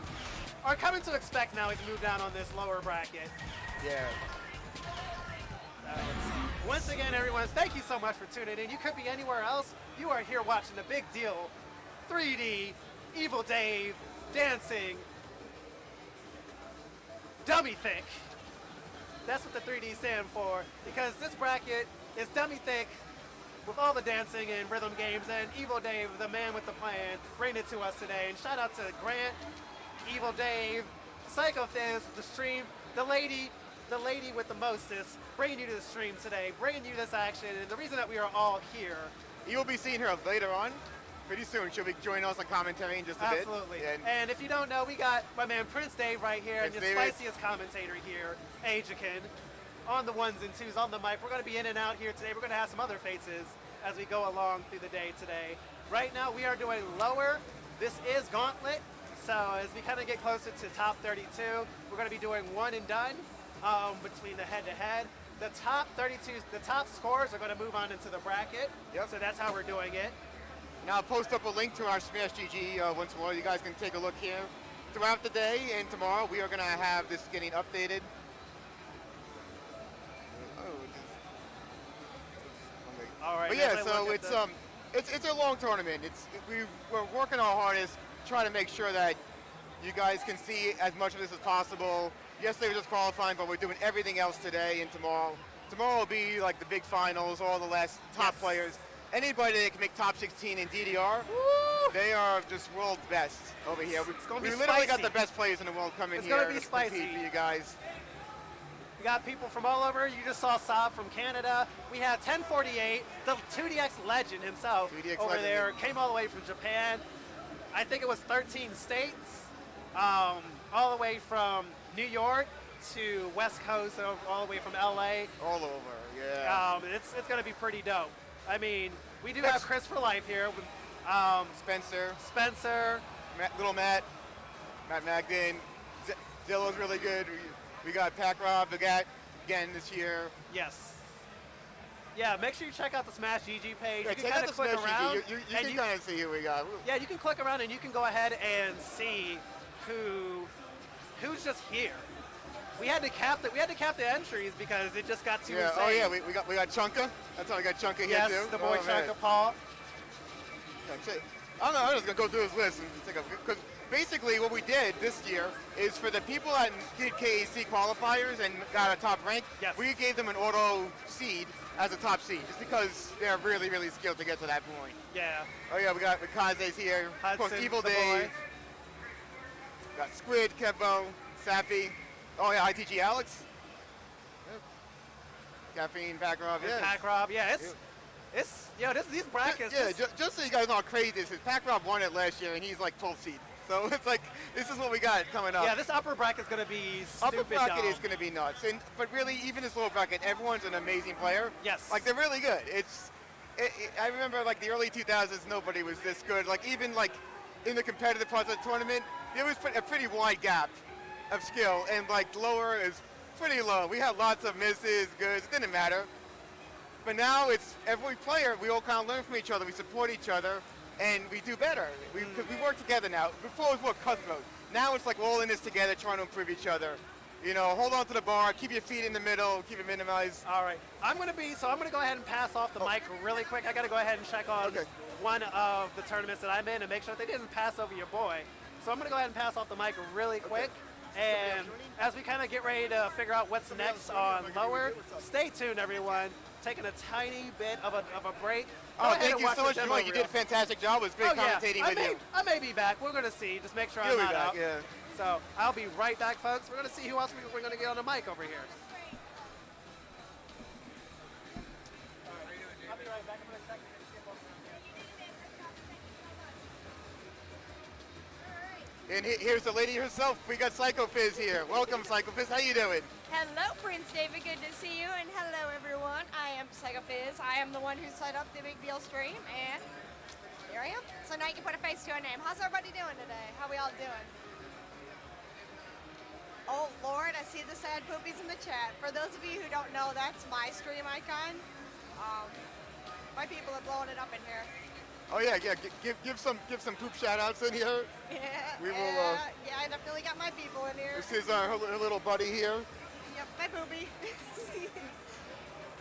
are coming to expect now as we move down on this lower bracket. Yeah. Once again, everyone, thank you so much for tuning in. You could be anywhere else. You are here watching the big deal. 3D, Evil Dave, dancing, dummy thick. That's what the 3D stand for, because this bracket is dummy thick with all the dancing and rhythm games, and Evil Dave, the man with the plan, bringing it to us today. And shout out to Grant, Evil Dave, Psychofizz, the stream, the lady with the mostest, bringing you to the stream today, bringing you this action, and the reason that we are all here. You'll be seeing her later on. Pretty soon, she'll be joining us on commentary in just a bit. Absolutely. And And if you don't know, we got my man Prince Dave right here, and the Prince David. spiciest commentator here, Ajakin, on the ones and twos, on the mic. We're going to be in and out here today. We're going to have some other faces as we go along through the day today. Right now, we are doing lower. This is Gauntlet. So as we kind of get closer to top 32, we're going to be doing one and done between the head-to-head. The top 32, the top scores are going to move on into the bracket. Yep. So that's how we're doing it. now I'll post up a link to our Smash GG once more. You guys can take a look here. Throughout the day and tomorrow, we are going to have this getting updated. All right. But as yeah, I so look at it's a long tournament. We're working our hardest, trying to make sure that you guys can see as much of this as possible. Yesterday was just qualifying, but we're doing everything else today and tomorrow. Tomorrow will be like the big finals, all the last top players. Anybody that can make top 16 in DDR, they are just world's best over here. gonna We be literally got spicy. the best players in the world coming It's here gonna be to compete spicy. for you guys. We got people from all over. You just saw Saab from Canada. We had 1048, the 2DX legend himself 2DX over legend. there. Came all the way from Japan. I think it was 13 states, all the way from New York to West Coast, all the way from LA. All over, yeah. It's going to be pretty dope. I mean, we do have Chris for life here. Spencer, Spencer. Little Matt Magden, Zillow's really good. We got Pack Rob, the Gat again this year. Yes. Yeah, make sure you check out the Smash GG page. Yeah, You can check kind out of the click Smash around. GG. You can kind of see who we got. Yeah, you can click around and you can go ahead and see who's just here. We had to cap the entries because it just got too Yeah. insane. Oh yeah, we got Chunka. That's how we got Chunka here yes, too. the boy Oh, man. Chunka Paul. I'm just gonna go through his list and take a because basically what we did this year is for the people that did KAC qualifiers and got a top rank, Yes. we gave them an auto seed as a top seed just because they're really really skilled to get to that point. Yeah. Oh yeah, we got Kaze's here. Of course, Hudson, Evil the boy. Dave. Got Squid, Kebo, Sappy. Oh yeah, ITG Alex. Caffeine, Backrob, yeah. Pack Rob. Yeah, these brackets. Yeah, just so you guys know how crazy this is, Pack-Rob won it last year and he's like 12th seed. So it's like, this is what we got coming up. Yeah, this upper bracket's gonna be stupid Upper bracket dumb. is going to be nuts. But really, even this lower bracket, everyone's an amazing player. Yes. Like, they're really good. I remember, like, the early 2000s, nobody was this good. Like, even, like, in the competitive parts of the tournament, there was a pretty wide gap of skill, and like lower is pretty low. We had lots of misses, goods, it didn't matter. But now it's every player, we all kind of learn from each other, we support each other, and we do better. Because we work together now. Before it was more cutthroat. Now it's like we're all in this together, trying to improve each other. You know, hold on to the bar, keep your feet in the middle, keep it minimized. All right. I'm going to go ahead and pass off the mic really quick. I got to go ahead and check on one of the tournaments that I'm in and make sure that they didn't pass over your boy. So I'm going to go ahead and pass off the mic really quick. And as we kind of get ready to figure out what's next on lower, stay tuned, everyone. Taking a tiny bit of a break. Oh, thank you so much, Joy. You did a fantastic job. It was great commentating with you. I may be back. We're going to see. Just make sure I'm not out. Yeah. So I'll be right back, folks. We're going to see who else we're going to get on the mic over here. I'll be right back. I'm going to check. And here's the lady herself. We got Psychofizz here. Welcome, Psychofizz. How you doing? Hello, Prince David. Good to see you. And hello, everyone. I am Psychofizz. I am the one who set up the Big Deal stream. And here I am. So now you can put a face to a name. How's everybody doing today? How we all doing? Oh, Lord, I see the sad poopies in the chat. For those of you who don't know, that's my stream icon. My people are blowing it up in here. Oh yeah. Give some poop shout outs in here. Yeah. We will. Yeah, I definitely got my people in here. This is her little buddy here. Yep, my poopy.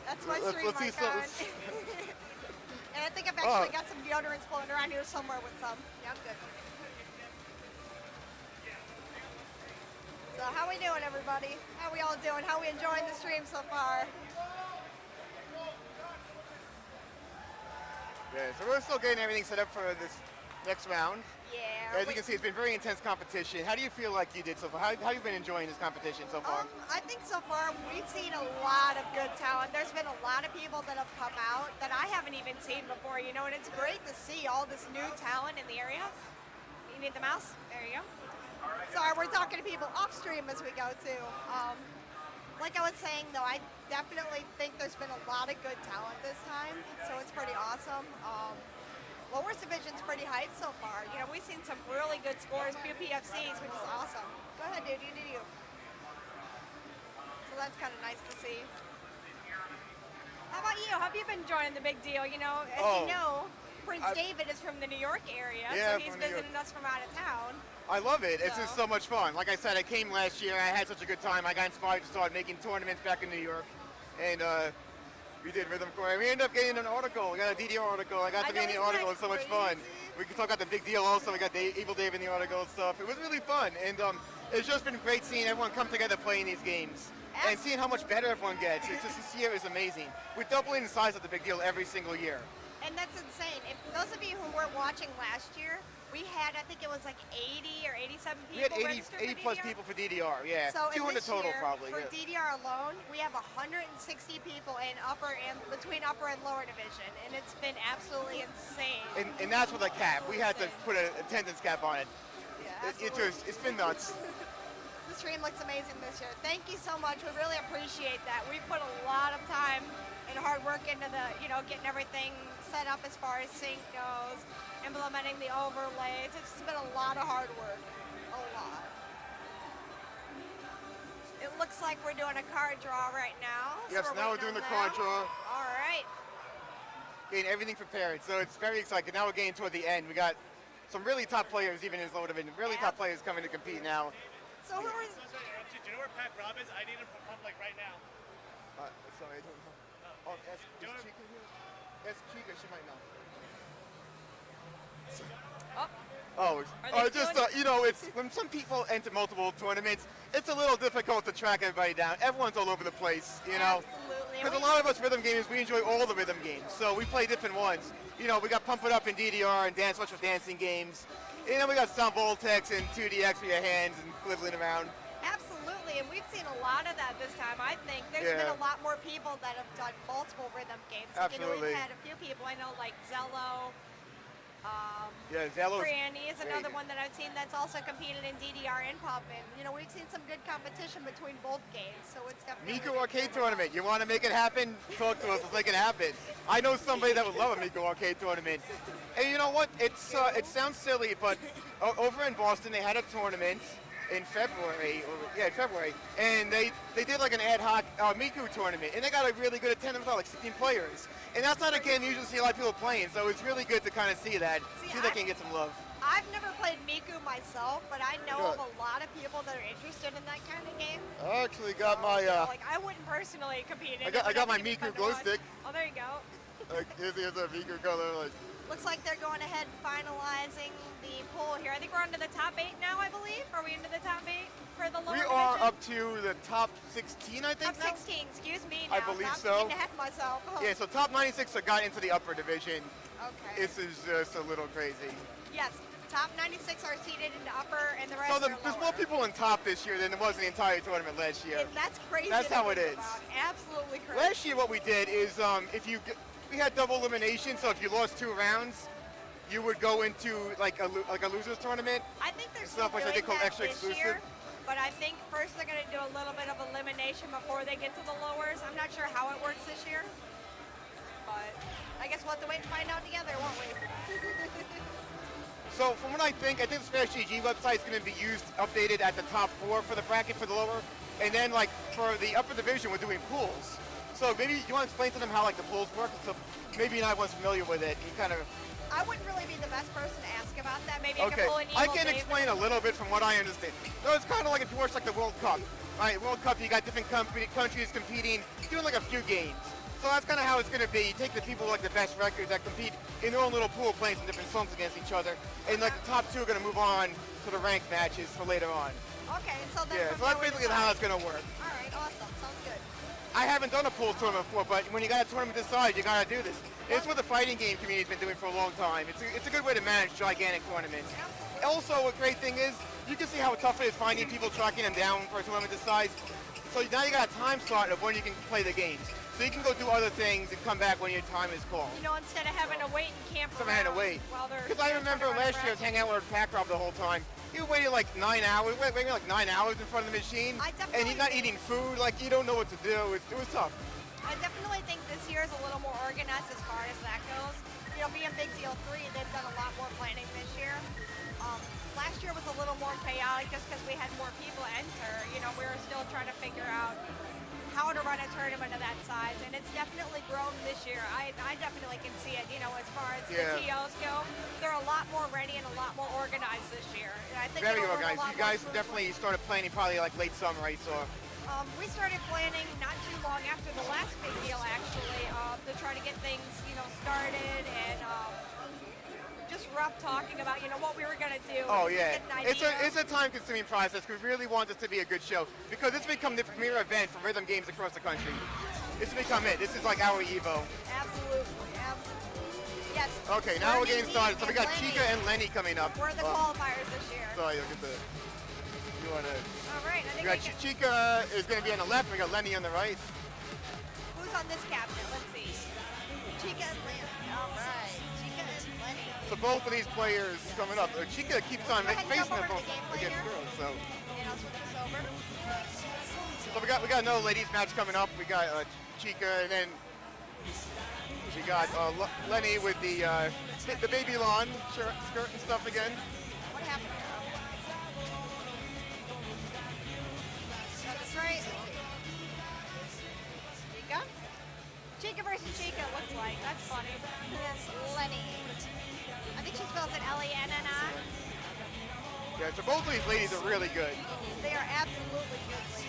That's my stream icon. And I think I've actually got some deodorants floating around here somewhere with some. Yeah, I'm good. So how we doing, everybody? How we all doing? How we enjoying the stream so far? Yeah, so we're still getting everything set up for this next round. Yeah. As you can see, it's been very intense competition. How do you feel like you did so far? How have you been enjoying this competition so far? I think so far we've seen a lot of good talent. There's been a lot of people that have come out that I haven't even seen before, you know, and it's great to see all this new talent in the area. You need the mouse? There you go. Sorry, we're talking to people off stream as we go too. Like I was saying though, I definitely think there's been a lot of good talent this time, so it's pretty awesome. Lower division's pretty hyped so far. You know, we've seen some really good scores, few PFCs, which is awesome. Go ahead, dude, you do you. So that's kind of nice to see. How about you? How have you been enjoying the big deal? You know, as you know, Prince David is from the New York area, so he's visiting us from out of town. I love it. It's just so much fun. Like I said, I came last year. I had such a good time. I got inspired to start making tournaments back in New York. And we did Rhythm Core. We ended up getting an article. We got a DDR article. I got to be in the article. It's so much fun. We can talk about the big deal also. We got Evil Dave in the article and stuff. It was really fun. And it's just been great seeing everyone come together playing these games. And seeing how much better everyone gets. It's just this year is amazing. We're doubling the size of the big deal every single year. And that's insane. If those of you who weren't watching last year, we had, I think it was like 80 or 87 people. We had 80 plus people for DDR, yeah. So 200 total year, probably. For DDR alone, we have 160 people in between upper and lower division, and it's been absolutely insane. And that's with a cap. We had to put an attendance cap on it. Yeah, It's been nuts. The stream looks amazing this year. Thank you so much. We really appreciate that. We've put a lot of time and hard work into getting everything set up as far as sync goes, implementing the overlays. It's been a lot of hard work. A lot. It looks like we're doing a card draw right now. Yes, now we're doing the card draw. All right. Getting everything prepared. So it's very exciting. Now we're getting toward the end. We got some really top players, even in this low division. Really top players coming to compete now. So who is... Do you know where Pat Rob is? I need him to come like right now. Sorry, I don't know. Is Chica here? That's Chica, she might know. It's when some people enter multiple tournaments, it's a little difficult to track everybody down. Everyone's all over the place, you know. Absolutely. Because a lot of us rhythm gamers, we enjoy all the rhythm games, so we play different ones. You know, we got Pump It Up in DDR and Dance Watch with dancing games. You know, we got Sound Voltex and 2DX for your hands and flibbling around. Absolutely, and we've seen a lot of that this time. I think there's been a lot more people that have done multiple rhythm games. Absolutely. You know, we've had a few people, I know, like Zello, Yeah, Zello's. Franny is great. another one that I've seen that's also competed in DDR and Pop. And, you know, we've seen some good competition between both games, so it's definitely... Miku Arcade Tournament. You want to make it happen? Talk to us. Let's make it happen. I know somebody that would love a Miku Arcade Tournament. And you know what? It sounds silly, but over in Boston, they had a tournament in February, and they did like an ad hoc Miku tournament, and they got a really good attendance, like 16 players. And that's not a game you usually see a lot of people playing, so it's really good to kind of see that, see if they can get some love. I've never played Miku myself, but I know of a lot of people that are interested in that kind of game. I actually got my... like, I wouldn't personally compete in it. I got my Miku glow stick. Oh, there you go. Here's a Miku color. Like. Looks like they're going ahead and finalizing the poll here. I think we're on to the top 8 now, I believe. Are we into the top 8 for the lower We division? are up to the top 16, I think. Top 16, excuse me now. I believe I'm so. getting ahead of myself. Oh. Yeah, so top 96 have got into the upper division. Okay. This is just a little crazy. Yes, top 96 are seated into upper, and the rest So are there's lower. more people in top this year than there was in the entire tournament last year. And that's crazy. That's to how it think is. about. Absolutely crazy. Last year what we did is we had double elimination, so if you lost 2 rounds, you would go into like a losers tournament. I think there's stuff which I think called extra this exclusive. year, but I think first they're going to do a little bit of elimination before they get to the lowers. I'm not sure how it works this year, but I guess we'll have to wait and find out together, won't we? So from what I think the Smash GG website is going to be updated at the top 4 for the bracket for the lower, and then like for the upper division we're doing pools. So maybe you want to explain to them how like the pools work, so maybe you're not once familiar with it. You kind of. I wouldn't really be the best person to ask about that. Maybe I Okay, can pull an I Evil can Dave explain a little bit from what I understand. So it's kind of like if you watch like the World Cup. Right, World Cup, you got different countries competing, doing like a few games. So that's kind of how it's going to be. You take the people with like the best records that compete in their own little pool, playing some different songs against each other, and like the top 2 are going to move on to the ranked matches for later on. Okay, and so then Yeah, from so that's there we basically decide. how it's going to work. All right, awesome. Sounds good. I haven't done a pools tournament before, but when you got a tournament this size, you got to do this. It's what the fighting game community's been doing for a long time. It's a good way to manage gigantic tournaments. Also, a great thing is you can see how tough it is finding people, tracking them down for a tournament this size. So now you got a time slot of when you can play the games. So you can go do other things and come back when your time is called. You know, instead of having to wait and camp Someone had to wait. Because I remember last year I was hanging out with Packrob the whole time. You waited like 9 hours, waiting like 9 hours in front of the machine, and he's not eating food, like you don't know what to do. It was tough. I definitely think this year is a little more organized as far as that goes. You know, being Big Deal 3, they've done a lot more planning this year. Last year was a little more chaotic just because we had more people enter. You know, we were still trying to figure out how to run a tournament of that size, and it's definitely grown this year. I definitely can see it, you know, as far as the TOs go. They're a lot more ready and a lot more organized this year. And I think Very it'll run a organized. lot You guys more definitely started planning probably like late summer, I saw. We started planning not too long after the last Big Deal, actually, to try to get things, you know, started and just rough talking about, you know, what we were going to do. Oh yeah, Get an idea. it's a time-consuming process. We really want this to be a good show because it's become the premier event for rhythm games across the country. It's become it. This is like our Evo. Absolutely. Yes. Okay, now we're getting started. So we got Lenni. Chica and Lenni coming up. We're the qualifiers this year. So you'll get the. You want to? All right. I think We got we can, Chica is going to be on the left. We got Lenni on the right. who's on this captain? Let's see. Chica and Lenni. All right. Chica and Lenni. So both of these players coming up. Chica keeps on Go ahead and facing jump them over to both the gameplay against here. girls. So. And I'll switch this over. So we got another ladies match coming up. We got Chica, and then we got Lenni with the baby lawn skirt and stuff again. What happened? That's right. Chica? Chica versus Chica, it looks like. That's funny. Yes, Lenni. I think she spells it L-E-N-N-I. Yeah, so both of these ladies are really good. They are absolutely good ladies.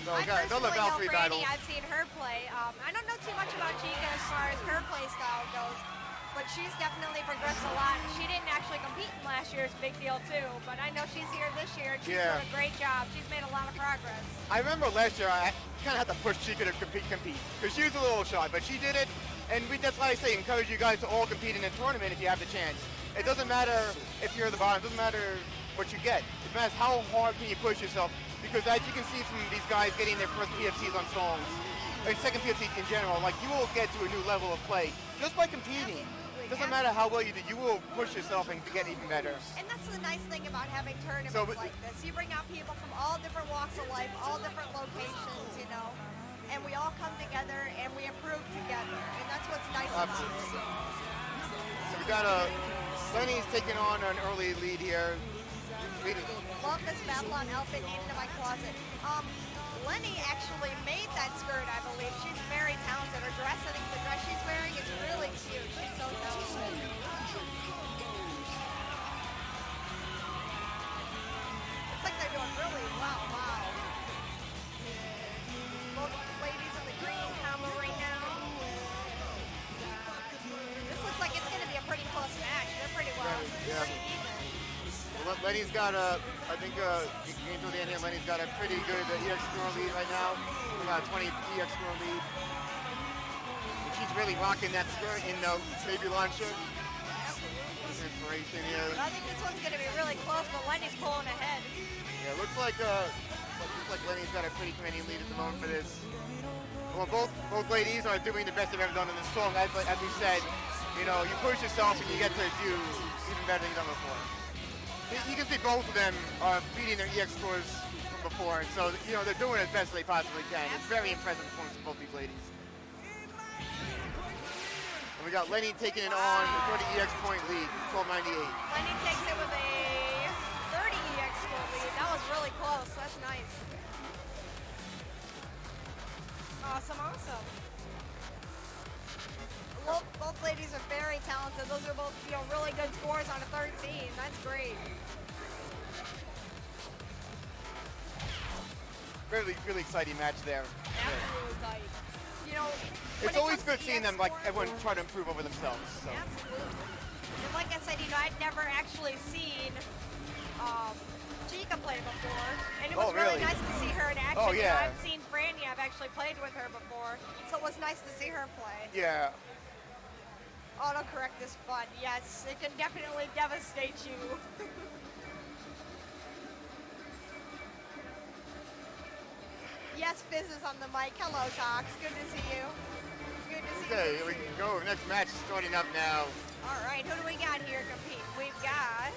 So I we got another personally know Valkyrie battle. Franny. I've seen her play. I don't know too much about Chica as far as her play style goes, but she's definitely progressed a lot. She didn't actually compete in last year's Big Deal too, but I know she's here this year. She's done a great job. She's made a lot of progress. I remember last year I kind of had to push Chica to compete, because she was a little shy, but she did it, and that's why I say encourage you guys to all compete in a tournament if you have the chance. It doesn't matter if you're at the bottom, it doesn't matter what you get. It matters how hard can you push yourself, because as you can see from these guys getting their first PFCs on songs, or second PFC in general, like you will get to a new level of play just by competing. doesn't matter how well you do, you will push yourself and get even better. And that's the nice thing about having tournaments like this. You bring out people from all different walks of life, all different locations, you know, and we all come together and we improve together, and that's what's nice about it. So we got Lenni's taking on an early lead here. Love this Babylon outfit into my closet. Lenni actually made that skirt, I believe. She's very talented. Her dress, I think the dress she's wearing is really cute. She's so talented. Looks like they're doing really well. Wow. Both ladies in the green combo right now. This looks like it's going to be a pretty close match. They're pretty well. Yeah. Pretty even. Lenni's got I think until the end here, Lenni's got a pretty good EX score lead right now. About 20 EX score lead. And she's really rocking that skirt in the baby launcher. Absolutely. Inspiration here. I think this one's going to be really close, but Lenni's pulling ahead. Yeah, looks like Lenni's got a pretty commanding lead at the moment for this. Well, both ladies are doing the best they've ever done in this song. As we said, you know, you push yourself and you get to do even better than you've done before. You can see both of them are beating their EX scores from before, and so you know they're doing as best they possibly can. It's very impressive performance from both these ladies. And we got Lenni taking it on with 30 EX point lead, 1298. Lenni takes it with a 30 EX score lead. That was really close. That's nice. Awesome, awesome. Both ladies are very talented. Those are both, you know, really good scores on a 13. That's great. Really, really exciting match there. Absolutely tight. You know, it's always good seeing them, like everyone try to improve over themselves. So. Absolutely. And like I said, you know, I'd never actually seen Chica play before, and it was really nice to see her in action. Oh yeah. You know, I've seen Franny. I've actually played with her before, so it was nice to see her play. Yeah. Autocorrect is fun. Yes, it can definitely devastate you. Yes, Fizz is on the mic. Hello, Tox. Good to see you. Good to see you. Okay, we can go. Next match is starting up now. All right, who do we got here compete? We've got...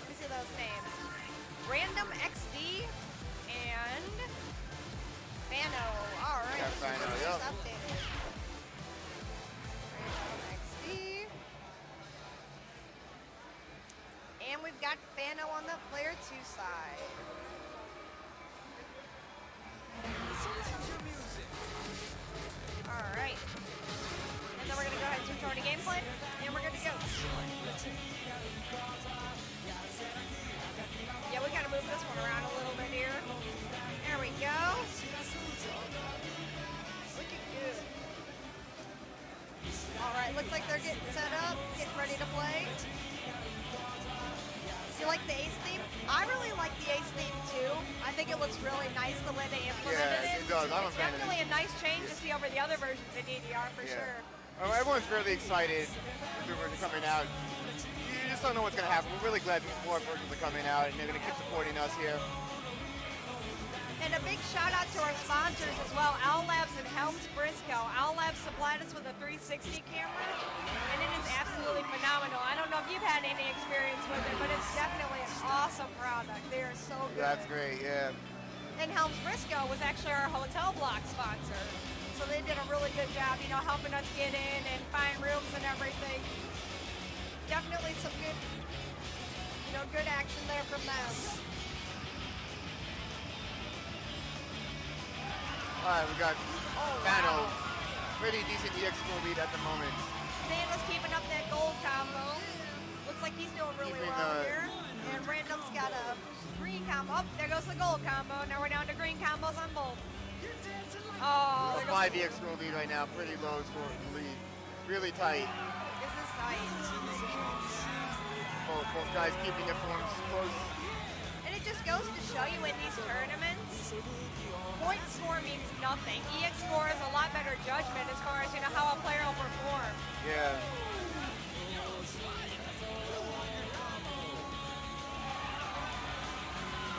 Let me see those names. RandomXD and Fano. All right. Yeah, Fano, yep. RandomXD. And we've got Fano on the player 2 side. All right. And then we're going to go ahead and switch over to gameplay, and we're good to go. Yeah, we got to move this one around a little bit here. There we go. Looking good. All right, looks like they're getting set up, getting ready to play. You like the Ace theme? I really like the Ace theme too. I think it looks really nice the way they implemented it. Yeah, it does. I'm a It's fan of it. definitely a nice change to see over the other versions of DDR for sure. Everyone's really excited. The versions coming out. You just don't know what's going to happen. We're really glad more versions are coming out, and they're going to keep supporting us here. And a big shout out to our sponsors as well, Owl Labs and Helms Briscoe. Owl Labs supplied us with a 360 camera, and it is absolutely phenomenal. I don't know if you've had any experience with it, but it's definitely an awesome product. They are so good. That's great, yeah. And Helms Briscoe was actually our hotel block sponsor. So they did a really good job, you know, helping us get in and find rooms and everything. Definitely some good, you know, good action there from them. All right, we got Fano. Pretty decent EX score lead at the moment. Fano's keeping up that gold combo. Looks like he's doing really well here. And Random's got a green combo. Oh, there goes the gold combo. Now we're down to green combos on both. Oh, A 5 EX score lead right now. Pretty low score lead. Really tight. This is tight. Both guys keeping their forms close. And it just goes to show you in these tournaments, point score means nothing. EX score is a lot better judgment as far as, you know, how a player will perform. Yeah.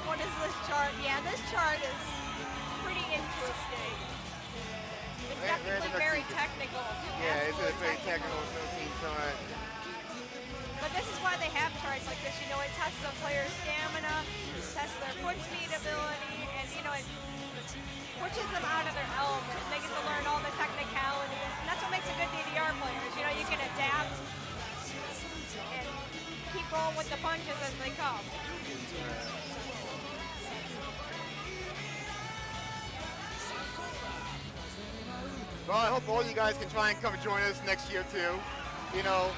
What is this chart? Yeah, this chart is pretty interesting. It's Random very XD. technical. Yeah, it's Absolutely very technical, with no team taunt. But this is why they have charts like this. You know, it tests a player's stamina, tests their foot speed ability, and you know, it pushes them out of their element. They get to learn all the technicalities, and that's what makes a good DDR player. You know, you can adapt and keep rolling with the punches as they come. Well, I hope all you guys can try and come join us next year too. You know,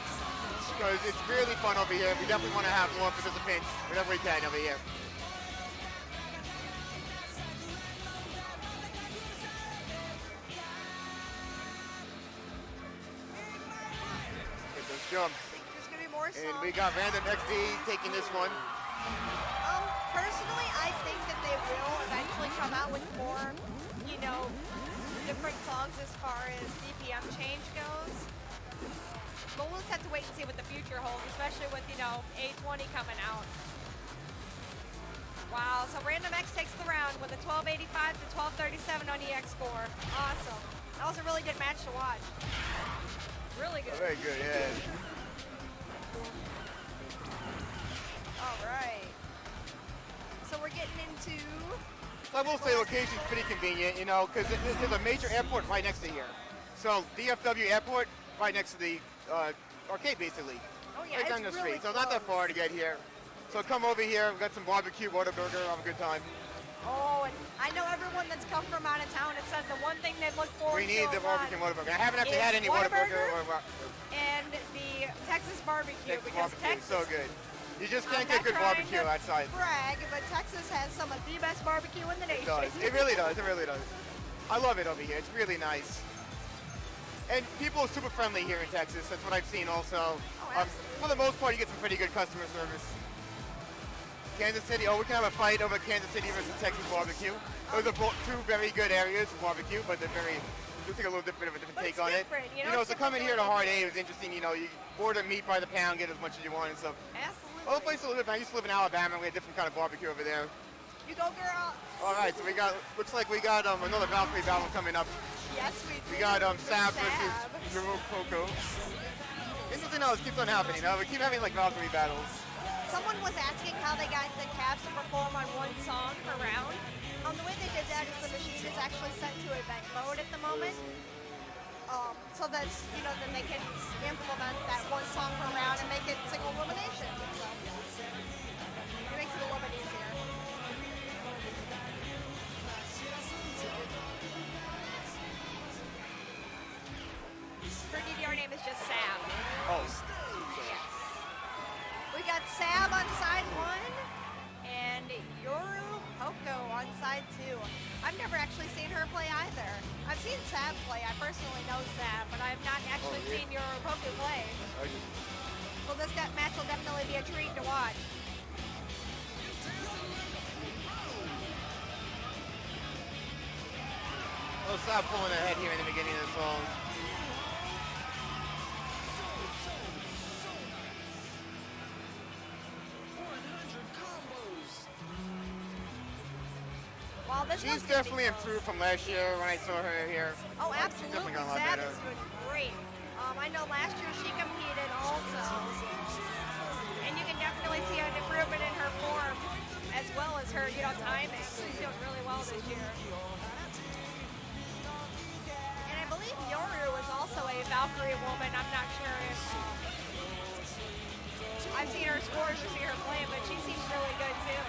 because it's really fun over here. We definitely want to have more participants whenever we can over here. Get those jumps. There's gonna be more songs. And we got RandomXD taking this one. Personally, I think that they will eventually come out with more, you know, different songs as far as BPM change goes. But we'll just have to wait and see what the future holds, especially with, you know, A20 coming out. Wow, so RandomX takes the round with a 1285 to 1237 on EX score. Awesome. That was a really good match to watch. Really good. Very good, yeah. All right. So we're getting into... I will say location's pretty convenient, you know, because there's a major airport right next to here. So DFW Airport right next to the arcade, basically. Oh yeah, right down the it's street. really So not that far to get here. So come over here. We've got some barbecue, Whataburger, have a good time. Oh, and I know everyone that's come from out of town has said the one thing they look forward to We need a the lot barbecue Whataburger. I haven't actually is had any Whataburger or and the Texas barbecue Texas because barbecue. Texas, So good. You just I'm can't get not good trying barbecue to outside. brag, but Texas has some of the best barbecue in the It nation. does. It really does. It really does. I love it over here. It's really nice. And people are super friendly here in Texas. That's what I've seen also. For the most part, you get some pretty good customer service. Kansas City, we can have a fight over Kansas City versus Texas barbecue. Those are both two very good areas for barbecue, but they're very, they take a little different take on it. different, You know, so coming here to Hard A was interesting. You know, you order meat by the pound, get as much as you want and stuff. Absolutely. Other places I live in, I used to live in Alabama. We had different kind of barbecue over there. You go, girl. All right, so we got, looks like we got another Valkyrie battle coming up. Yes, we do. We got Sab Sab. versus Yorupoco. Interesting how this keeps on happening. We keep having like Valkyrie battles. Someone was asking how they got the Cavs to perform on one song per round. The way they did that is the machine is actually set to event mode at the moment. So that, you know, then they can implement that one song per round and make it single elimination. So it makes it a little bit easier. Her DDR name is just Sab. Oh. Yes. We got Sab on side 1 and Yorupoco on side 2. I've never actually seen her play either. I've seen Sab play. I personally know Sab, but I've not actually seen Yorupoco play. So this match will definitely be a treat to watch. We'll stop pulling ahead here in the beginning of the song. Well, this She's one's gonna definitely be close. improved from last year when I saw her here. Oh, She's absolutely. definitely got a lot Sab better. is doing great. I know last year she competed also. And you can definitely see an improvement in her form as well as her, you know, timing. She's doing really well this year. And I believe Yoru is also a Valkyrie woman. I'm not sure if I've seen her scores to see her play, but she seems really good too.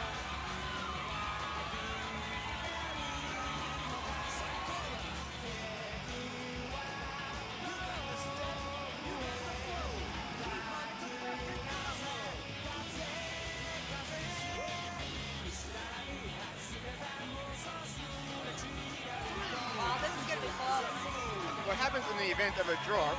Wow, this is gonna be close. What happens in the event of a draw?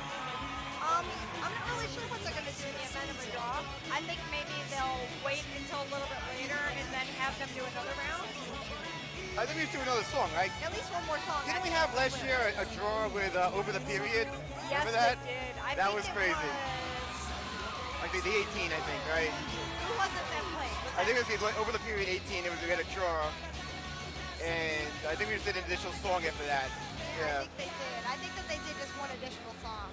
I'm not really sure what they're going to do in the event of a draw. I think maybe they'll wait until a little bit later and then have them do another round. I think we should do another song, right? At least one more song. Didn't we have last year a draw with Over the Period? Yes, Remember that? we did. That think was it crazy. was- Like the 18, I think, right? Who was it that played? I think it was the Over the Period 18. We had a draw, and I think we just did an additional song after that. Yeah. I think they did. I think that they did just one additional song.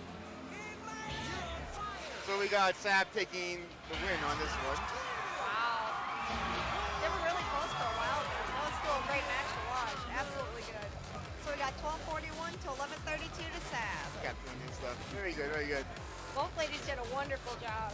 So we got Sab taking the win on this one. Wow. They were really close for a while there. That was still a great match to watch. Absolutely good. So we got 12:41 to 11:32 to Sab. Captain and stuff. Very good, very good. Both ladies did a wonderful job.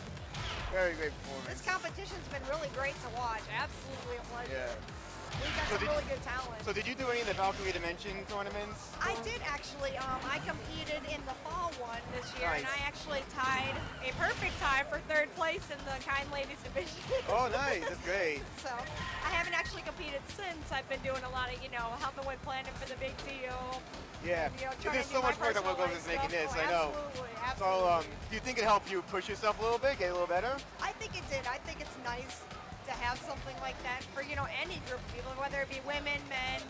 Very great performance. This competition's been really great to watch. Absolutely a pleasure. Yeah. We've got some really good talent. So did you do any of the Valkyrie Dimension tournaments? I did actually. I competed in the fall one this year, and Nice. I actually tied a perfect tie for 3rd place in the Kind Ladies division. Oh, nice. That's great. So I haven't actually competed since. I've been doing a lot of, helping with planning for the big deal. Yeah. Trying There's to so do my much more that what goes personal into making life this, stuff. I know. Absolutely, So, absolutely. do you think it helped you push yourself a little bit, get a little better? I think it did. I think it's nice to have something like that for, any group of people, whether it be women, men,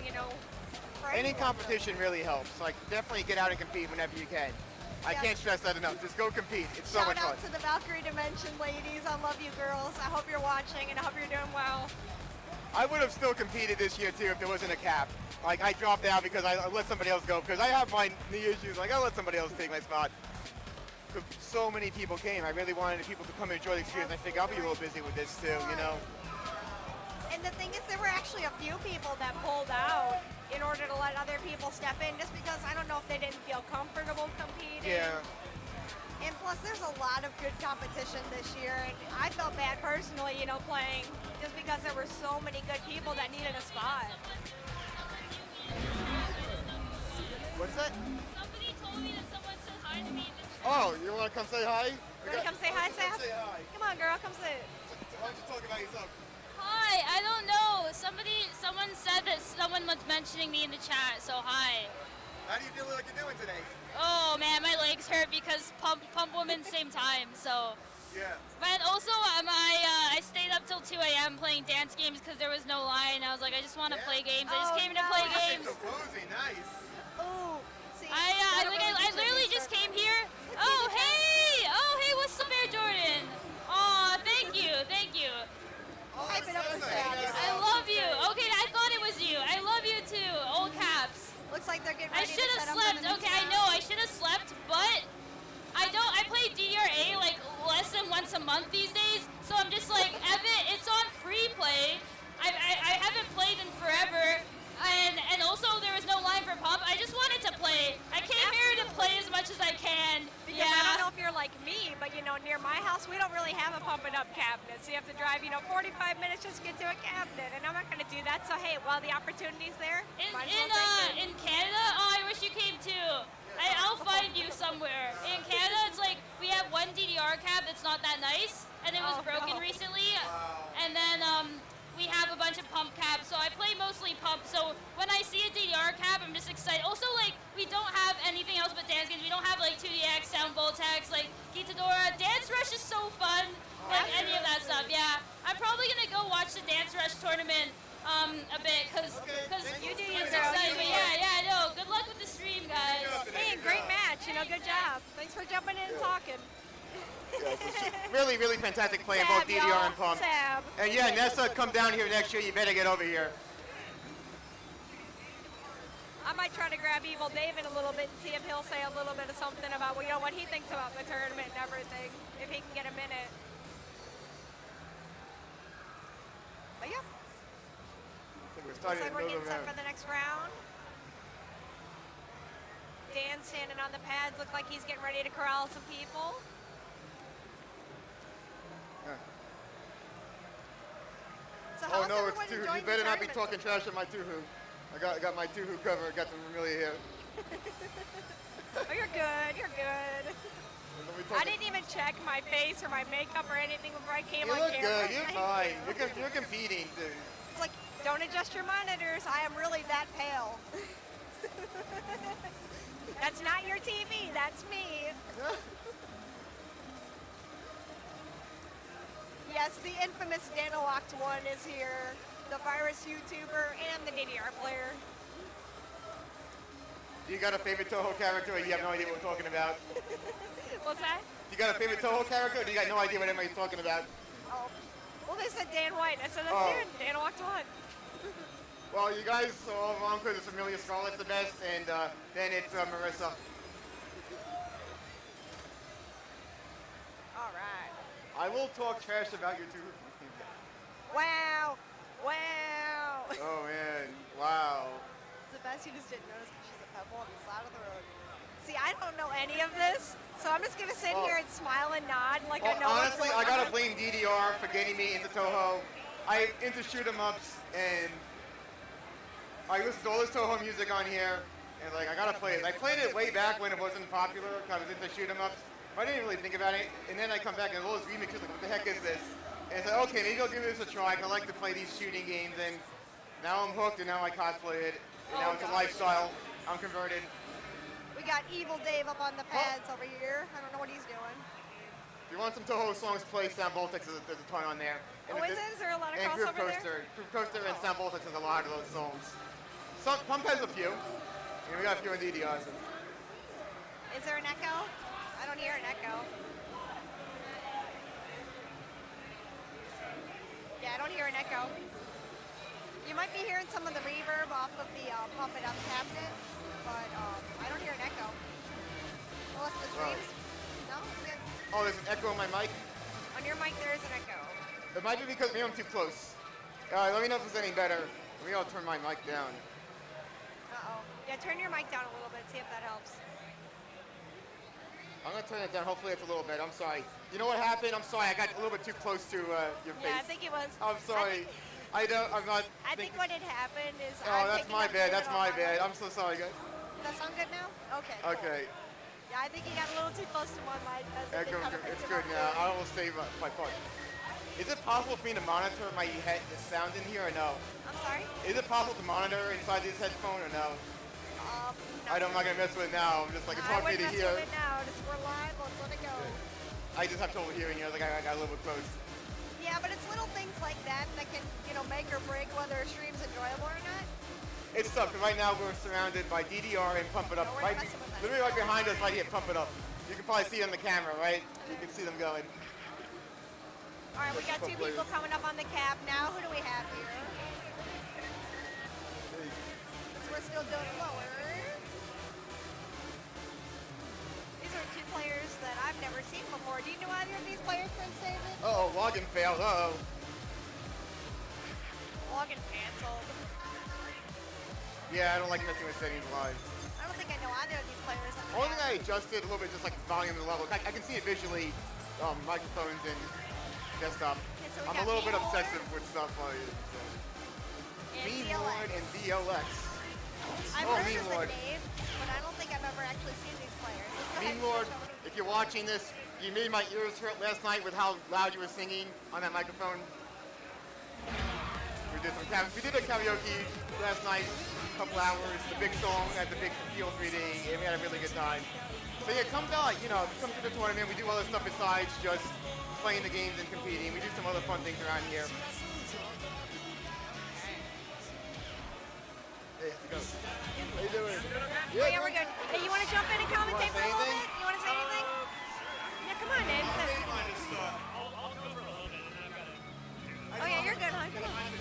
for Any anyone. competition really helps. Like, definitely get out and compete whenever you can. I Yeah. can't stress that enough. Just go compete. It's so Shout much fun. out to the Valkyrie Dimension ladies. I love you girls. I hope you're watching and I hope you're doing well. I would have still competed this year too if there wasn't a cap. Like, I dropped out because I let somebody else go because I have my knee issues. Like, I'll let somebody else take my spot. So many people came. I really wanted people to come and enjoy the experience. I think I'll be a little busy with this too, And the thing is, there were actually a few people that pulled out in order to let other people step in just because I don't know if they didn't feel comfortable competing. Yeah. And plus, there's a lot of good competition this year, and I felt bad personally, playing just because there were so many good people that needed a spot. What's that? Somebody told me that someone said hi to me in the chat. Oh, you want to come say hi? You want to come say hi, Sam? Say hi. Come on, girl, come sit. Why don't you talk about yourself? Hi, I don't know. Someone said that someone was mentioning me in the chat, so hi. How do you feel like you're doing today? Oh man, my legs hurt because pump woman same time, so. Yeah. But also, I stayed up till 2 a.m. playing dance games because there was no line. I was like, I just want to play games. I just came to play games. Rosie, nice. Ooh, see. I literally just came here. Oh hey, what's up, Air Jordan? Aw, thank you. Type it up to Sam. I love you. Okay, I thought it was you. I love you too. All caps. Looks like they're getting I ready should to have set up for slept. the next Okay, I round. know I should have slept, but I play DDR like less than once a month these days. So I'm just like, Evan, it's on free play. I haven't played in forever. And also there was no line for pump. I just wanted to play. I came here to play as much as I can. Because I don't know if you're like me, but near my house, we don't really have a pump it up cabinet. So you have to drive, 45 minutes just to get to a cabinet. And I'm not going to do that. So hey, while the opportunity's there, might as well take it. In Canada, oh, I wish you came too. I'll find you somewhere. In Canada, it's like we have one DDR cab that's not that nice, and it was broken recently. And then we have a bunch of pump cabs, so I play mostly pump. So when I see a DDR cab, I'm just excited. Also, like, we don't have anything else but dance games. We don't have like 2DX, Sound Voltax, like Gitadora. Dance Rush is so fun. Like any of that stuff. Yeah, I'm probably gonna go watch the Dance Rush tournament a bit because You do you, it's girl. exciting. But yeah, I know. Good luck with the stream, guys. Hey, great match. Good job. Thanks for jumping in and talking. Really, really fantastic playing Sab, both DDR y'all. and Pump. Sab. And yeah, Nessa, come down here next year. You better get over here. I might try to grab Evil Dave in a little bit and see if he'll say a little bit of something about what he thinks about the tournament and everything, if he can get a minute. But yeah, We're looks starting like to we're move getting set around. for the next round. Dan standing on the pads, look like he's getting ready to corral some people. So Oh how's no, it's everyone two. You enjoying better the not be tournament talking trash on my two-hoo. I got my two-hoo cover. I got some Vermilion here. Oh, you're good. You're good. I didn't even check my face or my makeup or anything before I came You on look camera. good. You're Thank fine. you. You're competing, dude. It's like, don't adjust your monitors. I am really that pale. That's not your TV. That's me. Yes, the infamous Danalocked one is here. The virus YouTuber and the DDR player. You got a favorite Toho character, or you have no idea what we're talking about? What's that? You got a favorite Toho character, or you got no idea what anybody's talking about? Oh, well, they said Dan White. I said, that's Oh. Dan. Danalocked one. Well, you guys are all wrong because it's Amelia Scarlett's the best, and then it's Marissa. All right. I will talk trash about you too. Wow. Wow. Oh man, wow. It's the best you just didn't notice because she's a pebble on the side of the road. See, I don't know any of this, so I'm just gonna sit here and smile and nod like I know. Honestly, I gotta blame DDR for getting me into Toho. I into shoot 'em ups, and I listened to all this Toho music on here, and like I gotta play it. I played it way back when it wasn't popular, because I was into shoot 'em ups. But I didn't really think about it, and then I come back and all those remixes, like, what the heck is this? And it's like, okay, maybe I'll give this a try. I like to play these shooting games, and now I'm hooked, and now I cosplay it, and now it's a lifestyle. I'm converted. We got Evil Dave up on the pads over here. I don't know what he's doing. If you want some Toho songs, play Sound Voltex. There's a ton on there. Oh, is there a lot of and Groove crossover Coaster. Groove Coaster and Sound Voltex has a lot of those songs. Pump has a few. And we got a few in DDR. So. Is there an echo? I don't hear an echo. Yeah, I don't hear an echo. You might be hearing some of the reverb off of the Pump It Up cabinet, but I don't hear an echo. Unless the streams. No? Oh, there's an echo on my mic? On your mic, there is an echo. It might be because maybe I'm too close. Let me know if it's any better. Maybe I'll turn my mic down. Uh-oh. Yeah, turn your mic down a little bit, see if that helps. I'm gonna turn it down. Hopefully it's a little better. I'm sorry. You know what happened? I'm sorry. I got a little bit too close to your face. Yeah, I think it was. I'm sorry. I'm not. I think what had happened is. Oh, that's my bad. That's my bad. I'm so sorry, guys. Does that sound good now? Okay. Cool. Okay. Yeah, I think you got a little too close to one mic. It's good now. I will save my part. Is it possible for me to monitor my the sound in here or no? I'm sorry? Is it possible to monitor inside this headphone or no? No. I'm not gonna mess with it now. I'm just like, it's hard for me to hear. I wouldn't mess with it now. Just we're live. Let's let it go. I just have trouble hearing you. Like I got a little bit close. Yeah, but it's little things like that that can, make or break whether a stream's enjoyable or not. It's tough, because right now we're surrounded by DDR and Pump It Up. No, Right, literally right behind us, right here, Pump It Up. You can probably see it on the camera, right? You can see them going. All right, we got two people coming up on the cap now. Who do we have here? We're still doing lower. These are two players that I've never seen before. Do you know either of these players, Prince David? Uh-oh, login failed. Uh-oh. Login canceled. Yeah, I don't like messing with settings live. I don't think I know either of these players. Only thing I adjusted a little bit, just like volume and level. I can see it visually, microphones and desktop. Okay, so I'm a little bit obsessive with stuff like so. Memelord and DLX. I've heard of the name, but I don't think I've ever actually seen these players. Memelord, if you're watching this, you made my ears hurt last night with how loud you were singing on that microphone. We did a karaoke last night, a couple hours, the big song at the big Field 3D, and we had a really good time. So yeah, come down, come to the tournament. We do other stuff besides just playing the games and competing. We do some other fun things around here. Hey, go. How you doing? Yeah, yeah, we're good. Hey, you want to jump in and commentate for a little bit? You want to say anything? Yeah, come on, man. Oh yeah, you're good, huh? Come on.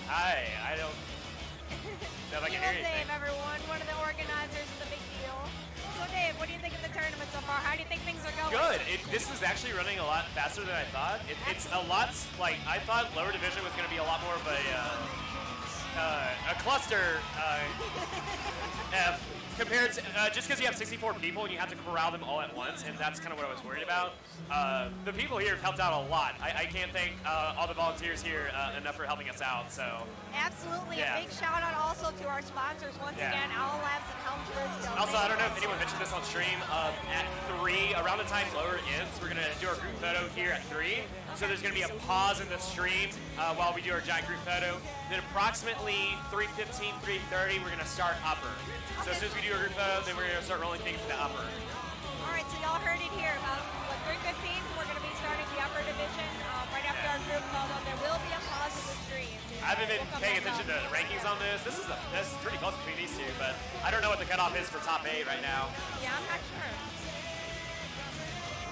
Hi, I don't know if I can hear anything. Dave, everyone, one of the organizers of the big deal. So Dave, what do you think of the tournament so far? How do you think things are going? Good. This is actually running a lot faster than I thought. It's a lot, I thought lower division was going to be a lot more of a cluster F compared to, just because you have 64 people and you have to corral them all at once, and that's kind of what I was worried about. The people here have helped out a lot. I can't thank all the volunteers here enough for helping us out, so. Absolutely, yeah. A big shout out also to our sponsors, once again, Owl Labs and Helm Bristol. Also, I don't know if anyone mentioned this on stream, at 3, around the time lower ends, we're gonna do our group photo here at 3. So there's gonna be a pause in the stream while we do our giant group photo. Then approximately 3:15, 3:30, we're gonna start upper. So as soon as we do our group photo, then we're gonna start rolling things to upper. All right, so y'all heard it here. About 3:15, we're gonna be starting the upper division right after our group photo. There will be a pause in the stream. I haven't been paying attention to the rankings on this. This is pretty close between these two, but I don't know what the cutoff is for top 8 right now. Yeah, I'm not sure.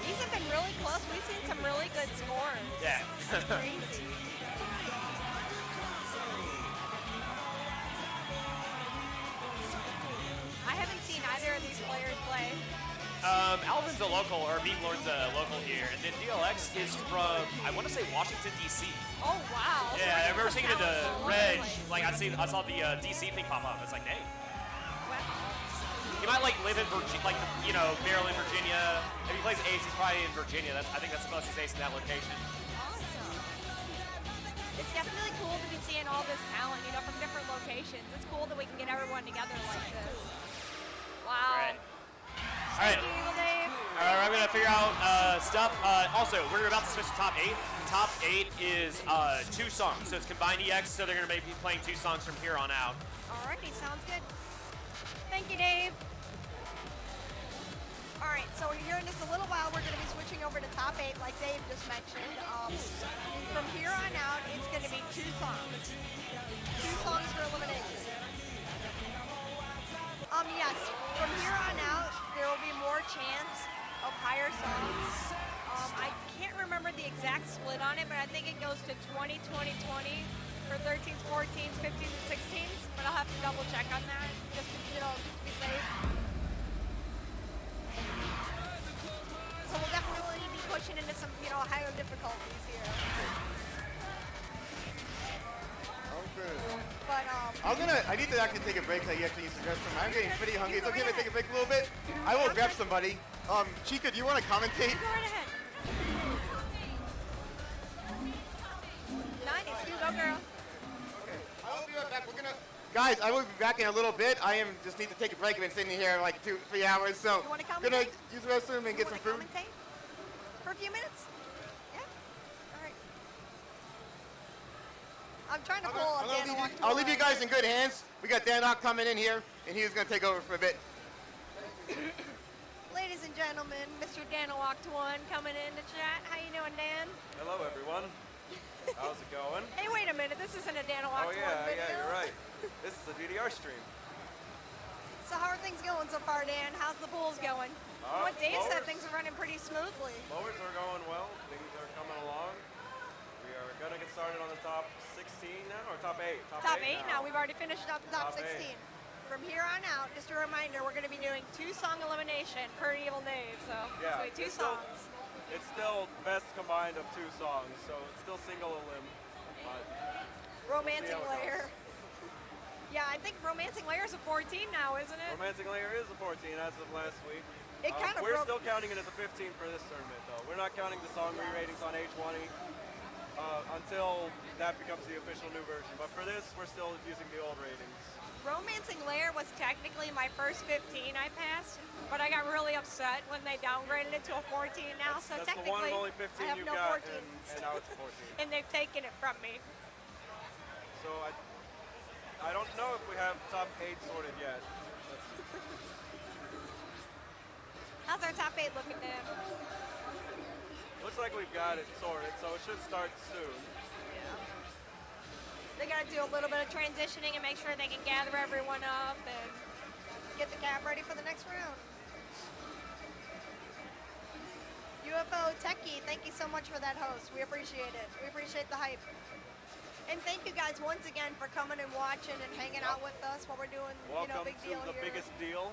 These have been really close. We've seen some really good scores. Yeah. That's crazy. play? Alvin's a local, or Memelord's a local here, and then DLX is from, I want to say Washington, D.C. Oh, wow. Yeah, I remember seeing it in the Reg, like I saw the D.C. thing pop up. It's like, dang. Wow. He might like live in Virginia, like, you know, Maryland, Virginia. If he plays Ace, he's probably in Virginia. I think that's the closest Ace in that location. Awesome. It's definitely cool to be seeing all this talent, you know, from different locations. It's cool that we can get everyone together like this. Wow. Right. All right. Thank you, Evil Dave. All right, I'm gonna figure out stuff. Also, we're about to switch to top 8. Top 8 is 2 songs, so it's combined EX. So they're gonna be playing 2 songs from here on out. Alrighty, sounds good. Thank you, Dave. All right, so here in just a little while, we're going to be switching over to top 8, like Dave just mentioned. From here on out, it's going to be 2 songs. 2 songs for elimination. Yes, from here on out, there will be more chance of higher songs. I can't remember the exact split on it, but I think it goes to 20, 20, 20 for 13s, 14s, 15s, and 16s. But I'll have to double check on that, just to, you know, just to be safe. So we'll definitely be pushing into some, you know, higher difficulties here. Okay. But I need to actually take a break. I actually use the restroom. I'm getting pretty hungry. It's okay if I take a break a little bit. I will grab somebody. Chica, do you want to commentate? go right ahead. Nice, you go, girl. I'll be right back. Guys, I will be back in a little bit. Just need to take a break. I've been sitting here like 2-3 hours, so You wanna gonna commentate? use the restroom and get some You food. wanna commentate for a few minutes? Yeah. All right. I'm trying to pull up Dan Walk. I'll leave you guys in good hands. We got Dan Ock coming in here, and he's gonna take over for a bit. Ladies and gentlemen, Mr. Dan Walked One coming in to chat. How you doing, Dan? Hello, everyone. How's it going? Hey, wait a minute. This isn't a Dan Walked Oh, One yeah, video. yeah, you're right. This is a DDR stream. So how are things going so far, Dan? How's the pools going? From what Dave said, things are running pretty smoothly. Mowers are going well. Things are coming along. We are going to get started on the top 16 now, or top 8? Top 8 now. We've already finished up the top Top 16. 8. From here on out, just a reminder, we're going to be doing 2-song elimination per Evil Dave. So Yeah, it's going to be 2 it's still- songs. It's still best combined of 2 songs, so it's still single elim. But Romancing how it Layer. Yeah, I think Romancing Layer is a 14 now, isn't it? Romancing Layer is a 14 as of last week. It kind of We're broke. still counting it as a 15 for this tournament, though. We're not counting the song re-ratings on A20 until that becomes the official new version. But for this, we're still using the old ratings. Romancing Layer was technically my first 15 I passed, but I got really upset when they downgraded it to a 14 now. So That's the one technically, and only 15 I have you no got, 14s. and now it's a 14. And they've taken it from me. So I don't know if we have top 8 sorted yet. How's our top 8 looking, Dan? Looks like we've got it sorted, so it should start soon. They got to do a little bit of transitioning and make sure they can gather everyone up and get the cap ready for the next round. UFO Techie, thank you so much for that host. We appreciate it. We appreciate the hype. And thank you guys once again for coming and watching and hanging out with us while we're doing, you know, Welcome big to deal the here. biggest deal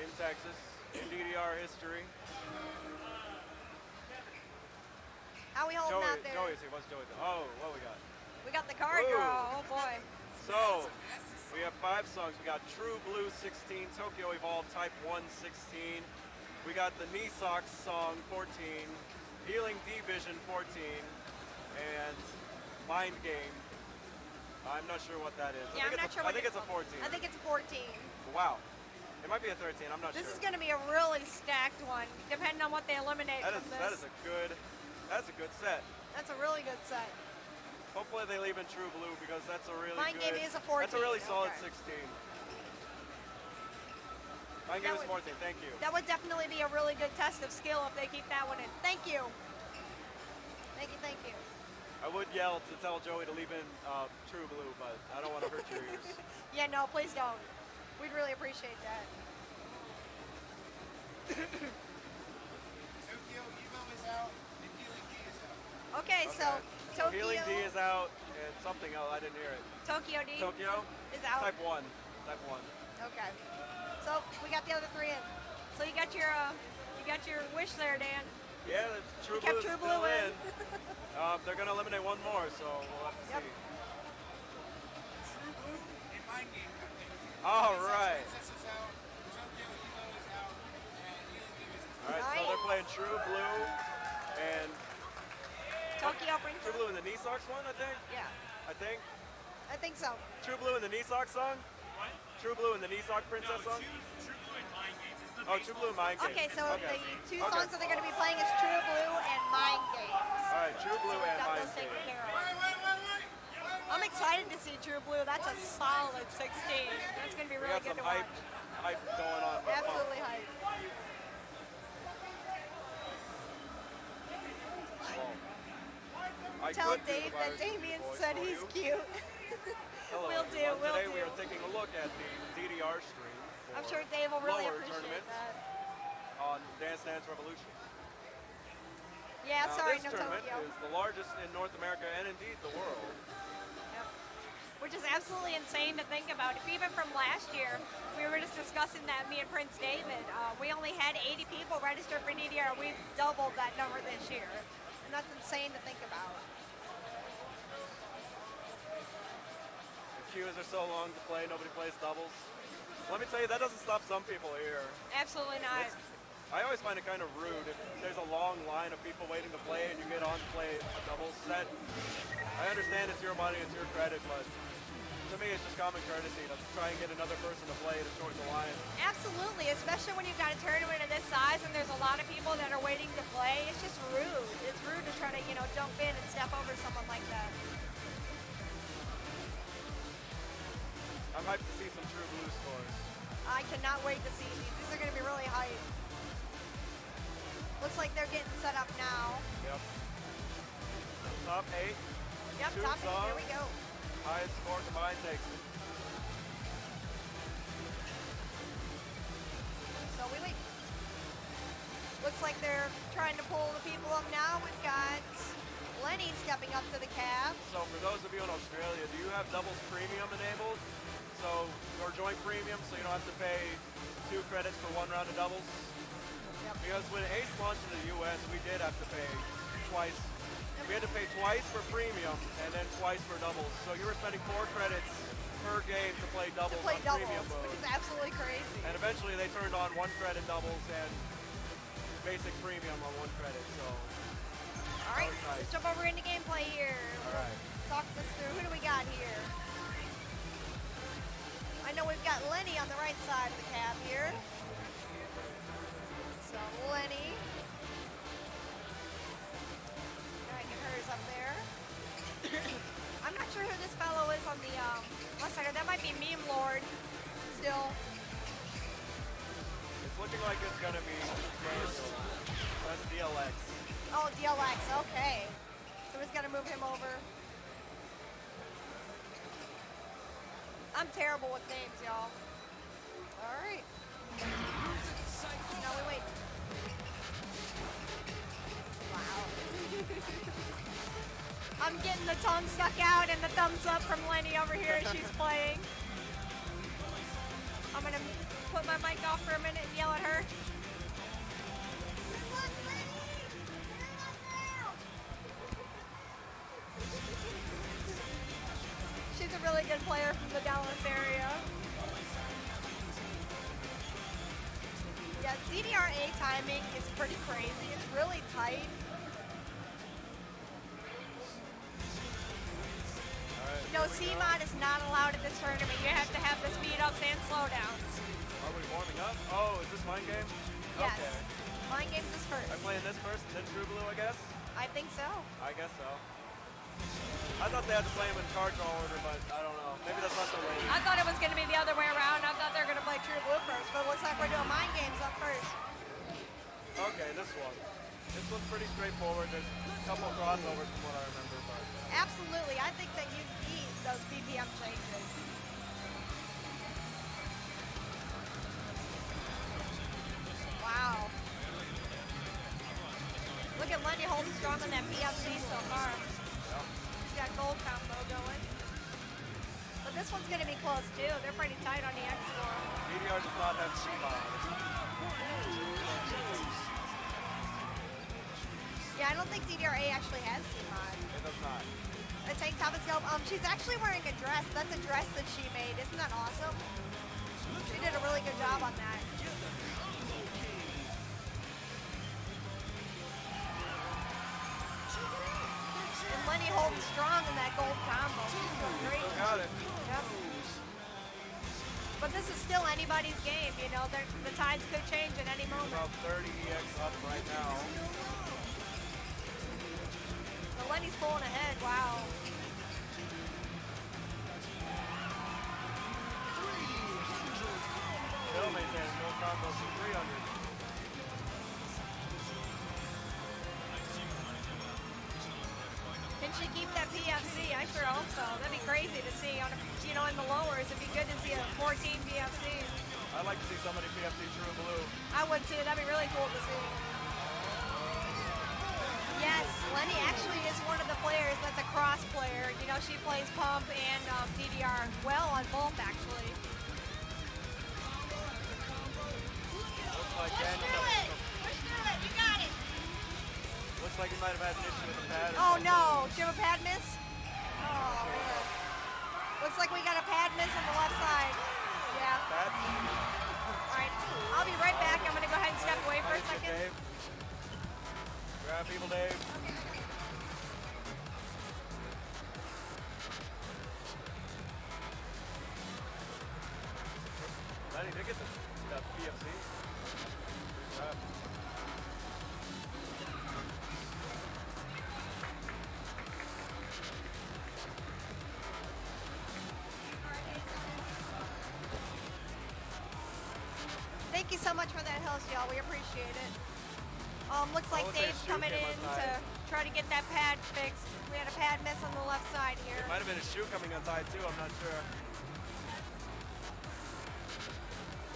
in Texas, in DDR history. How we holding out there? Joey's here. What's Joey doing? Oh, what we got? We got the card Ooh. draw. Oh boy. So, we have 5 songs. We got True Blue 16, Tokyo Evolved Type 1 16. We got the Nisox song 14, Healing Division 14, and Mind Game. I'm not sure what that is. Yeah, I'm not sure I what think it's a 14. I think it's a 14. Wow. It might be a 13. I'm not This sure. is going to be a really stacked one, depending on what they eliminate That from is this. that's a good set. That's a really good set. Hopefully they leave in True Blue because that's a really Mind good. Game is a 14. That's a really solid Okay. 16. Mind Game That is would- 14. Thank you. That would definitely be a really good test of skill if they keep that one in. Thank you. Thank you, thank you. I would yell to tell Joey to leave in True Blue, but I don't want to hurt your ears. Yeah, no, please don't. We'd really appreciate that. Okay, so Tokyo, Healing D is out, and something else. I didn't hear it. Tokyo D Tokyo is out. Type 1. Type 1. Okay. So So we got the other 3 in. So you got your wish there, Dan. Yeah, that's True kept Blue's True still Blue in. in. They're going to eliminate one more, so we'll have to Yep. see. All right. All right, so they're playing True Blue and Tokyo Princess. True Blue in the Knee Socks one, I think. Yeah, I think. I think so. True Blue in the Knee Sock song. What? True Blue in the Knee Sock Princess No, song. True Blue and Mind Games. It's the Oh, True Blue and Mind Games. Okay, so Okay. the 2 songs that they're going to be playing is True Blue and Mind Games. All right, True Blue So and got Mind those taken Games. care of. I'm excited to see True Blue. That's a solid 16. That's going to be We really got good some to watch. hype going on. Absolutely hype. I Tell could do the Dave that virus Damien voice said for he's you. cute. Hello, Will do, everyone. will Today do. we are taking a look at the DDR stream. I'm for sure Dave will really lower appreciate tournaments that. on Dance Dance Revolution. Yeah, Now, sorry, this no tournament Tokyo. is the largest in North America and indeed the world. Yep. Which is absolutely insane to think about. If even from last year, we were just discussing that, me and Prince David, we only had 80 people registered for DDR. We've doubled that number this year. And that's insane to think about. The queues are so long to play, nobody plays doubles. Let me tell you, that doesn't stop some people here. Absolutely not. I always find it kind of rude if there's a long line of people waiting to play and you get on to play a doubles set. I understand it's your money, it's your credit, but to me it's just common courtesy to try and get another person to play to shorten the line. Absolutely, especially when you've got a tournament of this size and there's a lot of people that are waiting to play. It's just rude. It's rude to try to, jump in and step over someone like that. I'm hyped to see some True Blue scores. I cannot wait to see these. These are going to be really hype. Looks like they're getting set up now. Yep. Top 8. Yep, Two top 8. Here songs. we go. Highest score combined takes it. So we wait. Looks like they're trying to pull the people up now. We've got Lenni stepping up to the cab. So for those of you in Australia, do you have doubles premium enabled? So, or joint premium, so you don't have to pay 2 credits for 1 round of doubles? Yep. Because when Ace launched in the US, we did have to pay twice. We had to pay twice for premium and then twice for doubles. So you were spending 4 credits per game to play doubles on premium mode. Which is absolutely crazy. And eventually they turned on 1 credit doubles and basic premium on 1 credit. So All right, that was nice. let's jump over into gameplay here. All right. Talk this through. Who do we got here? I know we've got Lenni on the right side of the cab here. So Lenni. All right, get hers up there. I'm not sure who this fellow is on the left side. That might be Memelord still. It's looking like it's going to be Daniel. That's DLX. Oh, DLX, okay. So he's got to move him over. I'm terrible with names, y'all. All right. No, wait. Wow. I'm getting the tongue stuck out and the thumbs up from Lenni over here as she's playing. I'm going to put my mic off for a minute and yell at her. She's a really good player from the Dallas area. Yeah, DDR-A timing is pretty crazy. It's really tight. C-Mod is not allowed at this tournament. You have to have the speed ups and slowdowns. Are we warming up? Oh, is this Mind Game? Yes. Okay. Mind Games is first. I'm playing this first and then True Blue, I guess? I think so. I guess so. I thought they had to play them in card draw order, but I don't know. Maybe that's not so late. I thought it was going to be the other way around. I thought they were going to play True Blue first, but it looks like we're doing Mind Games up first. Okay, this one. This one's pretty straightforward. There's a couple crossovers from what I remember, but Absolutely. I think that you need those BPM changes. Wow. Look at Lenni holding strong on that PFC so far. He's got gold combo going. But this one's going to be close too. They're pretty tight on the X score. DDR does not have CMOD. Yeah, I don't think DDR-A actually has CMOD. It does not. The tank top is dope. She's actually wearing a dress. That's a dress that she made. Isn't that awesome? She did a really good job on that. And Lenni holding strong in that gold combo. She's doing great. Got it. Yep. But this is still anybody's game, you know. The tides could change at any moment. About 30 EX up right now. So Lenni's pulling ahead. Wow. Still maintaining no combos for 300. Can she keep that PFC? I sure hope so. That'd be crazy to see on, you know, in the lowers. It'd be good to see a 14 PFC. I'd like to see somebody PFC true blue. I would too. That'd be really cool to see. Yes, Lenni actually is one of the players that's a cross player. You know, she plays Pump and DDR well on both actually. Looks like Push Daniel through it! Push through it! You got it! looks like he might have had an issue with the pad. or Oh something. no! Did you have a pad miss? Oh man. Looks like we got a pad miss on the left side. Yeah. Pad? Alright. I'll be right back. I'm gonna go ahead and step away for a Nice, second. Dave. Grab people, Dave. Lenni did get the PFC. Grab. Thank you so much for that host, y'all. We appreciate it. Looks like Oh, it's a Dave's shoe coming came in untied. to try to get that pad fixed. We had a pad miss on the left side here. Might have been a shoe coming untied too, I'm not sure.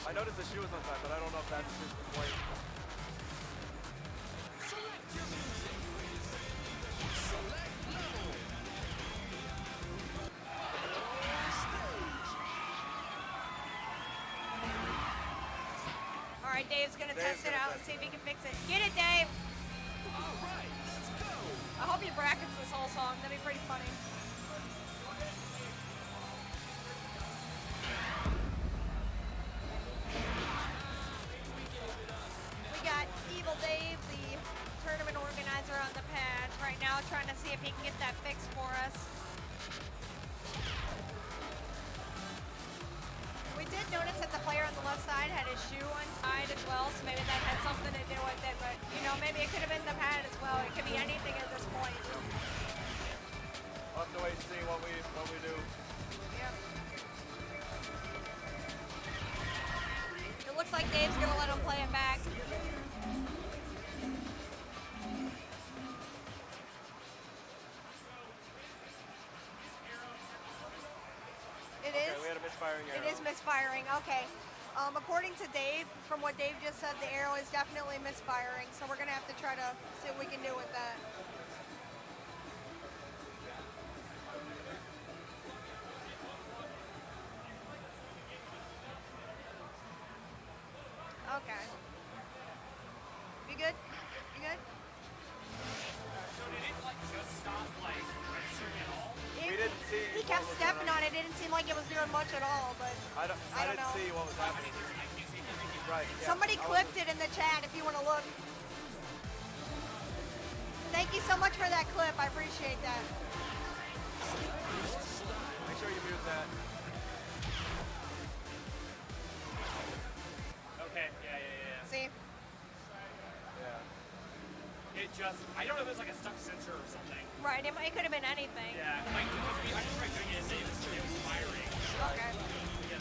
I noticed the shoe was untied, but I don't know if that's his complaint. All right, Dave's gonna Dave's test it gonna out and test see if he can fix it. Get it, Dave. I hope he brackets this whole song. That'd be pretty funny. We got Evil Dave, the tournament organizer, on the pad right now, trying to see if he can get that fixed for us. We did notice that the player on the left side had his shoe untied as well, so maybe that had something to do with it, but you know, maybe it could have been the pad as well. It could be anything at this point. We'll have to wait and see what we do. Yep. It looks like Dave's gonna let him play it back. It is? Okay, we had a misfiring arrow. It is misfiring, okay. According to Dave, from what Dave just said, the arrow is definitely misfiring, so we're gonna have to try to see what we can do with that. Okay. You good? You good? So did it like just stop like registering at all? We didn't see He what kept was stepping going on it. It didn't seem like it was doing much at all, but I I don't didn't know. see what was happening. Right. Yeah. somebody I was- clipped it in the chat if you want to look. Thank you so much for that clip. I appreciate that. Make sure you mute that. Okay, yeah. See? Yeah. It just, I don't know if it's like a stuck sensor or something. Right, it could have been anything. Yeah, like, I just tried doing it and it was firing. Okay. Yeah,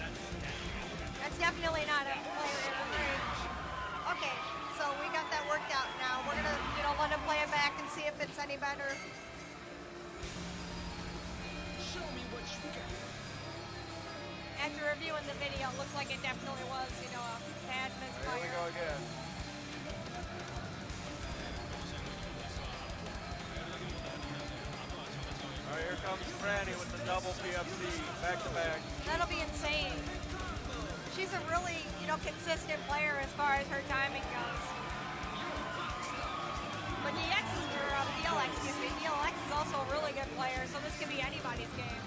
That's definitely not a player error. Okay, so we got that worked out now. We're gonna, you know, let him play it back and see if it's any better. Show me what you got. After reviewing the video, it looks like it definitely was, you know, a bad Here we misfire. go again. All right, here comes Franny with the double PFC, back to back. That'll be insane. She's a really, consistent player as far as her timing goes. But DLX is also a really good player, so this could be anybody's game.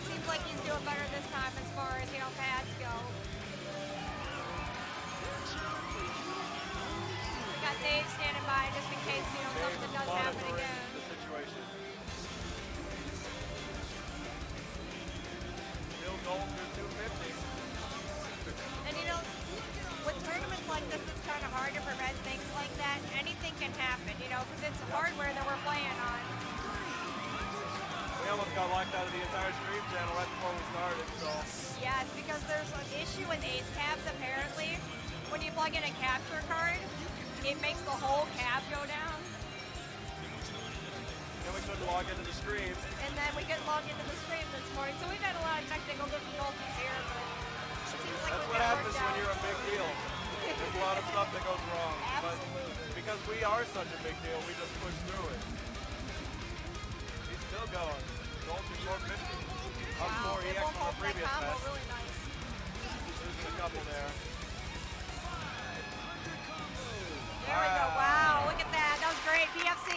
Seems like he's doing better this time as far as, pads go. We got Dave standing by just in case, something does happen again. The situation. Still gold through 250. And with tournaments like this, it's kind of hard to prevent things like that. Anything can happen, because it's hardware that we're playing on. We almost got locked out of the entire stream channel right before we started, so. Yes, because there's an issue with ace caps apparently. When you plug in a capture card, it makes the whole cap go down. Then we couldn't log into the stream. And then we couldn't log into the stream this morning, so we've had a lot of technical difficulties here, but it seems like That's we've what got it happens worked when out. you're a big deal. There's a lot of stuff that goes wrong. Absolutely. But because we are such a big deal, we just push through it. He's still going. Gold to 450. Up 4 EX from the previous combo match. really nice. Losing a couple there. There we go. Wow, look at that. That was great. PFC.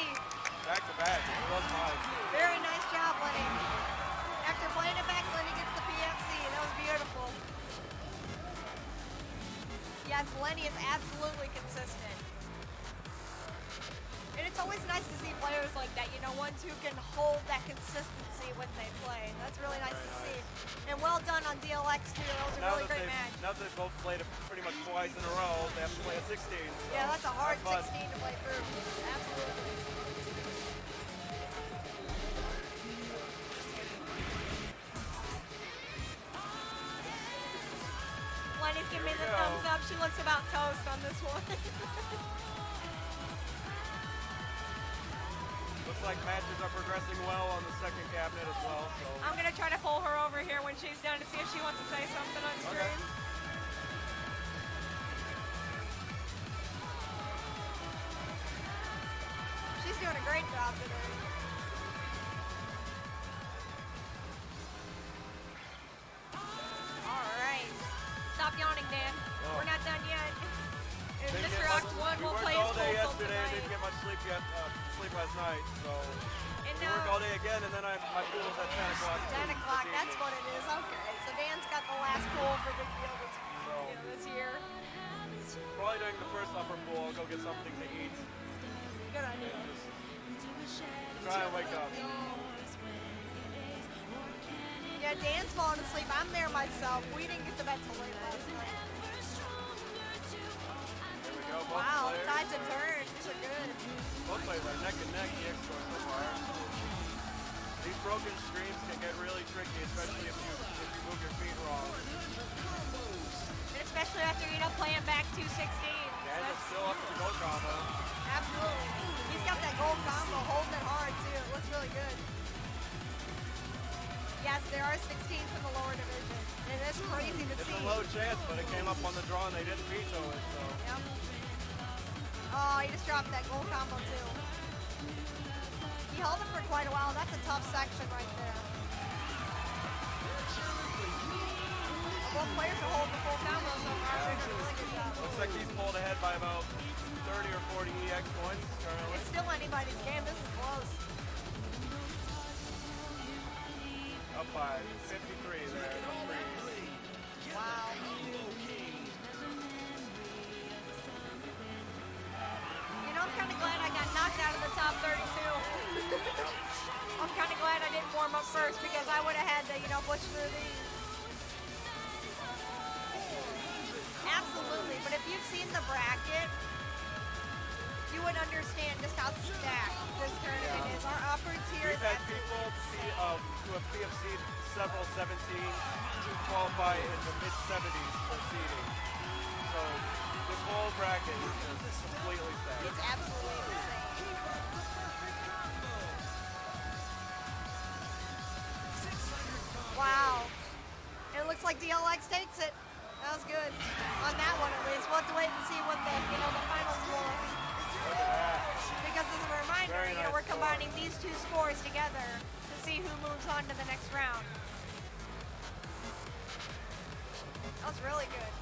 Back to back. It was mine. Very nice job, Lenni. After playing it back, Lenni gets the PFC. That was beautiful. Yes, Lenni is absolutely consistent. And it's always nice to see players like that, ones who can hold that consistency when they play. That's really nice to see. And well done on DLX too. That was a really great match. Now that they've both played it pretty much twice in a row, they have to play a 16. So Yeah, that's a hard that's 16 to play through. Absolutely. Lenni's giving me the thumbs up. She looks about toast on this one. Looks like matches are progressing well on the second cabinet as well. So I'm going to try to pull her over here when she's done to see if she wants to say something on stream. Okay. She's doing a great job today. All right. Stop yawning, Dan. Oh. We're not done yet. And Didn't Mr. get much- Oct 1 we will worked play all his day console yesterday. tonight. Didn't get much sleep last night. So And we work all day again, and then my pool's at 10 o'clock. 10 o'clock, this that's evening. what it is. Okay, so Dan's got the last pool for the deal this year. Probably during the first upper pool, I'll go get something to eat. Good idea. Try and wake up. Yeah, Dan's falling asleep. I'm there myself. We didn't get to bed till late last night. There we go. Both Wow, players. tides have turned. These are good. Both players are neck and neck the Xcode so far. These broken streams can get really tricky, especially if you move your feet wrong. And especially after, playing back 216. And it's still up to the gold combo. Absolutely. He's got that gold combo, holding it hard too. It looks really good. Yes, there are 16s in the lower division. And it's crazy to It's see. a low chance, but it came up on the draw and they didn't veto it, so. Yep. Oh, he just dropped that gold combo too. He held it for quite a while. That's a tough section right there. Both players are holding the full combo so far. They're doing a really good job. Looks like he's pulled ahead by about 30 or 40 EX points currently. It's still anybody's game. This is close. Up by 53 there. No freeze. Wow. I'm kind of glad I got knocked out of the top 32. I'm kind of glad I didn't warm up first because I would have had to, push through these. Absolutely, but if you've seen the bracket, you would understand just how stacked this tournament is. Our upper tier We've is had people who have PFC'd several 17 to qualify in the mid-70s for seeding. So this whole bracket is just completely stacked. It's absolutely insane. Wow. It looks like DLX takes it. was good. On that one at least. We'll have to wait and see what the the final score. Look at that. Because as a reminder, Very nice we're score. combining these two scores together to see who moves on to the next round. That was really good.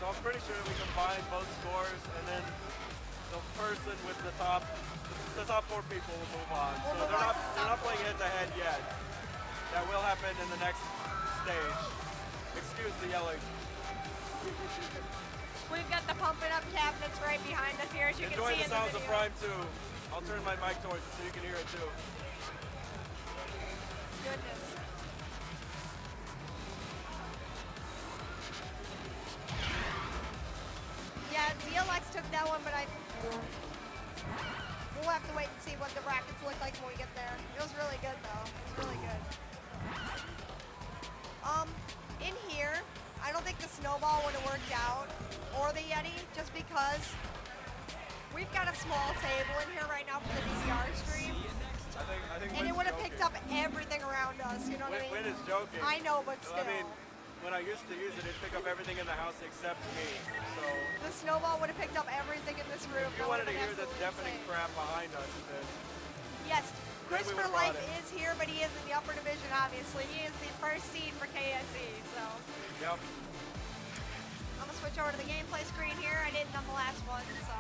So I'm pretty sure we combine both scores, and then the person with the top 4 people will move on. So they're not playing head-to-head yet. That will happen in the next stage. Excuse the yelling. We've got the pumping up cabinets right behind us here, as you Enjoy can see the in the sounds of video. Prime 2. I'll turn my mic towards it so you can hear it too. Goodness. Yeah, DLX took that one, but we'll have to wait and see what the brackets look like when we get there. It was really good though. It was really good. In here, I don't think the snowball would have worked out, or the Yeti, just because we've got a small table in here right now for the DDR stream. I think And it Wynn's would have joking. picked up everything around us, you know what I Wynn mean? is joking. I know, but still. I mean, when I used to use it, it'd pick up everything in the house except me. So The snowball would have picked up everything in this room. if you That wanted to would've hear been this absolutely deafening insane. crap behind us, then Yes, we Christopher would've brought Life it. is here, but he is in the upper division, obviously. He is the first seed for KSE, so. yep. I'm gonna switch over to the gameplay screen here. I didn't on the last one, so.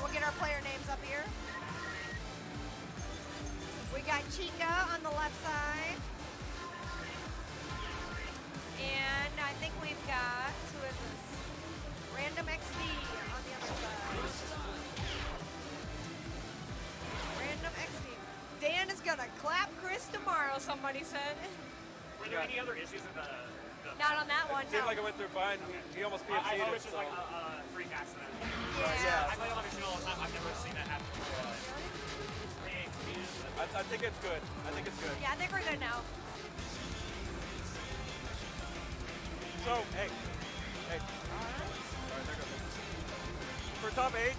We'll get our player names up here. We got Chica on the left side. And I think we've got, who is this? RandomXD on the other side. RandomXD. Dan is gonna clap Chris tomorrow, somebody said. Were there any other issues in the Not on that one, It seemed no. like it went through fine. He almost I thought it PFC'd was it, just so. like a freak accident. Yeah. I play on the channel all the time. I've never seen that happen before. I think it's good. I think it's good. Yeah, I think we're good now. So, hey. Alright, there goes. For top 8,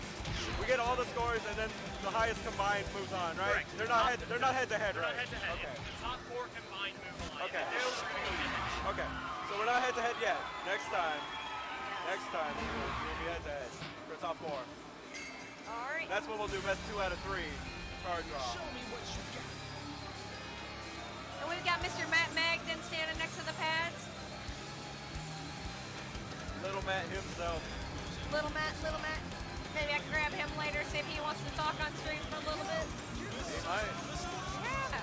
we get all the scores, and then the highest combined moves on, right? Correct. They're not head to head, They're right? not head to head. Okay. The top 4 combined move on. Okay. And those are going to go head to head. Okay. So we're not head to head yet. Next time we'll be head to head for top 4. All right. That's when we'll do best 2 out of 3 card draw. And we've got Mr. Matt Magden standing next to the pads. Little Matt himself. Little Matt. Maybe I can grab him later, see if he wants to talk on stream for a little bit. He might. Yeah.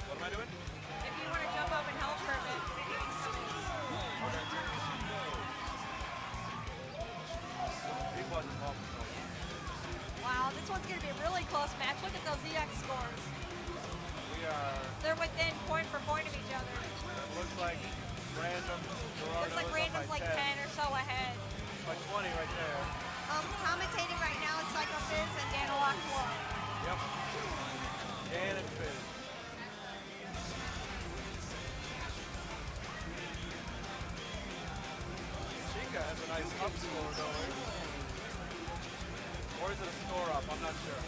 What am I doing? If you want to jump up and help for a bit. He wasn't involved. Wow, this one's going to be a really close match. Look at those EX scores. We are. They're within point for point of each other. Looks like random. Looks like random's like 10 or so ahead. Like 20 right there. Commentating right now is Psychofizz and Danalock Flow. Yep. Dan and Fizz. Chica has a nice up score going. Or is it a score up? I'm not sure.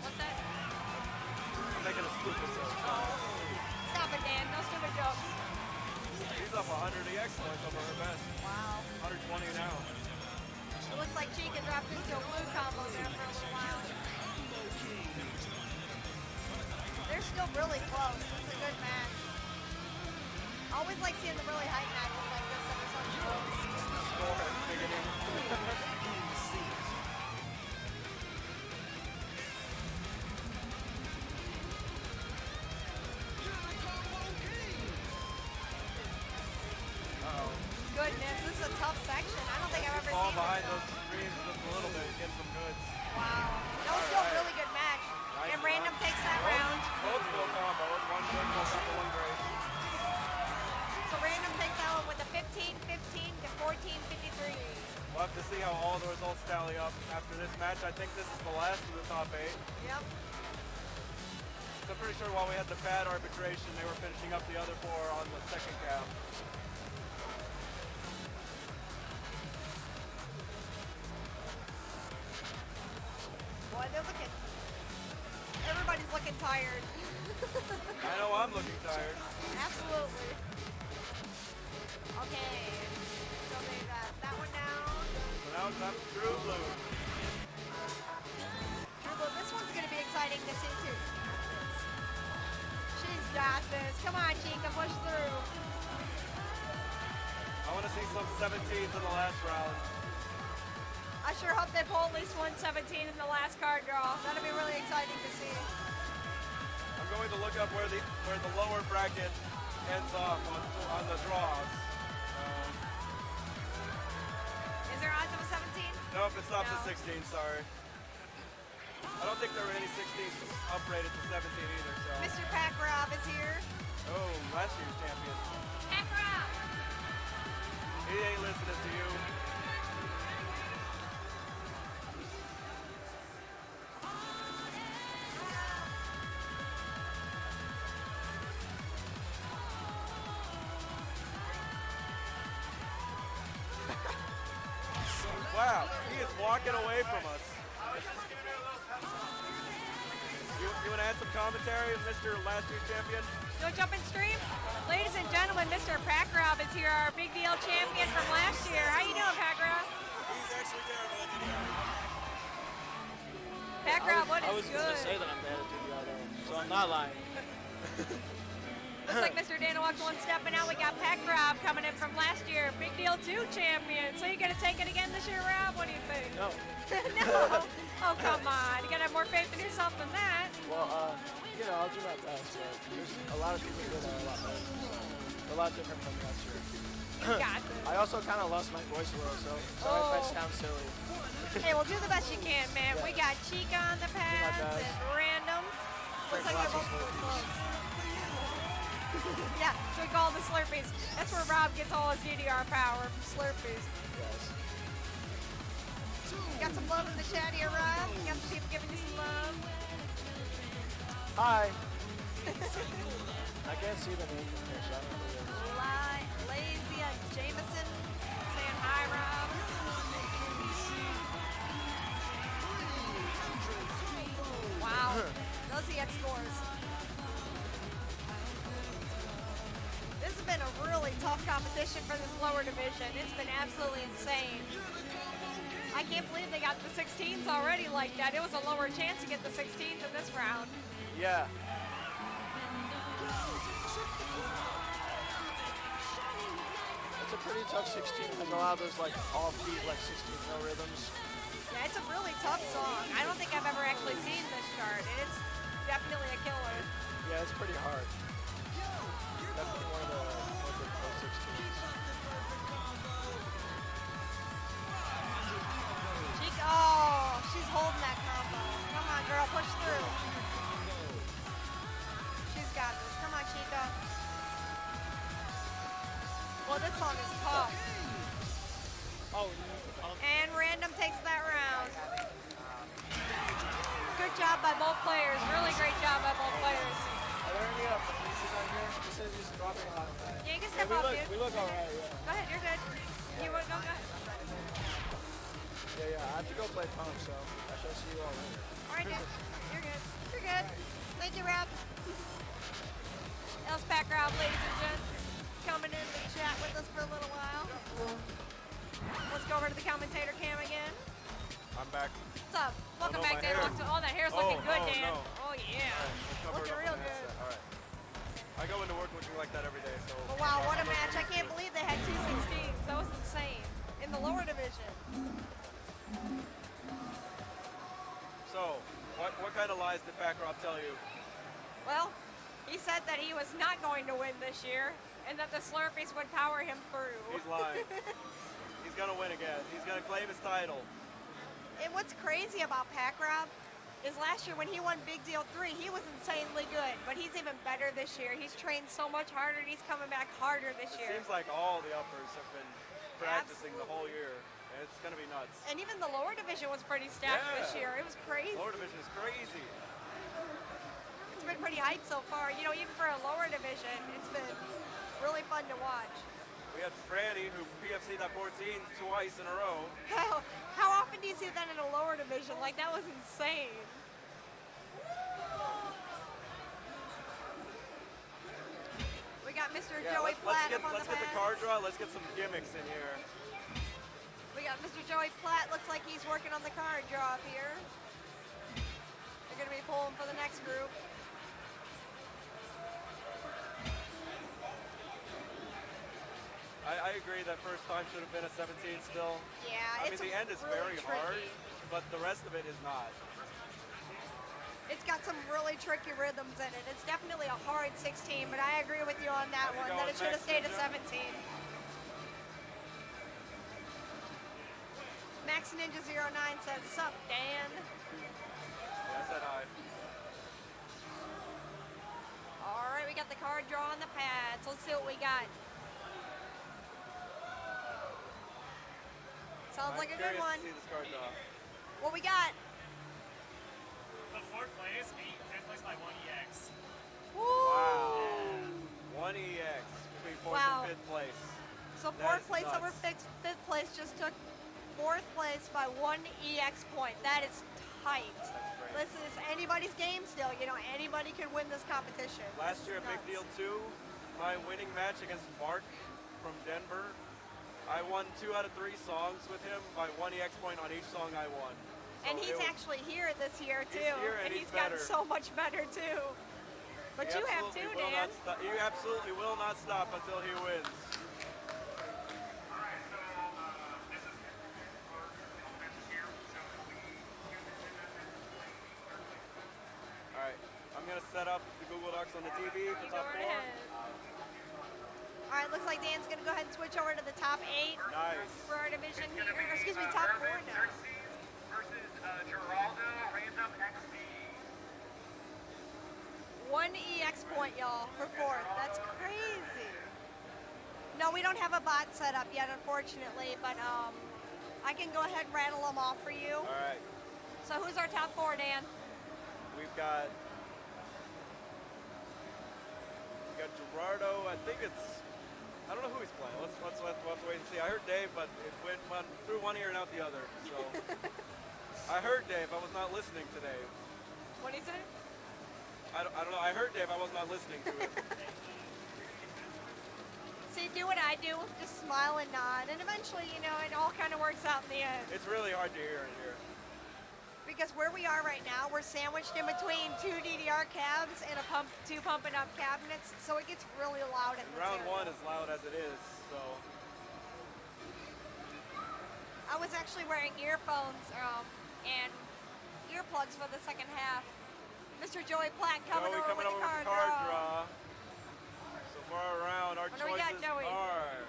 What's that? I'm making a stupid joke. Stop it, Dan. No stupid jokes. He's up 100 EX points over her best. Wow. 120 now. It looks like Chica dropped into a blue combo there for a little while. They're still really close. This is a good match. I always like seeing the really hype matches like this that are so close. Score and beginning. Goodness, this is a tough section. I don't think I've ever Fall seen behind this. those screens just a little bit, get some goods. Wow. That was still a Alright. really good match. Nice And Random takes that Both- round. Both full combos, one good, full combo, one great. So Random takes that one with a 15-15 to 14-53. We'll have to see how all the results tally up after this match. I think this is the last of the top 8. Yep. So I'm pretty sure while we had the bad arbitration, they were finishing up the other 4 on the second cap. Boy, they're looking. looking tired. I know I'm looking tired. Absolutely. Okay. So they got that one down. So now it's time for True Blue. True Blue, this one's going to be exciting to see too. She's got this. Come on, Chica, push through. I want to see some 17s in the last round. I sure hope they pull at least 117 in the last card draw. That'll be really exciting to see. I'm going to look up where the lower bracket ends off on the draws. Is there odds of a 17? Nope, it stops No. at 16, sorry. I don't think there were any 16s uprated to 17 either, so. Mr. Pack-Rob is here. Oh, last year's champion. Pack-Rob! He ain't listening to you. Wow, he is walking away from us. You want to add some commentary, Mr. Last Year's Champion? You want to jump in stream? Ladies and gentlemen, Mr. Pack-Rob is here, our big deal champion from last year. How you doing, Pack-Rob? He's actually terrible at DDR. Pack-Rob, what I is was going good? to say that I'm bad at DDR though, so I'm not lying. Looks like Mr. Danawak's one stepping out. We got Pack-Rob coming in from last year, big deal 2 champion. So you gonna take it again this year, Rob? What do you think? No. No. Oh, come on. You gotta have more faith in yourself than that. Well, you know, I'll do my best, but there's a lot of people that are a lot better, so a lot different from last year. Got this. I also kind of lost my voice a little, so sorry if I sound silly. Hey, well, do the best you can, man. We got Chica on the pads best. and Random. Looks like they're both really close. Yeah, drink all the Slurpees. That's where Rob gets all his DDR power from Slurpees. Yes. Got some love in the chat here, Rob. Got some people giving you some love. Hi. I can't see the name from here, so I don't know who it is. Lazy Jameson saying hi, Rob. Wow, those EX scores. This has been a really tough competition for this lower division. It's been absolutely insane. I can't believe they got the 16s already like that. It was a lower chance to get the 16s in this round. Yeah. It's a pretty tough 16 because a lot of those like offbeat like 16 no rhythms. Yeah, it's a really tough song. I don't think I've ever actually seen this chart, and it's definitely a killer. Yeah, it's pretty hard. Definitely one of the pro 16s. Chica, oh, she's holding that combo. Come on, girl, push through. She's got this. Come on, Chica. Well, this song is tough. Oh, And Random takes that round. Good job by both players. Really great job by both players. are there any pieces on here? It says he's dropping a lot of that. Yeah, you can step up, dude. We look alright, yeah. Go ahead, you're good. You want to go? Go ahead. Yeah, I have to go play pump, so I shall see you all later. All right, dude. You're good. You're good. Thank you, Rob. Else Pack Rob, ladies and gents, coming in to chat with us for a little while. Let's go over to the commentator cam again. I'm back. What's up? Welcome no, back, my Dan. hair. Oh, that hair's looking good, oh, Dan. no. Oh, yeah. Cover it Looking up real with the good. headset. All right. I go into work looking like that every day, so. Oh, wow, what a match. I can't believe they had 2 16s. That was insane. In the lower division. So, what kind of lies did Pack-Rob tell you? Well, he said that he was not going to win this year and that the Slurpees would power him through. He's lying. He's gonna win again. He's gonna claim his title. And what's crazy about Pack-Rob is last year when he won Big Deal 3, he was insanely good, but he's even better this year. He's trained so much harder and he's coming back harder this year. It seems like all the uppers have been practicing the whole year, and it's gonna be nuts. And even the lower division was pretty stacked this Yeah. year. It was crazy. Lower division is crazy. It's been pretty hyped so far. You know, even for a lower division, it's been really fun to watch. We had Franny, who PFC'd that 14 twice in a row. How often do you see that in a lower division? Like, that was insane. Mr. Yeah, Joey Platt up on let's the get the pads. card draw. Let's get some gimmicks in here. We got Mr. Joey Platt. Looks like he's working on the card draw up here. They're going to be pulling for the next group. I agree that first time should have been a 17 still. Yeah, I mean, it's the end is really very hard, tricky. but the rest of it is not. It's got some really tricky rhythms in it. It's definitely a hard 16, but I agree with you on that How's it one, going, that it should have Max stayed a Ninja? 17. Max Ninja 09 says, "Sup, Dan?" Yeah, I said hi. All right, we got the card draw on the pads. Let's see what we got. Sounds like a good Curious one. to see this card draw. What we got? The fourth place beat fifth place by 1EX. Woo! Wow. 1EX between fourth Wow. and fifth place. So That fourth is place nuts. over fifth place just took fourth place by 1 EX point. That is tight. great. Listen, it's anybody's game still. You know, anybody can win this competition. Last This year is at Big nuts. Deal 2, my winning match against Mark from Denver, I won 2 out of 3 songs with him by 1 EX point on each song I won. So And he's it was- actually here this year too. He's here and he's he's gotten better. so much better too. But he you have absolutely too, will Dan. not stop- You absolutely will not stop until he wins. Alright, I'm going to set up the Google Docs on the TV for You go top right 4. ahead. All right, looks like Dan's gonna go ahead and switch over to the top 8 Nice. for our division here. Or excuse me, top 4 now. Versus Geraldo, RandomXD. 1 EX point, y'all, for 4th. That's crazy. No, we don't have a bot set up yet, unfortunately, but I can go ahead and rattle them off for you. Alright, So who's our top 4, Dan? we've got Gerardo. I think it's, I don't know who he's playing. We'll have to wait and see. I heard Dave, but it went through one ear and out the other. So I heard Dave. I was not listening to Dave. What do you say? I don't know. I heard Dave. I was not listening to him. See, do what I do, just smile and nod, and eventually, you know, it all kind of works out in the end. It's really hard to hear in here. Because where we are right now, we're sandwiched in between 2 DDR cabs and 2 pumping up cabinets, so it gets really loud in this Round area. 1 is loud as it is, so I was actually wearing earphones and earplugs for the second half. Mr. Joey Platt coming Joey over coming with over the with card the card draw. draw. So far around, our What do we got, choices Joey? are.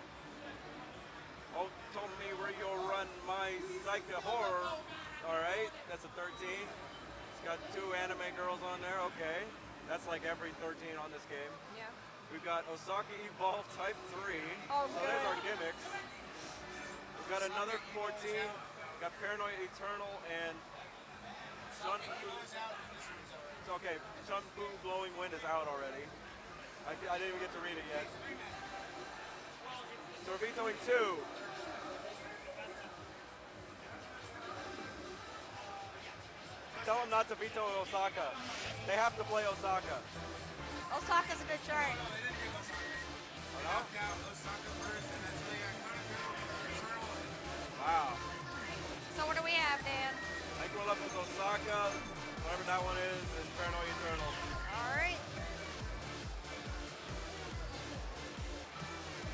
Oh, told me where you'll run my Psycho horror. All right, that's a 13. It's got 2 anime girls on there. Okay, that's like every 13 on this game. Yeah. We've got Osaka Evolve Type 3. Oh, so there's our good. gimmicks. We've got another 14. We've got Paranoid Eternal and Sun. It's okay. Sun Boom Blowing Wind is out already. I didn't even get to read it yet. So we're vetoing 2. Tell them not to veto Osaka. They have to play Osaka. Osaka's a good chart. Oh, no? Wow. So what do we have, Dan? I grew up with Osaka, whatever that one is Paranoid Eternal. All right.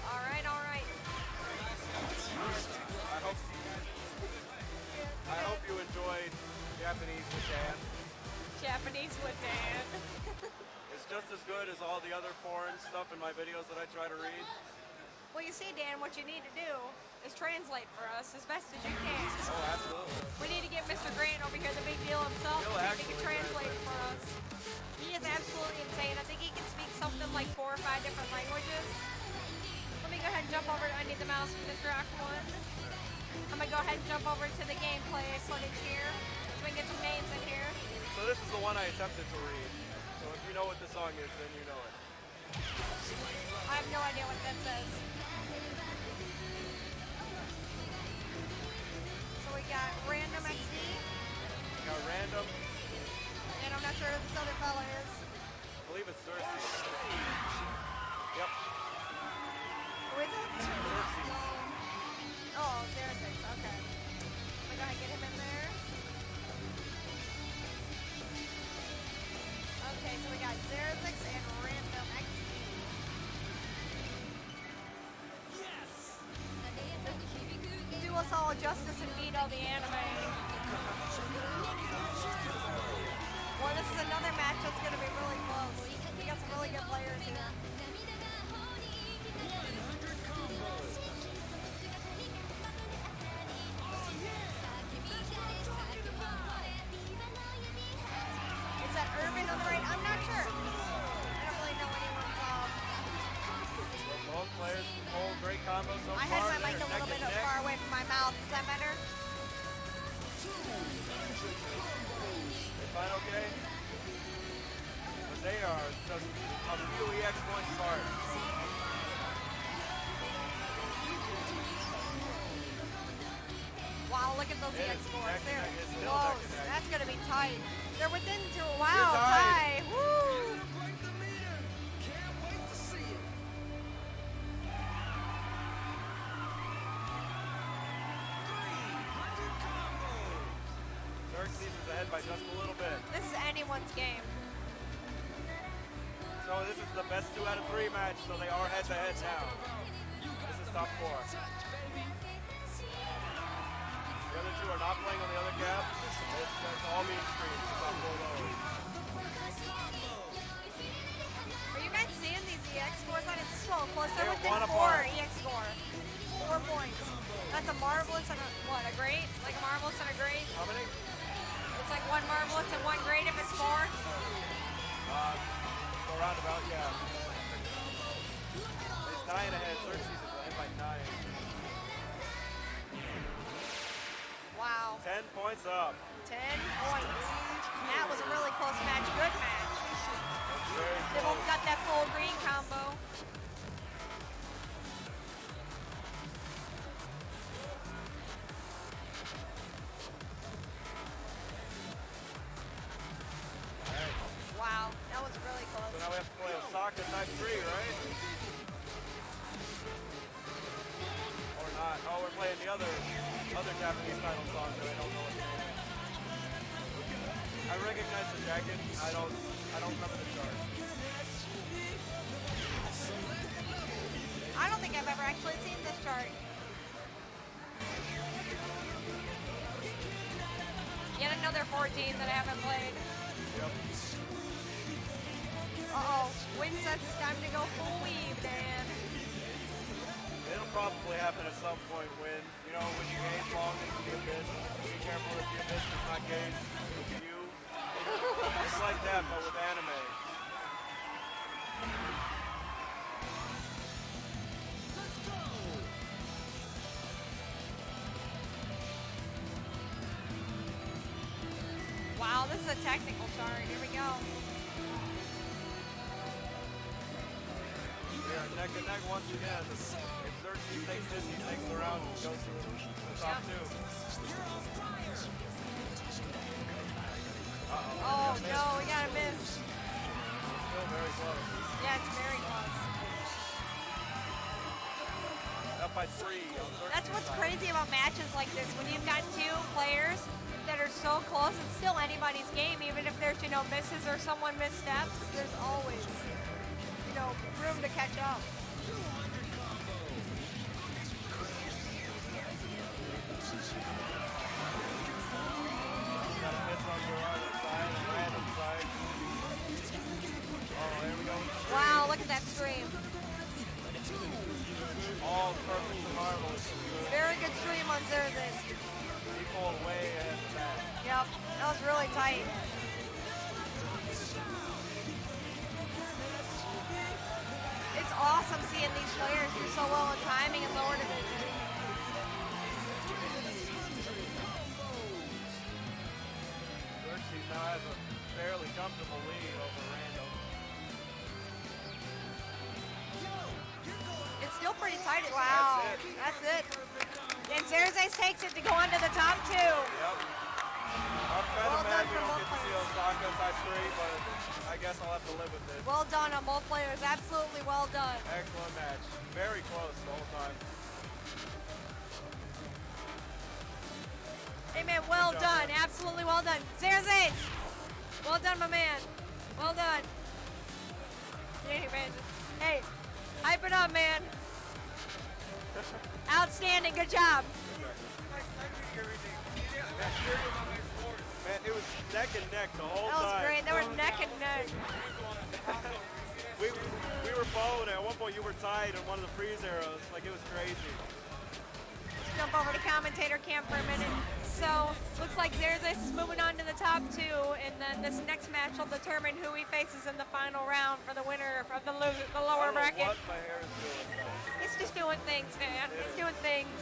All right, all right. I hope you enjoyed Japanese with Dan. Japanese with Dan. It's just as good as all the other foreign stuff in my videos that I try to read. Well, you see, Dan, what you need to do is translate for us as best as you can. Oh, absolutely. We need to get Mr. Grant over here, the big deal himself, He'll so he actually can translate for us. He is absolutely insane. I think he can speak something like 4 or 5 different languages. Let me go ahead and jump over to Underneath the Mouse from Mr. Act 1. I'm going to go ahead and jump over to the gameplay footage here, so we can get some names in here. So this is the one I attempted to read. So if you know what the song is, then you know it. I have no idea what that says. So we got RandomXD, We got Random. and I'm not sure who this other fella is. I believe it's Xerxes. Yep. though, the anime. Well, this is another match that's going to be really close. We got some really good players here. Is that Urban on the right? I'm not sure. I don't really know anyone's. Both players pull great combos so I far. had my mic They're a little neck bit and neck. far away from my mouth. Does that matter? They find okay? But they are just a few EX points apart. Wow, look at those It EX is scores. neck and They're neck. It's still close. neck and neck. That's going to be tight. They're within two. They're Wow, tied. tie. Woo! Xerxes is ahead by just a little bit. This is anyone's game. So this is the best 2 out of 3 match, so they are head to head now. This is top 4. The other 2 are not playing on the other cap. It's all being streamed. Top 4 low. Are you guys seeing these EX scores? That is so close. They're They're within one 4 apart. EX score. 4 points. That's a marvelous and a, what, a great? Like a marvelous and a great? How many? It's like 1 marvelous and 1 great if it's 4. Go roundabout, yeah. He's 9 ahead. Xerxes is ahead by 9. Wow. 10 points up. 10 points. That was a really close match. Good match. Very They both got that full green combo. Wow, that was really So close. now we have to play Osaka type 3, right? Or not. Oh, we're playing the other Japanese title song that I don't know what the name is. I recognize the jacket. I don't remember the chart. I don't think I've ever actually seen this chart. Yet another 14 that I haven't played. Yep. Uh-oh. Win says it's time to go full weave, Dan. It'll probably happen at some point when you gaze long into the abyss. Be careful if the abyss is not gaze into you. It's like that, but with anime. Wow, this is a technical chart. Here we go. We are neck and neck once again. If Xerxes takes this, he takes the round and goes to the top 2. Uh-oh. Oh, no, we got a miss. Still very close. Yeah, it's very close. Up by 3 on Xerxes' That's what's side. crazy about matches like this. When you've got 2 players that are so close, it's still anybody's game. Even if there's, misses or someone missteps, there's always, room to catch up. Got a miss on Gerardo's side, and random side. Oh, there we go. Wow, look at that stream. All perfect and marvelous. Very good stream on Xerxes. He pulled way ahead of that. Yep, that was really tight. It's awesome seeing these players do so well in timing and lower division. Xerxes now has a fairly comfortable lead over Random. It's still pretty tight. Wow, that's it. And Xerxes takes it to go on to the top 2. Yep. I'm kind Well of done mad we for don't both get to see Osaka type 3, but I guess I'll have to live with it. Well done on both players. Absolutely well done. Excellent match. Very close the whole time. Hey man, well Good job, done. Absolutely well done. Xerxes! Well done, my man. Well done. Hey, man. Hey, hype it up, man. Outstanding. Good job. Thank you, everything. Man, it was neck and neck the whole That was time. great. They were neck and neck. we were following it. At one point, you were tied on one of the freeze arrows. Like, it was crazy. Let's jump over to commentator camp for a minute. So, looks like Xerxes is moving on to the top 2, and then this next match will determine who he faces in the final round for the winner of the lower I don't bracket. know what my hair is doing. It's just doing things, man. It's doing things.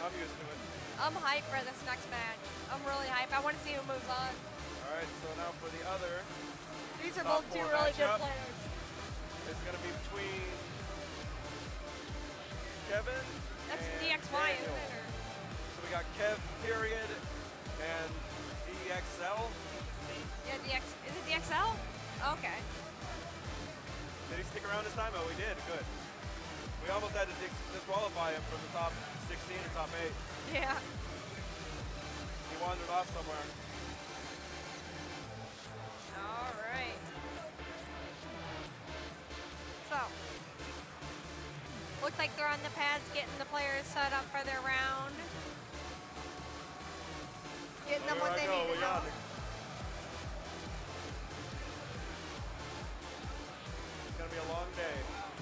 I'm used to it. I'm hyped for this next match. I'm really hyped. I want to see who moves on. All right, so now for the other. These are top both two 4 really good matchup. players. It's going to be between Kevin That's and DXY, Daniel. isn't it? So we got Kev period and DXL. Yeah, is it DXL? Okay. Did he stick around this time? Oh, we did. Good. We almost had to disqualify him from the top 16 or top 8. Yeah. He wandered off somewhere. All right. So, looks like they're on the pads, getting the players set up for their round. Getting them what they need to know. It's gonna be a long day.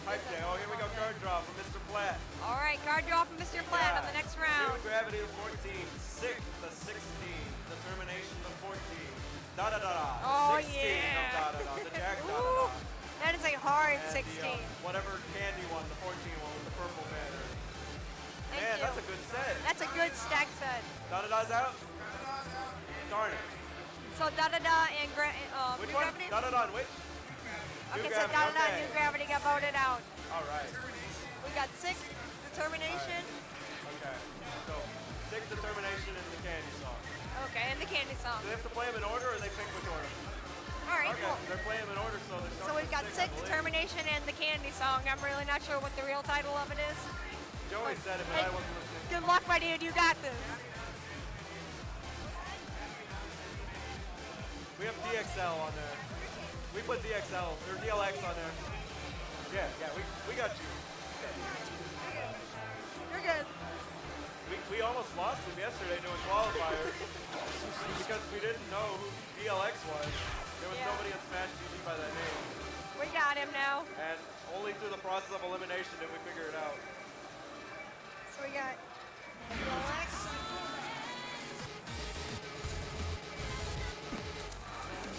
Hype day. Oh, here we go. Card draw from Mr. Platt. All right, card draw from Mr. Platt on the next round. Zero gravity to 14. 6 to 16. Determination to 14. Da da da da. Oh 16 yeah. of da da da. The jack da da Ooh, da. that is a hard And 16. the, whatever candy one, the 14 one with the purple banner. Thank Man, you. that's a good set. That's a good stack set. Da da da's out. Darn it. So da da da and Which New one? Gravity? Da da da. Which? Okay, New so Gravity, da da da okay. New Gravity got voted out. All right. We got 6 Determination. Okay. So 6 determination in the candy song. Okay, and the candy song. Do they have to play them in order, or they pick which order? All right, Okay, cool. they're playing them in order, so there's So we've got 6 Determination and the candy song. I'm really not sure what the real title of it is. Joey said it, but I wasn't listening. Good luck, my dude. You got this. We have DXL on there. We put DXL or DLX on there. Yeah, we got you. You're good. We almost lost him yesterday doing qualifiers because we didn't know who DLX was. There was nobody in Smash TV by that name. We got him now. And only through the process of elimination did we figure it out. So we got Alex.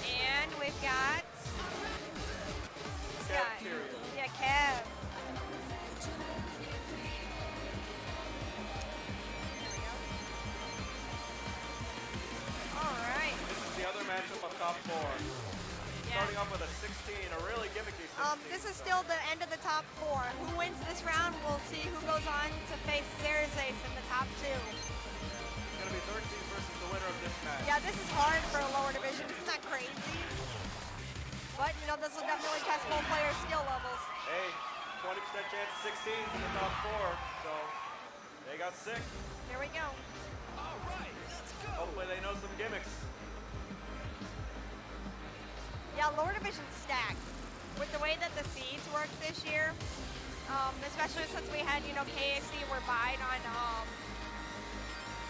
And we've got Kev, period. Yeah, Kev. All right. This is the other matchup of top 4. Starting off with a 16, a really gimmicky 16. This is still the end of the top 4. Who wins this round, we'll see who goes on to face Xerxes in the top 2. It's going to be 13 versus the winner of this match. Yeah, this is hard for a lower division. Isn't that crazy? But, you know, this will definitely test both players' skill levels. Hey, 20% chance of 16s in the top 4, so they got 6. Here we go. All right, let's go. Hopefully they know some gimmicks. Yeah, lower division stacked. With the way that the seeds work this year, especially since we had, you know, KFC were buying on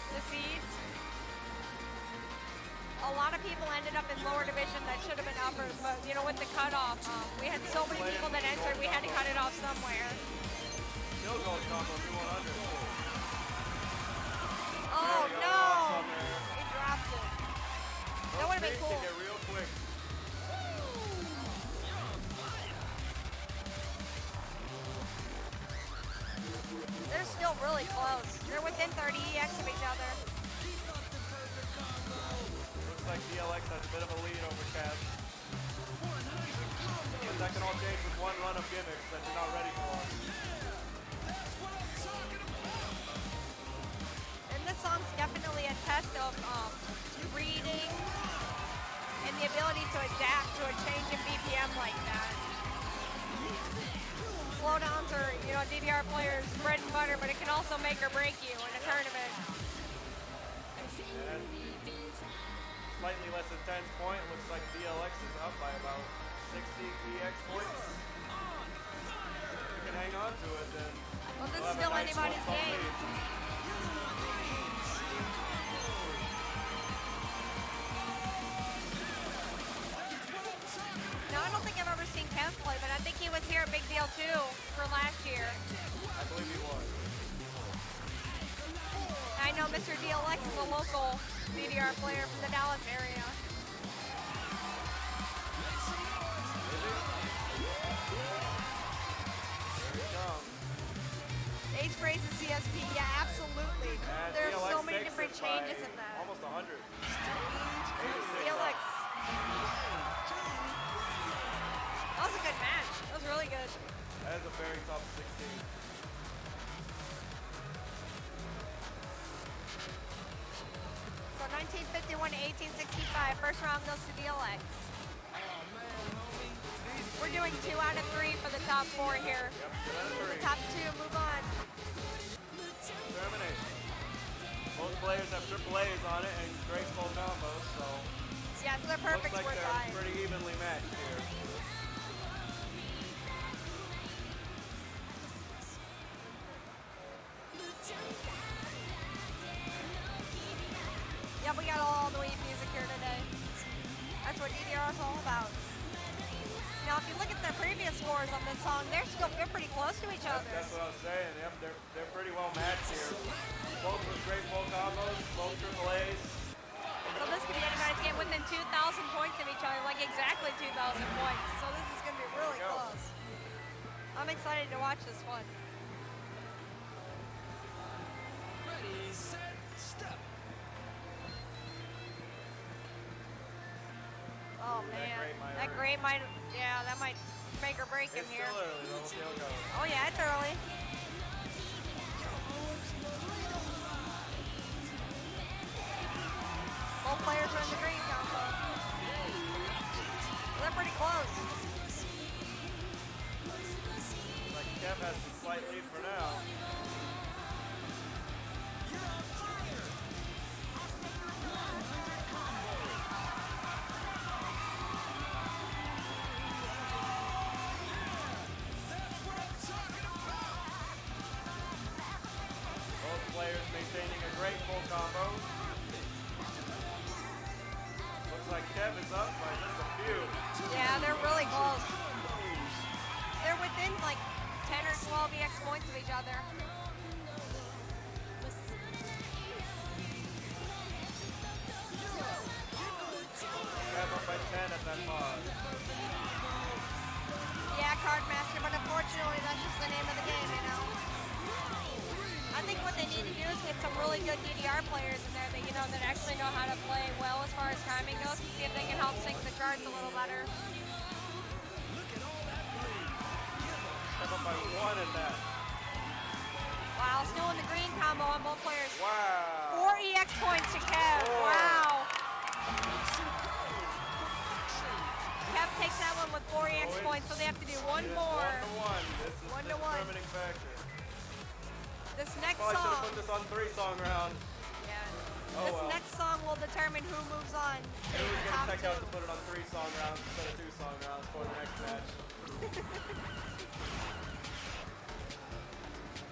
the seeds, a lot of people ended up in lower division that should have been upper, but, you know, with the cutoff, we had so many people that entered, we had to cut it off somewhere. Still gold combo 200. Oh, no! He dropped it. That would have been cool. It real quick. They're still really close. They're within 30 EX of each other. Looks like DLX has a bit of a lead over Cav. But that can all change with one run of gimmicks that you're not ready for. And this song's definitely a test of reading and the ability to adapt to a change in BPM like that. Slowdowns are, you know, DDR players' bread and butter, but it can also make or break you in a tournament. And slightly less than 10 point. Looks like DLX is up by about 60 EX points. If you can hang on to it, then Well, this we'll is have a still nice anybody's 1-point game. lead. a big deal too for last year. I believe he was. I know Mr. DLX is a local DDR player from the Dallas area. Age phrase is CSP, yeah, absolutely. And There's DLX so many takes different it changes by in that. Almost 100. DLX. That was a good match. That was really good. That is a very top 16. So 1951 to 1865. First round goes to DLX. We're doing 2 out of 3 for the top 4 here. Yep, 2 out of 3. The top 2 move on. Termination. Both players have triple A's on it and great full combos, so Yeah, so they're perfect looks like for they're 5. pretty evenly matched here. Yeah, we got all the wave music here today. That's what DDR is all about. Now, if you look at their previous scores on this song, they're pretty close to each other. That's what I was saying. Yep, they're pretty well matched here. Both with great full combos, both triple A's. So this could be anybody's game within 2,000 points of each other, like exactly 2,000 points. So this is going to be really There we go. close. I'm excited to watch this one. Ready, set, step. Oh man, That great might, yeah, that might make or break him It's here. still early though, we'll see how it goes. Oh yeah, it's early. Both players are in the green combo. They're pretty close. Like Kev has a slight lead for now. Both players maintaining a great full combo. Looks like Kev is up by just a few. Yeah, they're really close. They're within like 10 or 12 EX points of each other. Kev up by 10 at that pause. Yeah, Cardmaster, but unfortunately that's just the name of the game, you know. I think what they need to do is get some really good DDR players in there that that actually know how to play well as far as timing goes, and see if they can help sync the charts a little better. Kev up by 1 in that. Wow, still in the green combo on both players. Wow. 4 EX points to Kev. Wow. Kev takes that one with 4 EX points, so they have to do one more. 1-1. This is the 1-1. determining factor. This next Probably should have song. put this on 3-song round. Yeah. Oh, This well. next song will determine who moves on to Maybe we the can top check 2. out to put it on 3-song rounds instead of 2-song rounds for the next match.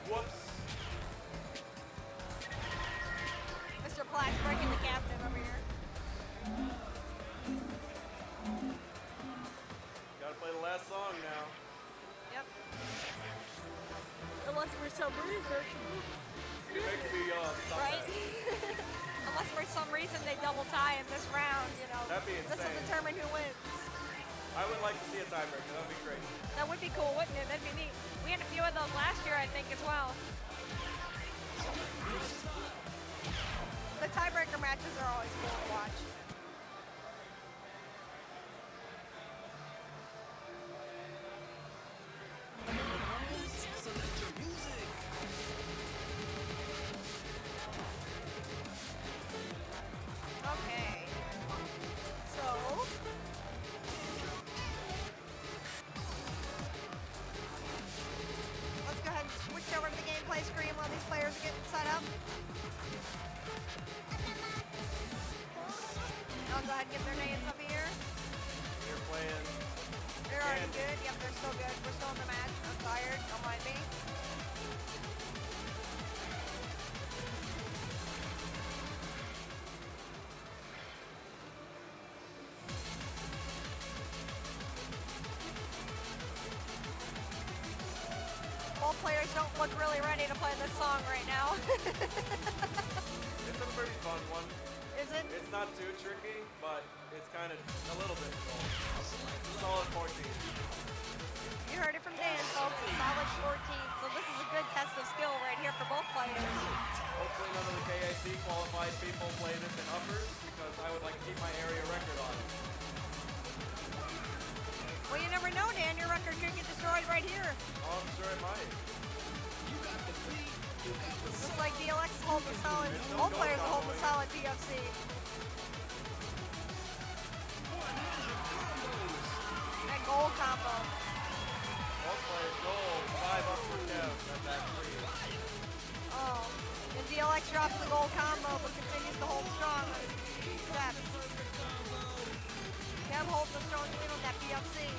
Whoops. Mr. Platt's breaking the captain over here. Gotta play the last song now. Yep. Unless for some reason. It makes me stop Right? that. Unless for some reason they double tie in this round, That'd be This will insane. determine who wins. I would like to see a tiebreaker. That would be great. That would be cool, wouldn't it? That'd be neat. We had a few of those last year, I think, as well. The tiebreaker matches are always cool to watch. Select your music. Okay. So. Let's go ahead and switch over to the gameplay screen while these players are getting set up. I'll go ahead and get their names up here. You're playing. They're already good. Yep, they're still good. We're still in the match. I'm tired. Don't mind me. players don't look really ready to play this song right now. It's a pretty fun one. Is it? It's not too tricky, but it's kind of a little difficult. Solid 14. You heard it from Dan, folks. A solid 14. So this is a good test of skill right here for both players. Hopefully none of the KAC qualified people play this in uppers, because I would like to keep my area record on it. Well, you never know, Dan. Your record could get destroyed right here. Oh, I'm sure it might. Looks like DLX is holding a solid. Both players are holding a solid DFC. That goal combo. Both players goal, 5 up for Kev at that 3. Oh, and DLX drops the goal combo, but continues to hold strong on his steps. Kev holds a strong lead on that BFC.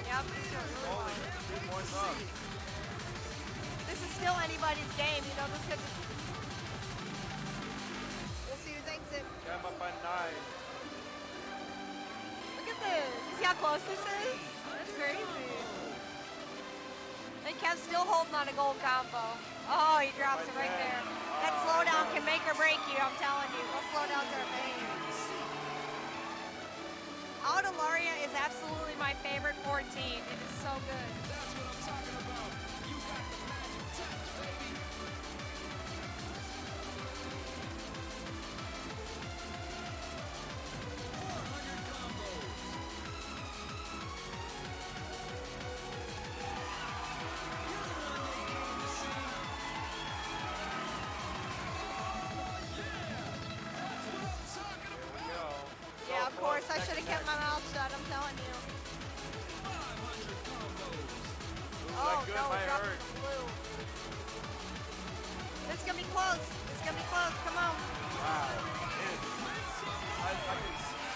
Yep. Only 2 points up. This is still anybody's game, you know, this could be... We'll see who takes it. Kev up by 9. Look at this. You see how close this is? That's crazy. And Kev's still holding on a gold combo. Oh, he drops it right there. That slowdown can make or break you, I'm telling you. Those slowdowns are amazing. Audelaria is absolutely my favorite 14. It is so good. That's what I'm talking about. You got the magic touch, baby. Yeah, of course. I should have kept my mouth shut, I'm telling you. Oh, good, no, might dropping hurt. the blue. This is going to be close. This is going to be close. Come on. Wow.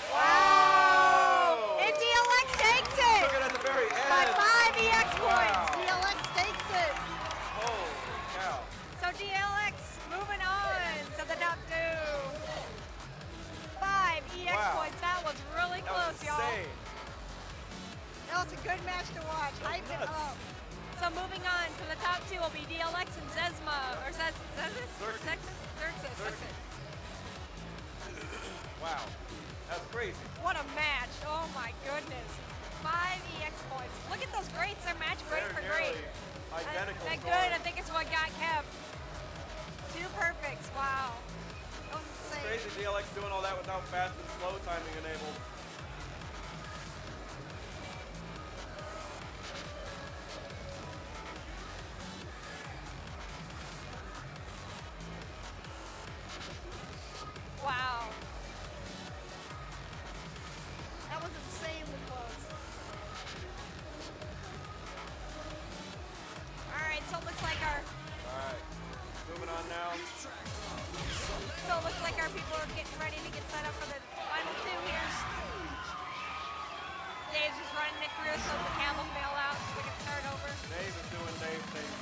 Wow! And DLX takes it! Took it at the very end. By 5 EX points. Wow. DLX takes it. Holy cow. So DLX moving on to the top 2. 5 EX Wow. points. That was really That close, was y'all. insane. That was a good match to watch. Hype it up. So moving on to the top 2 will be DLX and Zezma. Or Xerxes? Xerxes. Wow. That's crazy. What a match. Oh my goodness. 5 EX points. Look at those grades. They're match grade They're for grade. nearly identical That scores. good. I think it's what got Kev. 2 perfects. Wow. That was insane. Crazy DLX doing all that without fast and slow timing enabled. Wow. That was insanely close. Alright, so it looks like our Alright. Moving on now. people are getting ready to get set up for the final 2 here. Dave's just running it through so the camel fail out so we can start over. Dave is doing Dave things.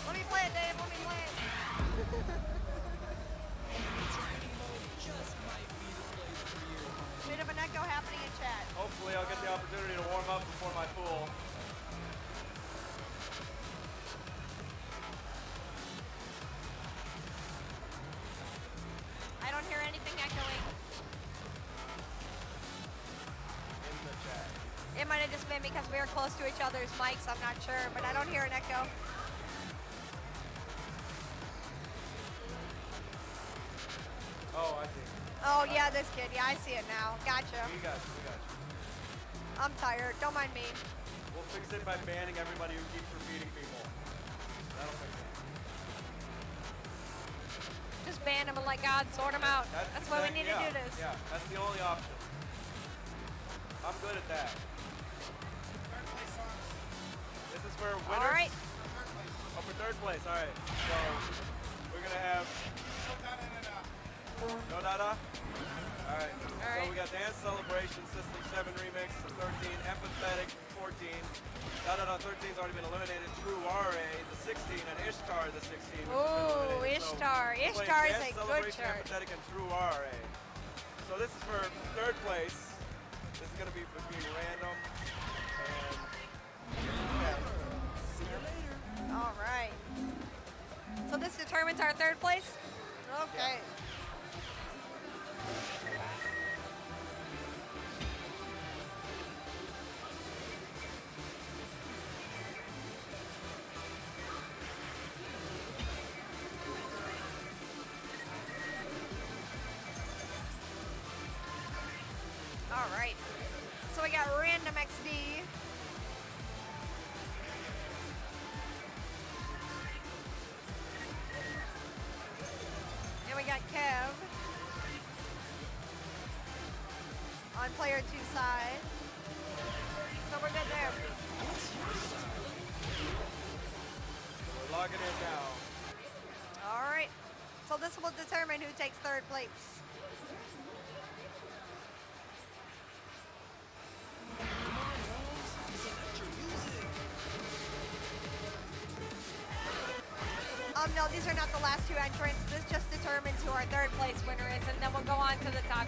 Let me play it, Dave. Let me play it. Bit of an echo happening in chat. Hopefully I'll get the opportunity to warm up before my pool. I don't hear anything echoing. In the chat. It might have just been because we were close to each other's mics. I'm not sure, but I don't hear an echo. Oh, I see. Oh, yeah, this kid. Yeah, I see it now. Gotcha. We got you, we got you. I'm tired. Don't mind me. We'll fix it by banning everybody who keeps repeating people. That'll fix it. Just ban them and let God sort them out. That's why we need to do this. Yeah, that's the only option. I'm good at that. This is for winners? All right. Oh, for third place. All right. So we're going to have No Dada. All right. So we got Dance Celebration, System 7 Remix, 13, Empathetic, 14. Da Da Da 13's already been eliminated. Urabe, the 16, and Ishtar, the 16. Ooh, Ishtar. playing Ishtar is Dance a good Celebration, chart. Empathetic, and True RA. So this is for third place. This is going to be between Random and Kev. See you later. All right. So this determines our third place? Okay. All right. So we got RandomXD. And we got Kev on player 2 side. So we're good there. We're logging in now. All right. So this will determine who takes third place. No, these are not the last 2 entrants. This just determines who our third place winner is, and then we'll go on to the top,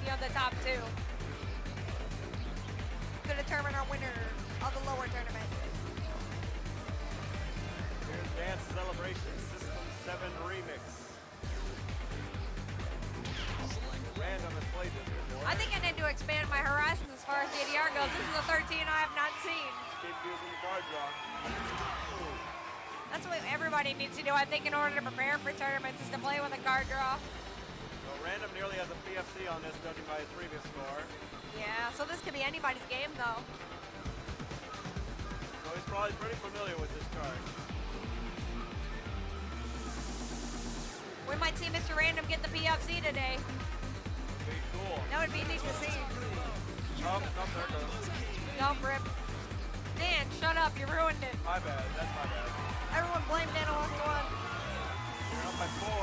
the top 2 to determine our winner of the lower tournament. Here's Dance Celebration System 7 Remix. Random has played this before. I think I need to expand my horizons as far as DDR goes. This is a 13 I have not seen. Keep using the card draw. That's what everybody needs to do, I think, in order to prepare for tournaments, is to play with a card draw. So Random nearly has a PFC on this, judging by his previous score. Yeah, so this could be anybody's game, though. So he's probably pretty familiar with this card. We might see Mr. Random get the PFC today. Be cool. That would be neat to see. Oh, there it goes. Don't rip. Dan, shut up, you ruined it. My bad, that's my bad. Everyone blame Dan along the one. You're up by 4.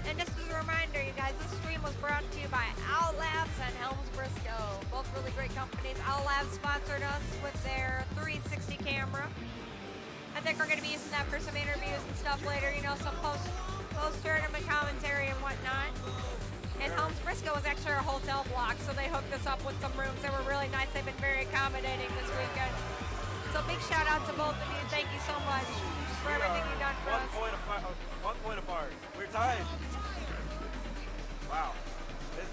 And just as a reminder, you guys, this stream was brought to you by Owl Labs and Helms Briscoe. Both really great companies. Owl Labs sponsored us with their 360 camera. I think we're going to be using that for some interviews and stuff later, you know, some post-tournament commentary and whatnot. And Helms Briscoe was actually our hotel block, so they hooked us up with some rooms that were really nice. They've been very accommodating this weekend. So big shout out to both of you. Thank you so much for everything you've done for us. 1 point apart. We're tied. Wow.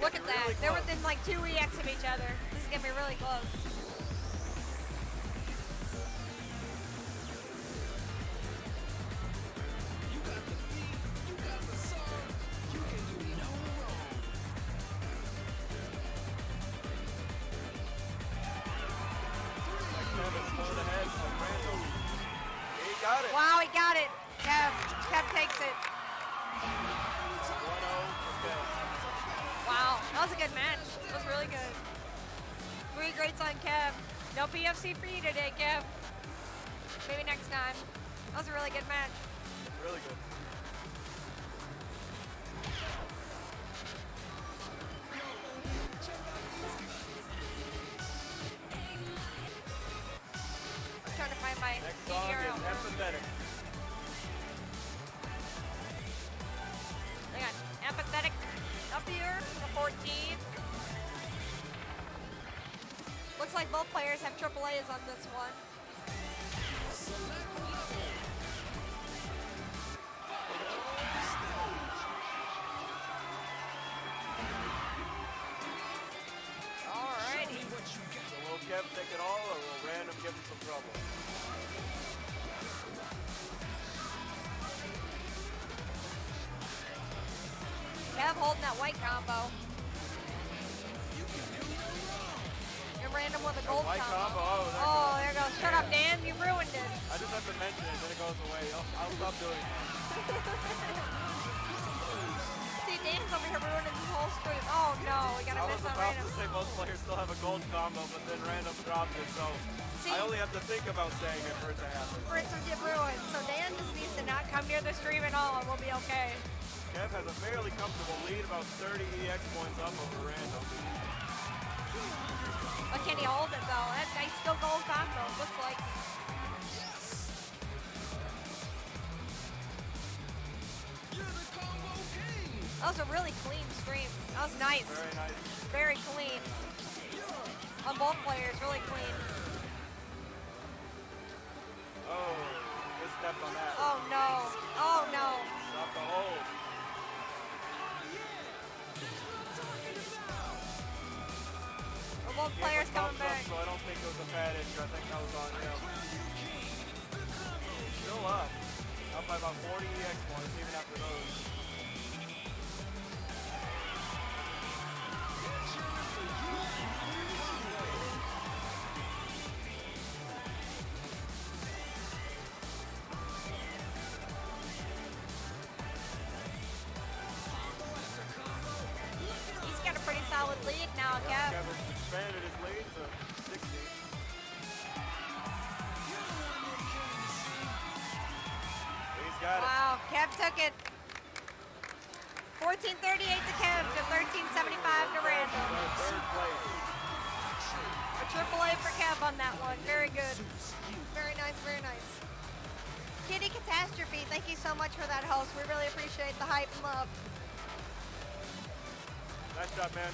Look at that. They're within like 2 EX of each other. This is going to be really close. You got the beat, you got the song, you can do no wrong. He got it. Wow, he got it. Kev takes it. 1-0 for Kev. Wow, that was a good match. That was really good. 3 greats on Kev. No PFC for you today, Kev. Maybe next time. That was a really good match. Really good. I'm trying to find my Next song DDR is album. Empathetic. They got Empathetic up here, the 14. Looks like both players have AAAs on this one. Alrighty. So will Kev take it all, or will Random give him some trouble? Kev holding that white combo. And Random with a gold White combo, oh, there Oh, there it goes. Shut up, Dan. You ruined it. I just have to mention it, then it goes away. I'll stop doing it. See, Dan's over here ruining this whole stream. Oh, no. We got I to was miss on about Random. to say most players still have a gold combo, but then Random dropped it, so See? I only have to think about saying it for it to happen. For it to get ruined. So Dan just needs to not come near the stream at all and we'll be okay. Kev has a fairly comfortable lead, about 30 EX points up over Random. But can he hold it, though? That nice still gold combo, looks like. That was a really clean scream. That was nice. Very nice. Very clean. On both players, really clean. Oh, they stepped on that. Oh no. Oh no. Stop the hold. Well, both players coming back. So I don't think it was a bad issue. I think that was on him. Still up. Up by about 40 EX points even after those. He's got a pretty solid lead now, Kev. Kevin's expanded his lead to 60. He's got it. Wow, Kev took it. 1438 to Kev to 1375 to Random. Third place. A triple A for Kev on that one. Very good. Very nice, very nice. Kitty Catastrophe, thank you so much for that host. We really appreciate the hype and love. Nice job, man.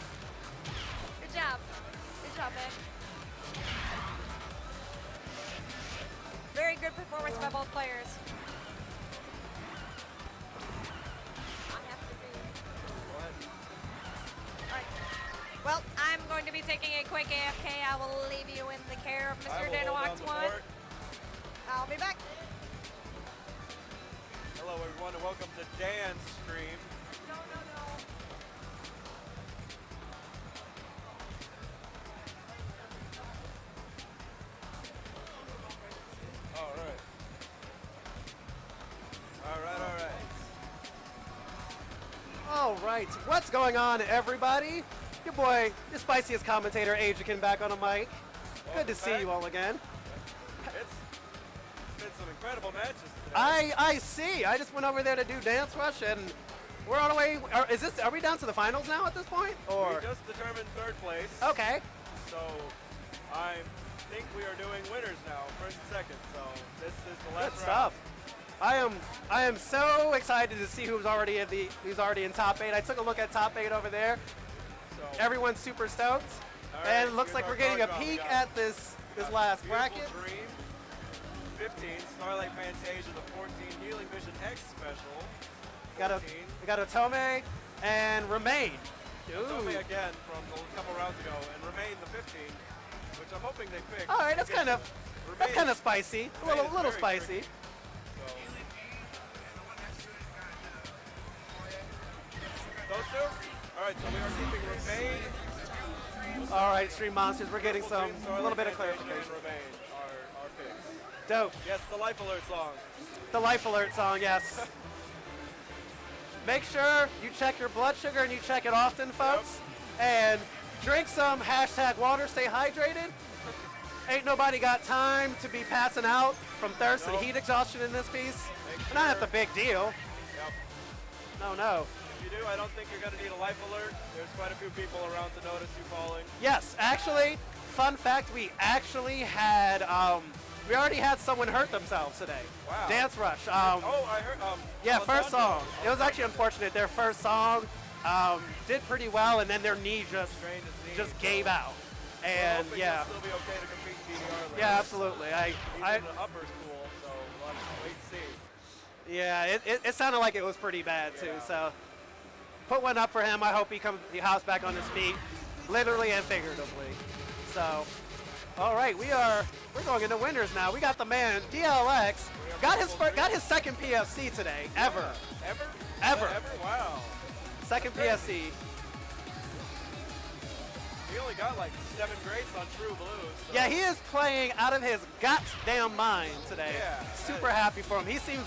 Good job. Good job, man. Very good performance by both players. Well, I'm going to be taking a quick AFK. I will leave you in the care of Mr. Danawax 1. I'll be back. Hello, everyone, and welcome to Dan's stream. No. All right. All right, what's going on, everybody? Your boy, your spiciest commentator, Ajikin, back on a mic. Good to see you all again. It's been some incredible matches today. I see. I just went over there to do Dance Rush, and we're on our way. Are we down to the finals now at this point? Or We just determined third place. okay. So I think we are doing winners now, first and second. So this is the last Good round. stuff. I am so excited to see who's already in top 8. I took a look at top 8 over there. So Everyone's super stoked, all right, and it looks here's like our we're getting a card draw. We peek got- at this last Beautiful bracket. Dream, 15, Starlight Fantasia, the 14, Healing Vision X special. We got Otome and Remain. Otome Ooh. again from a couple rounds ago, and Remain the 15, which I'm hoping they pick. All right, that's kind of Remain- spicy. A Remain is little very spicy. tricky. So. Those two? All right, so we are keeping Remain. All right, Stream Monsters, we're getting Triple Dream, a little bit of Starlight Fantasia, clarification. and Remain are our picks. Dope. Yes, the Life Alert song. The Life Alert song, yes. Make sure you check your blood sugar and you check it often, folks. And drink some #water, stay hydrated. Ain't nobody got time to be passing out from thirst and Nope. heat exhaustion in this piece. Make Not sure- the big deal. Yep. No. If you do, I don't think you're going to need a life alert. There's quite a few people around to notice you falling. Yes, actually, fun fact, we actually had, we already had someone hurt themselves today. Wow. Dance Rush. Oh, I heard. Yeah, first Alessandro. song. It was actually unfortunate. Their first song did pretty well, and then their knee Strained his knee, just so gave out. we're And hoping yeah, he'll still be okay to compete in DDR later. yeah, absolutely. He's in the uppers pool, so we'll have to wait and see. Yeah, it sounded like it was pretty bad too. Yeah. So put one up for him. I hope he hops back on his feet, literally and figuratively. So, all right, we're going into winners now. We got the man DLX got his second PFC today ever. Ever? Ever. Wow. Second PFC. He only got like 7 greats on True Blues. So. Yeah, he is playing out of his goddamn mind today. Yeah. Super happy for him. He seems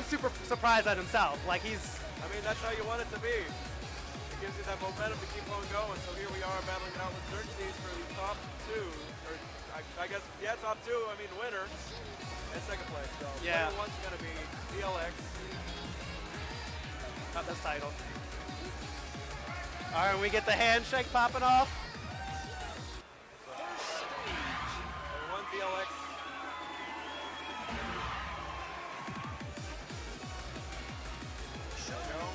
super surprised at himself. Like he's. I mean, that's how you want it to be. It gives you that momentum to keep on going. So here we are battling it out with Xerxes for the top 2. Or I guess, yeah, top 2. I mean, winner and second place. So Yeah. player 1's going to be DLX. Not this title. All right, we get the handshake popping off. Player 1 DLX. There we go.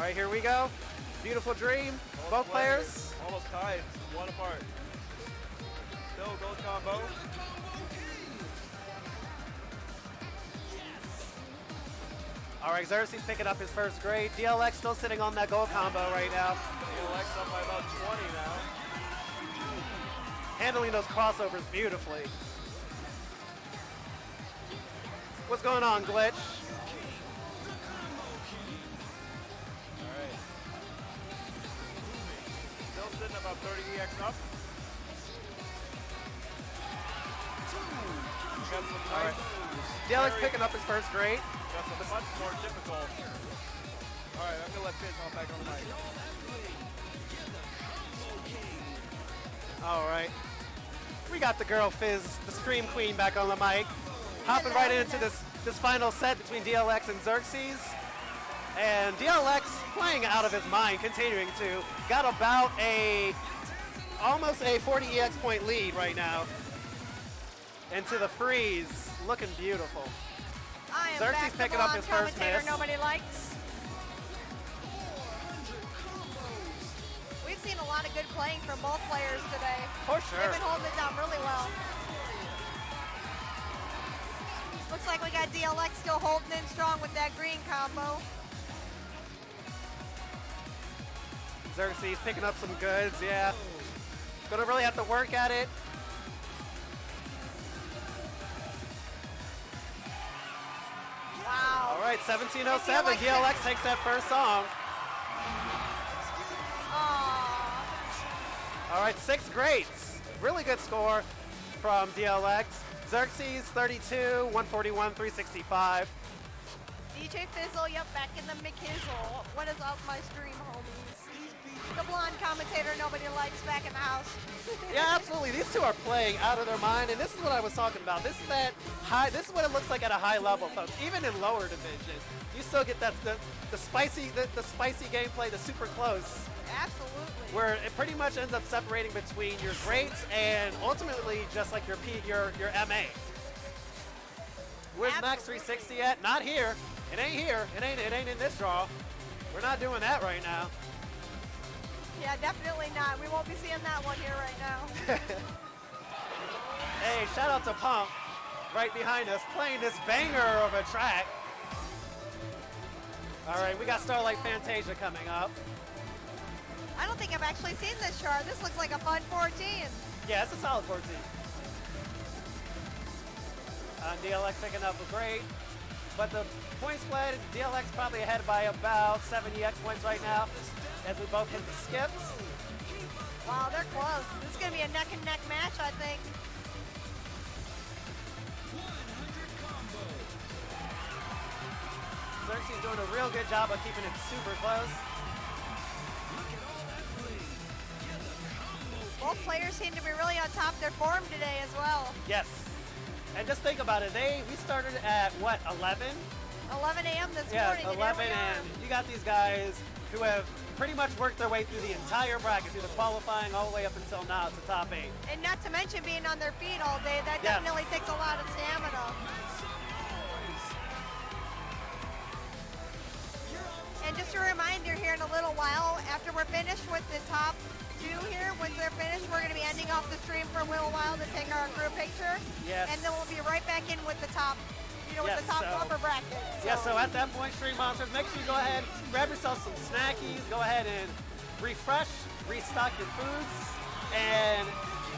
right, here we go. Beautiful dream. Both players. Almost tied, 1 apart. Still gold combo. All right, Xerxes picking up his first grade. DLX still sitting on that gold combo right now. DLX up by about 20 now. Handling those crossovers beautifully. What's going on, Glitch? Alright. Still sitting about 30 EX up. Got some nice. DLX picking up his first grade. Got some much more difficult. Alright, I'm gonna let Fizz hop back on the mic. All right. We got the girl Fizz, the Scream Queen, back on the mic. Hopping right into this final set between DLX and Xerxes. And DLX playing out of his mind, continuing to. Got about almost a 40 EX point lead right now. Into the freeze, looking beautiful. I am Xerxes back to picking up blonde his first commentator miss. nobody likes. We've seen a lot of good playing from both players today. For sure. They've been holding it down really well. Looks like we got DLX still holding in strong with that green combo. Xerxes picking up some goods, yeah. Gonna really have to work at it. Wow. All right, 1707, DLX takes that first song. All right, 6 greats. Really good score from DLX. Xerxes, 32, 141, 365. DJ Fizzle, yep, back in the McKizzle. What is up, my stream homies? The blonde commentator nobody likes back in the house. Yeah, absolutely. These two are playing out of their mind, and this is what I was talking about. This is that high. This is what it looks like at a high level, folks. Even in lower division, you still get that the spicy gameplay, the super close. Absolutely. Where it pretty much ends up separating between your greats and ultimately just like your MA. Where's Max 360 at? Not here. It ain't here. It ain't in this draw. We're not doing that right now. Yeah, definitely not. We won't be seeing that one here right now. Hey, shout out to Pump right behind us playing this banger of a track. All right, we got Starlight Fantasia coming up. I don't think I've actually seen this chart. This looks like a fun 14. Yeah, it's a solid 14. DLX picking up a great, but the point split, DLX probably ahead by about 70 EX points right now as we both hit the skips. Wow, they're close. This is going to be a neck and neck match, I think. Xerxes doing a real good job of keeping it super close. Both players seem to be really on top of their form today as well. Yes. And just think about it. We started at what, 11? 11 a.m. this yeah, morning. 11, and you got these guys who have pretty much worked their way through the entire bracket, through the qualifying all the way up until now to top 8. And not to mention being on their feet all day. That definitely takes a lot of stamina. And just a reminder here in a little while, after we're finished with the top 2 here, once they're finished, we're going to be ending off the stream for a little while to take our group picture. Yes. And then we'll be right back in with the top, with the top upper bracket. So. Yeah, so at that point, Stream Monsters, make sure you go ahead, grab yourself some snackies, go ahead and refresh, restock your foods, and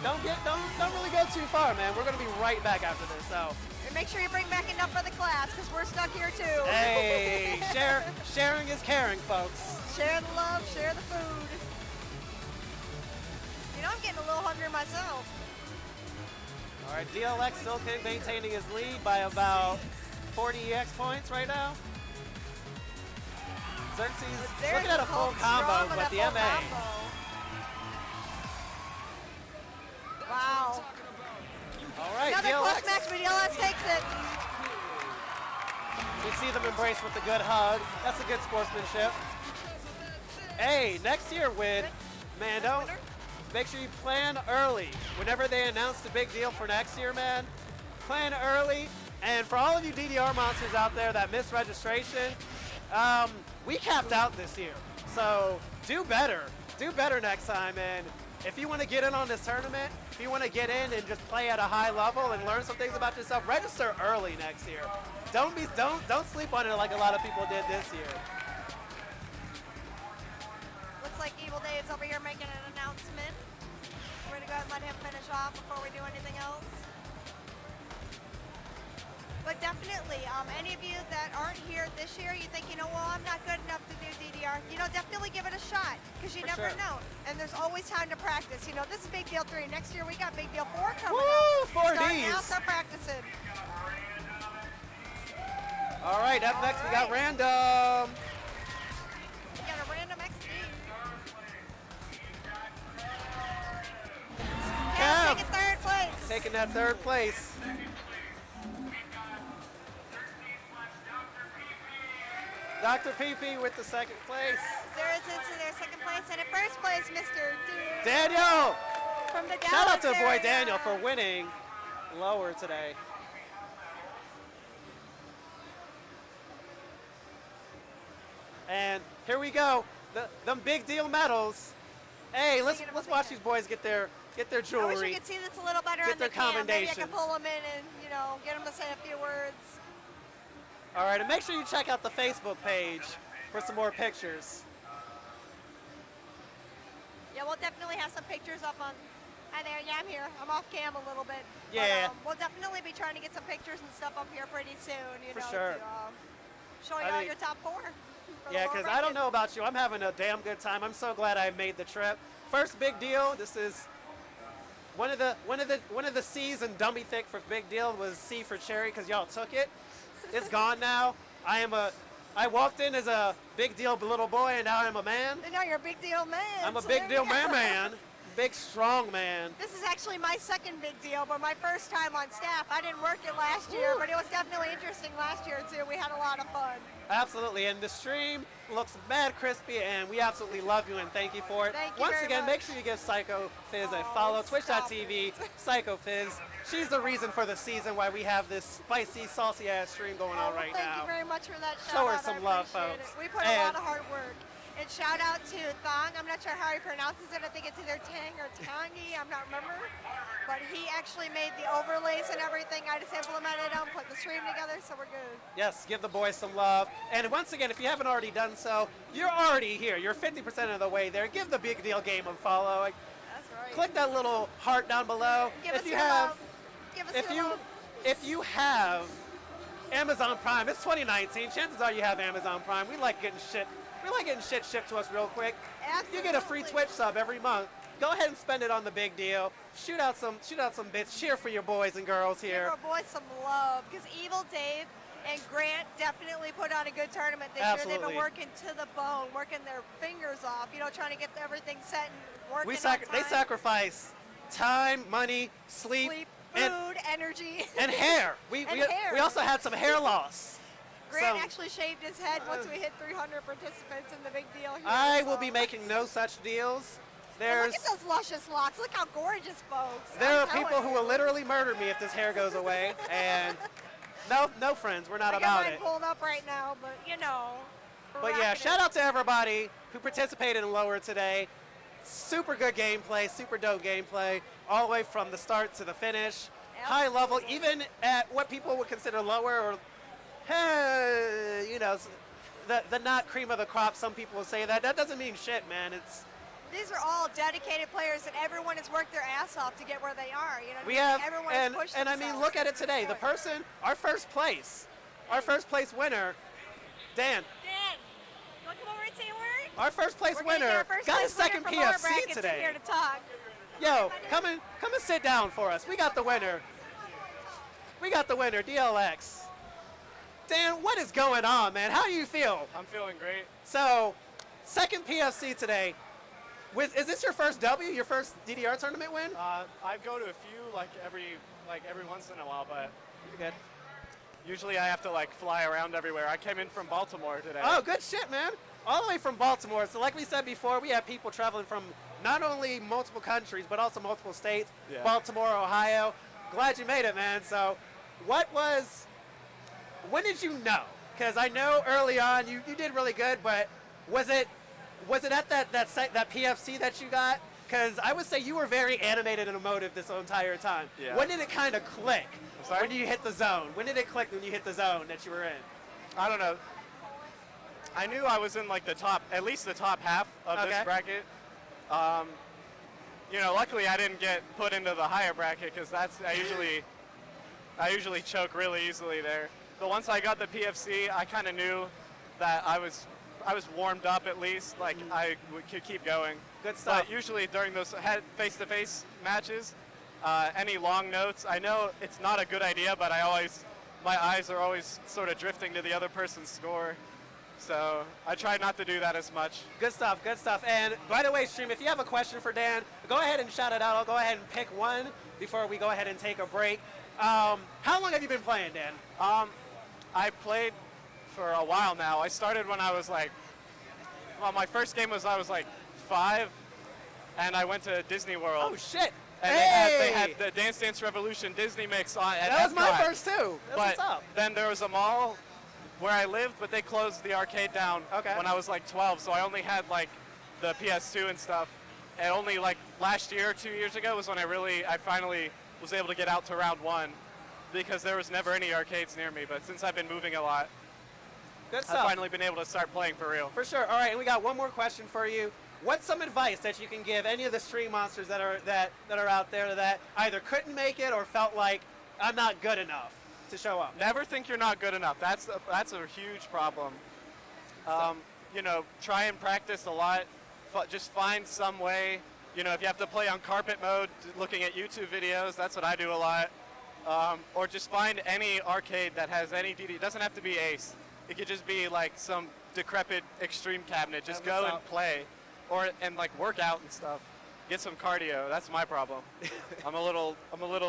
don't really go too far, man. We're going to be right back after this, so. And make sure you bring back enough for the class, because we're stuck here too. Hey, sharing is caring, folks. Share the love, share the food. You know, I'm getting a little hungry myself. All right, DLX still maintaining his lead by about 40 EX points right now. Xerxes looking at a full combo, but the MA. Wow. All right, another DLX. close match, but DLX takes it. We see them embrace with a good hug. That's a good sportsmanship. Hey, next year, Win, man, make sure you plan early. Whenever they announce the big deal for next year, man, plan early. And for all of you DDR monsters out there that missed registration, we capped out this year. So do better. Do better next time. And if you want to get in on this tournament, if you want to get in and just play at a high level and learn some things about yourself, register early next year. Don't sleep on it like a lot of people did this year. Looks like Evil Dave's over here making an announcement. We're going to go ahead and let him finish off before we do anything else. But definitely, any of you that aren't here this year, you think, well, I'm not good enough to do DDR, definitely give it a shot, because you never know. And there's always time to practice. This is Big Deal 3. Next year, we got Big Deal 4 coming up. 4 Starting Ds. out, start practicing. All right, up next we got Random. We got a RandomXD. Kev taking third place. Taking that third place. Dr. PP with the second place. Xerxes in their second place. And in first place, Mr. Daniel. From the Dallas Shout out to boy area. Daniel for winning lower today. And here we go. Them big deal medals. Hey, let's watch these boys get their jewelry. I wish you could see this a little better Get on the their cam. Maybe I commendations. can pull them in and, get them to say a few words. All right, and make sure you check out the Facebook page for some more pictures. Yeah, we'll definitely have some pictures up on. Hi there, yeah, I'm here. I'm off cam a little bit. Yeah. But, we'll definitely be trying to get some pictures and stuff up here pretty soon, For sure. to show you I all mean- your top 4. for the Yeah, lower because I don't bracket. know about you. I'm having a damn good time. I'm so glad I made the trip. First big deal. This is one of the C's in Dummy Thick for big deal was C for Cherry because y'all took it. It's gone now. I walked in as a big deal little boy and now I'm a man. And now you're a big deal man. I'm a so big there deal you go. man. Big strong man. This is actually my second big deal, but my first time on staff. I didn't work it last year, but it was definitely interesting last year too. We had a lot of fun. Absolutely, and the stream looks mad crispy, and we absolutely love you and thank you for it. Thank you Once very again, much. make sure you give Psychofizz a Oh, follow. stop Twitch.tv, Psychofizz. She's the reason for the season why we have this spicy, saucy-ass stream going on right Thank now. you very much for that shout Show her out. some I love, appreciate folks. it. We put a And- lot of hard work. And shout out to Thong. I'm not sure how he pronounces it. I think it's either Tang or Tangi. I'm not remember. But he actually made the overlays and everything. I just implemented them, put the stream together, so we're good. Yes, give the boys some love. And once again, if you haven't already done so, you're already here. You're 50% of the way there. Give the Big Deal Game a follow. That's right. Click that little heart down below. Give if us you your have, love. Give us if your you, love. if you have Amazon Prime, it's 2019. Chances are you have Amazon Prime. We like getting shit. We like getting shit shipped to us real quick. You get a free Absolutely. Twitch sub every month. Go ahead and spend it on the Big Deal. Shoot out some bits. Cheer for your boys and girls Give here. our boys some love, because Evil Dave and Grant definitely put on a good tournament this year. They've Absolutely. been working to the bone, working their fingers off, trying to get everything set and working They sacrifice time, money, sleep, sleep, and food, energy. and hair. We hair. also had some hair loss. Grant So actually shaved his head once we hit 300 participants in the Big Deal here. I will so- be making no such deals. And There's look at those luscious locks. Look how gorgeous, folks. there are I'm telling people who you. will literally murder me if this hair goes away, and no friends, we're not I got about mine it. pulled up right now, but But yeah, shout out to everybody who participated in Lower today. Super good gameplay, super dope gameplay, all the way from the start to the finish. High level, even at what people would consider lower or, the not cream of the crop. Some people will say that. That doesn't mean shit, man. These are all dedicated players, and everyone has worked their ass off to get where they are. We have, everyone has pushed and I mean, themselves. look at it today. The That's person, our first place winner, Dan. Dan, you want to come over and say a word? Our first place We're gonna get winner our first got a place winner second from lower PFC brackets in today. here to talk. Yo, come and sit down for us. We got the winner. We got the winner, DLX. Dan, what is going on, man? How do you feel? I'm feeling great. So, second PFC today. Is this your first W, your first DDR tournament win? I go to a few every once in a while, but You're good. usually I have to fly around everywhere. I came in from Baltimore today. Oh, good shit, man. All the way from Baltimore. So like we said before, we have people traveling from not only multiple countries, but also multiple states. Yeah. Baltimore, Ohio. Glad you made it, man. So when did you know? Because I know early on you did really good, but was it at that PFC that you got? Because I would say you were very animated and emotive this entire time. Yeah. When did it kind of click? sorry? When did you hit the zone? When did it click when you hit the zone that you were in? I don't know. I knew I was in like at least the top half of this bracket. You know, luckily I didn't get put into the higher bracket because I usually choke really easily there. But once I got the PFC, I kind of knew that I was warmed up at least, like I could keep going. Good stuff. But usually during those face-to-face matches, any long notes, I know it's not a good idea, but my eyes are always sort of drifting to the other person's score. So I try not to do that as much. Good stuff, good stuff. And by the way, stream, if you have a question for Dan, go ahead and shout it out. I'll go ahead and pick one before we go ahead and take a break. How long have you been playing, Dan? I played for a while now. I started when I was my first game was I was like 5, and I went to Disney World. Oh shit! And they had the Dance Dance Revolution Disney mix on. That was my first too. That's what's up. Then there was a mall where I lived, but they closed the arcade down when I was like 12, so I only had like the PS2 and stuff. And only like last year, 2 years ago, was when I finally was able to get out to round 1, because there was never any arcades near me. But since I've been moving a lot, good stuff. I've finally been able to start playing for real. For sure. All right, and we got one more question for you. What's some advice that you can give any of the stream monsters that are out there that either couldn't make it or felt like I'm not good enough to show up? Never think you're not good enough. That's a huge problem. You know, try and practice a lot. Just find some way. You know, if you have to play on carpet mode, looking at YouTube videos, that's what I do a lot. Or just find any arcade that has any DD. It doesn't have to be Ace. It could just be like some decrepit extreme cabinet. Just go and play, and like work out and stuff. Get some cardio. That's my problem. I'm a little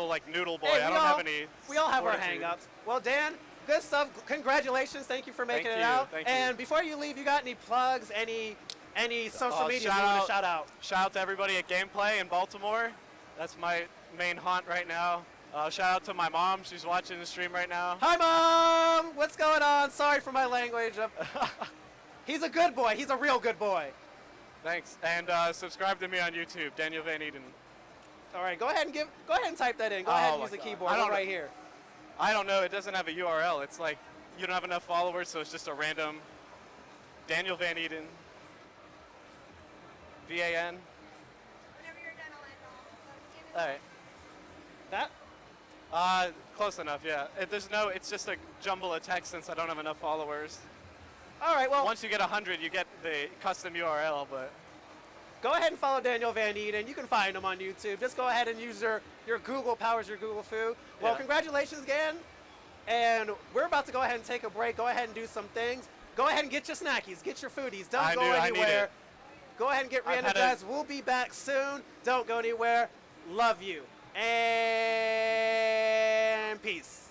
like noodle boy. Hey, I don't have any. We all have our fortitude. hang-ups. Well, Dan, good stuff. Congratulations. Thank you for making it out. Thank you. And before you leave, you got any plugs? Any social media you want to shout out? Shout out to everybody at Gameplay in Baltimore. That's my main haunt right now. Shout out to my mom. She's watching the stream right now. Hi, Mom! What's going on? Sorry for my language. He's a good boy. He's a real good boy. Thanks. And subscribe to me on YouTube, Daniel Van Eden. All right, go ahead and type that in. Go ahead and use the keyboard right here. I don't know. It doesn't have a URL. It's like you don't have enough followers, so it's just a random Daniel Van Eden. VAN. Whenever you're done, I'll end off. All right. That? Close enough, yeah. It's just a jumble of text since I don't have enough followers. All right, well. Once you get 100, you get the custom URL, but. Go ahead and follow Daniel Van Eden. You can find him on YouTube. Just go ahead and use your Google powers, your Google foo. Well, congratulations again. And we're about to go ahead and take a break. Go ahead and do some things. Go ahead and get your snackies, get your foodies. Don't go anywhere. Go ahead and get re-energized. We'll be back soon. Don't go anywhere. Love you. And peace.